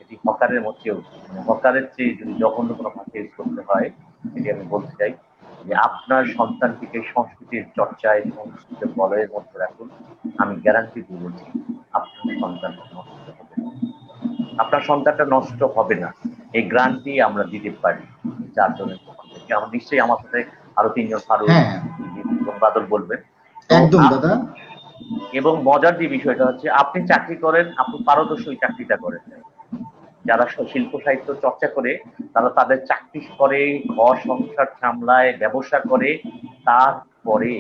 এটি হকারের মধ্যেও, মানে হকারের চেয়ে যদি জঘন্য কোনো ভাষা ইউজ করতে হয়, এটি আমি বলতে চাই যে আপনার সন্তানটিকে সংস্কৃতির চর্চায়, সংস্কৃতির বলয়ের মধ্যে রাখুন। আমি গ্যারান্টি দিয়ে বলছি, আপনার সন্তান নষ্ট হবে না। আপনার সন্তানটা নষ্ট হবে না, এই গ্যারান্টি আমরা দিতে পারি চারজনের পক্ষ থেকে। আমার নিশ্চয়ই আমার সাথে আরো তিনজন, ফারুক
হ্যাঁ,
এবং বাদল বলবেন। তো
একদম দাদা।
এবং মজার যে বিষয়টা হচ্ছে, আপনি চাকরি করেন, আপনি পারদর্শী ওই চাকরিটা করেন। যারা শিল্প সাহিত্য চর্চা করে, তারা তাদের চাকরি করে, ঘর সংসার সামলায়, ব্যবসা করে, তারপরে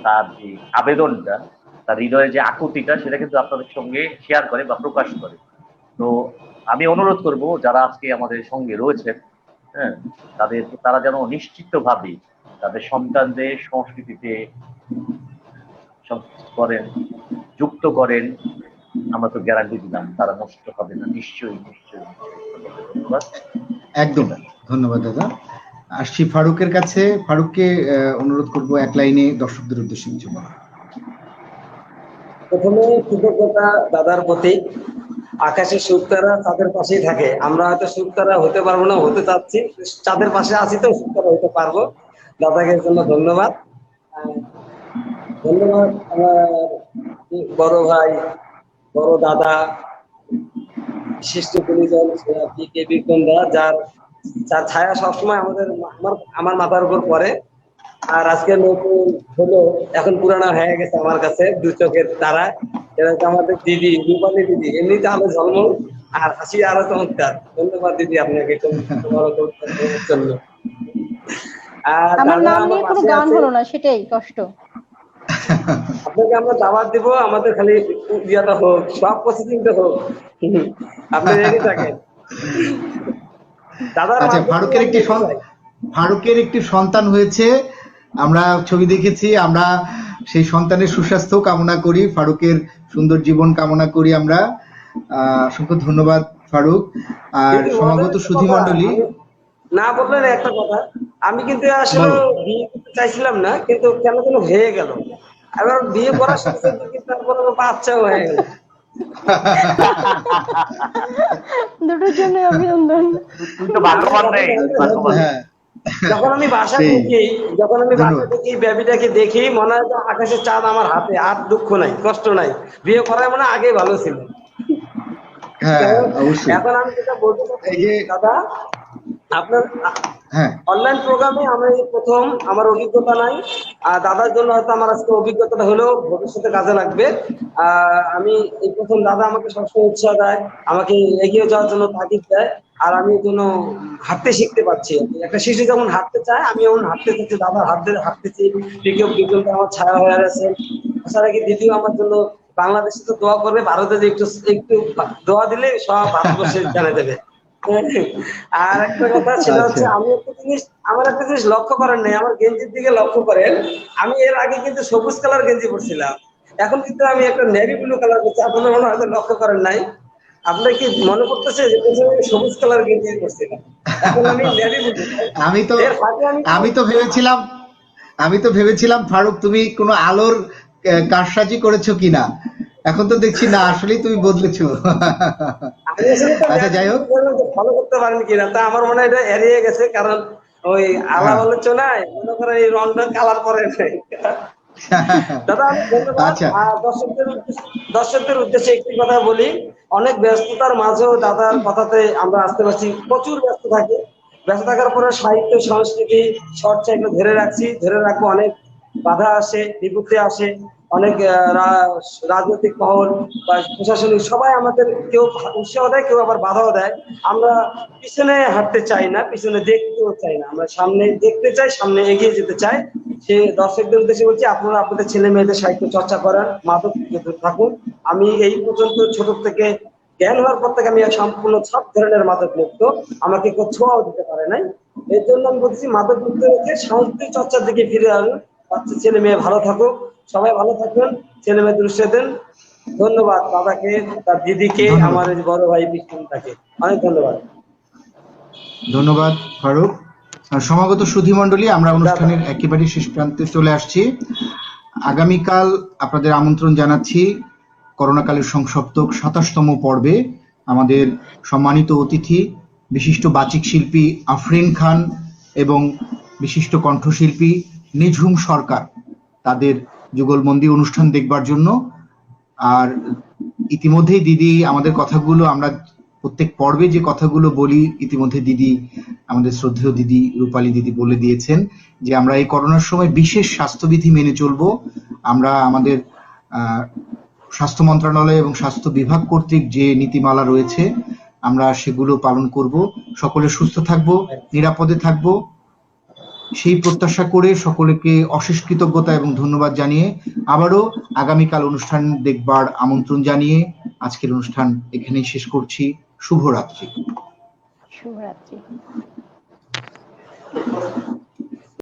তার যে আবেদনটা, তার হৃদয়ের যে আকুতিটা, সেটা কিন্তু আপনাদের সঙ্গে শেয়ার করে বা প্রকাশ করে। তো আমি অনুরোধ করব, যারা আজকে আমাদের সঙ্গে রয়েছেন, হ্যাঁ, তারা যেন নিশ্চিতভাবে তাদের সন্তানদের সংস্কৃতিতে করেন, যুক্ত করেন। আমরা তো গ্যারান্টি দিলাম তারা নষ্ট হবে না। নিশ্চয়ই নিশ্চয়ই নিশ্চয়ই। ধন্যবাদ।
একদম ধন্যবাদ দাদা। আসছি ফারুকের কাছে। ফারুককে অনুরোধ করব এক লাইনে দর্শকদের উদ্দেশ্যে কিছু বলা।
প্রথমে কৃতজ্ঞতা দাদার প্রতি। আকাশে সুখতারা তাদের পাশেই থাকে, আমরা হয়তো সুখতারা হতে পারবো না, হতে চাচ্ছি, চাঁদের পাশে আছি তো সুখতারা হতে পারবো। দাদাকে এর জন্য ধন্যবাদ। ধন্যবাদ আমার বড় ভাই বড় দাদা, বিশিষ্ট গুণীজন কে বিক্রম দা, যার যার ছায়া সবসময় আমার মাথার উপর পড়ে। আর আজকে নতুন হলো, এখন পুরানো হয়ে গেছে আমার কাছে দু চোখের তারা। এটা হচ্ছে আমাদের দিদি, রূপালী দিদি, এমনিতে আলো ঝলমল আর হাসি আরো চমৎকার। ধন্যবাদ দিদি আপনাকে জন্য। আর
আমার
দাদা
নাম
আমার
নিয়ে কোনো
পাশে
গান
আছে।
হলো না, সেটাই কষ্ট।
আপনাকে আমরা দাওয়াত দিব, আমাদের খালি ইয়েটা হোক, সব প্রসেসিংটা হোক। আপনি রেডি থাকেন। দাদার
আচ্ছা,
মাধ্যমে আমি যেতে চাই।
ফারুকের একটি সন্তান হয়েছে, আমরা ছবি দেখেছি। আমরা সেই সন্তানের সুস্বাস্থ্য কামনা করি, ফারুকের সুন্দর জীবন কামনা করি আমরা। অসংখ্য ধন্যবাদ ফারুক। আর
কিন্তু মজার
সমাগত
একটা
সুধী
কথা,
মণ্ডলী,
আমি না বললেন একটা কথা, আমি কিন্তু আসলে
বলো।
বিয়ে করতে চাইছিলাম না, কিন্তু কেন যেন হয়ে গেল। এবার বিয়ে করার সাথে সাথে কিন্তু তারপরে আমার বাচ্চাও হয়ে গেল।
দুটোর জন্য অভিনন্দন।
তুই তো ভাগ্যবান নেই, ভাগ্যবান।
হ্যাঁ,
যখন আমি বাসা
সেই
ঢুকি,
ধন্যবাদ।
বেবিটাকে দেখি, মনে হয় যে আকাশের চাঁদ আমার হাতে, আর দুঃখ নাই, কষ্ট নাই। বিয়ে করার মনে হয় আগেই ভালো ছিল।
হ্যাঁ, অবশ্যই।
এখন আমি যেটা বলতে
এই
চাচ্ছি,
যে,
দাদা আপনার
হ্যাঁ,
অনলাইন প্রোগ্রামে আমি এই প্রথম, আমার অভিজ্ঞতা নাই। আর দাদার জন্য হয়তো আমার আজকে অভিজ্ঞতাটা হলেও ভবিষ্যতে কাজে লাগবে। আমি এই প্রথম, দাদা আমাকে সবসময় উৎসাহ দেয়, আমাকে এগিয়ে যাওয়ার জন্য তাগিদ দেয়। আর আমি এই জন্য হাঁটতে শিখতে পারছি। একটা শিশু যেমন হাঁটতে চায়, আমি এমন হাঁটতে চাচ্ছি, দাদার হাত ধরে হাঁটতেছি। বিজ্ঞান আমার ছায়া হয়ে আছে। তাছাড়া কি দ্বিতীয় আমার জন্য বাংলাদেশে তো দোয়া করবে, ভারতে যে একটু একটু দোয়া দিলে সব ভারতবর্ষে জানে দেবে। আর একটা কথা সেটা
আচ্ছা,
হচ্ছে, আমার একটা জিনিস লক্ষ্য করেন নাই, আমার গেঞ্জির দিকে লক্ষ্য করেন। আমি এর আগে কিন্তু সবুজ কালার গেঞ্জি পরছিলাম, এখন কিন্তু আমি একটা নেভি ব্লু কালার করছি। আপনারা মনে হয়তো লক্ষ্য করেন নাই। আপনার কি মনে করতেছে যে প্রথমে আমি সবুজ কালার গেঞ্জি পরছিলাম, এখন আমি নেভি ব্লু।
আমি তো
এর ফাঁকে আমি
আমি তো ভেবেছিলাম ফারুক তুমি কোনো আলোর কারসাজি করেছো কিনা। এখন তো দেখছি না, আসলেই তুমি বদলেছো।
আমি আসলে তো
আচ্ছা, যাই হোক।
ফলো করতে পারেন কিনা, তা আমার মনে হয় এটা এড়িয়ে গেছে, কারণ ওই আলা
হ্যাঁ।
আলোচনায় মনে করেন এই রংটা কালার করে নাই। দাদা আমি ধন্যবাদ।
আচ্ছা,
আর দর্শকদের উদ্দেশ্যে একটি কথা বলি, অনেক ব্যস্ততার মাঝেও দাদার কথাতে আমরা আসতে পারছি। প্রচুর ব্যস্ত থাকি, ব্যস্ত থাকার পরে সাহিত্য সংস্কৃতি চর্চা এগুলো ধরে রাখবো। অনেক বাধা আসে, বিপত্তি আসে, অনেক রাজনৈতিক মহল বা প্রশাসনিক সবাই আমাদের কেউ উৎসাহ দেয়, কেউ আবার বাধাও দেয়। আমরা পিছনে হাঁটতে চাই না, পিছনে দেখতেও চাই না, আমরা সামনে দেখতে চাই, সামনে এগিয়ে যেতে চাই। সে দর্শকদের উদ্দেশ্যে বলছি, আপনারা আপনাদের ছেলে মেয়েদের সাহিত্য চর্চা করেন, মাদক থেকে দূরে থাকুন। আমি এই পর্যন্ত ছোট থেকে জ্ঞান হওয়ার পর থেকে আমি সম্পূর্ণ সব ধরনের মাদক মুক্ত, আমাকে কেউ ছোঁয়াও দিতে পারে নাই। এর জন্য আমি বলছি, মাদক মুক্ত রেখে সাহিত্য চর্চার দিকে ফিরে আসুন। বাচ্চা ছেলে মেয়ে ভালো থাকুক, সবাই ভালো থাকুন, ছেলে মেয়েদের উৎসাহ দেন। ধন্যবাদ দাদাকে, তার দিদিকে,
ধন্যবাদ।
আমার এই বড় ভাই বিষ্ণুটাকে অনেক ধন্যবাদ।
ধন্যবাদ ফারুক। সমাগত সুধী মণ্ডলী, আমরা
দাদা
অনুষ্ঠানের একেবারে শেষ প্রান্তে চলে আসছি। আগামীকাল আপনাদের আমন্ত্রণ জানাচ্ছি করোনাকালের সংসপ্তক ২৭তম পর্বে। আমাদের সম্মানিত অতিথি বিশিষ্ট বাচিক শিল্পী আফরিন খান এবং বিশিষ্ট কণ্ঠশিল্পী নিঝুম সরকার, তাদের যুগলবন্দি অনুষ্ঠান দেখবার জন্য। আর ইতিমধ্যেই দিদি আমাদের কথাগুলো, আমরা প্রত্যেক পর্বে যে কথাগুলো বলি, ইতিমধ্যে দিদি, আমাদের শ্রদ্ধেয় দিদি রূপালী দিদি বলে দিয়েছেন যে আমরা এই করোনার সময় বিশেষ স্বাস্থ্যবিধি মেনে চলবো। আমরা আমাদের স্বাস্থ্য মন্ত্রণালয় এবং স্বাস্থ্য বিভাগ কর্তৃক যে নীতিমালা রয়েছে আমরা সেগুলো পালন করব। সকলে সুস্থ থাকবো, নিরাপদে থাকবো, সেই প্রত্যাশা করে সকলকে অশেষ কৃতজ্ঞতা এবং ধন্যবাদ জানিয়ে আবারও আগামীকাল অনুষ্ঠান দেখবার আমন্ত্রণ জানিয়ে আজকের অনুষ্ঠান এখানেই শেষ করছি। শুভরাত্রি।
শুভরাত্রি।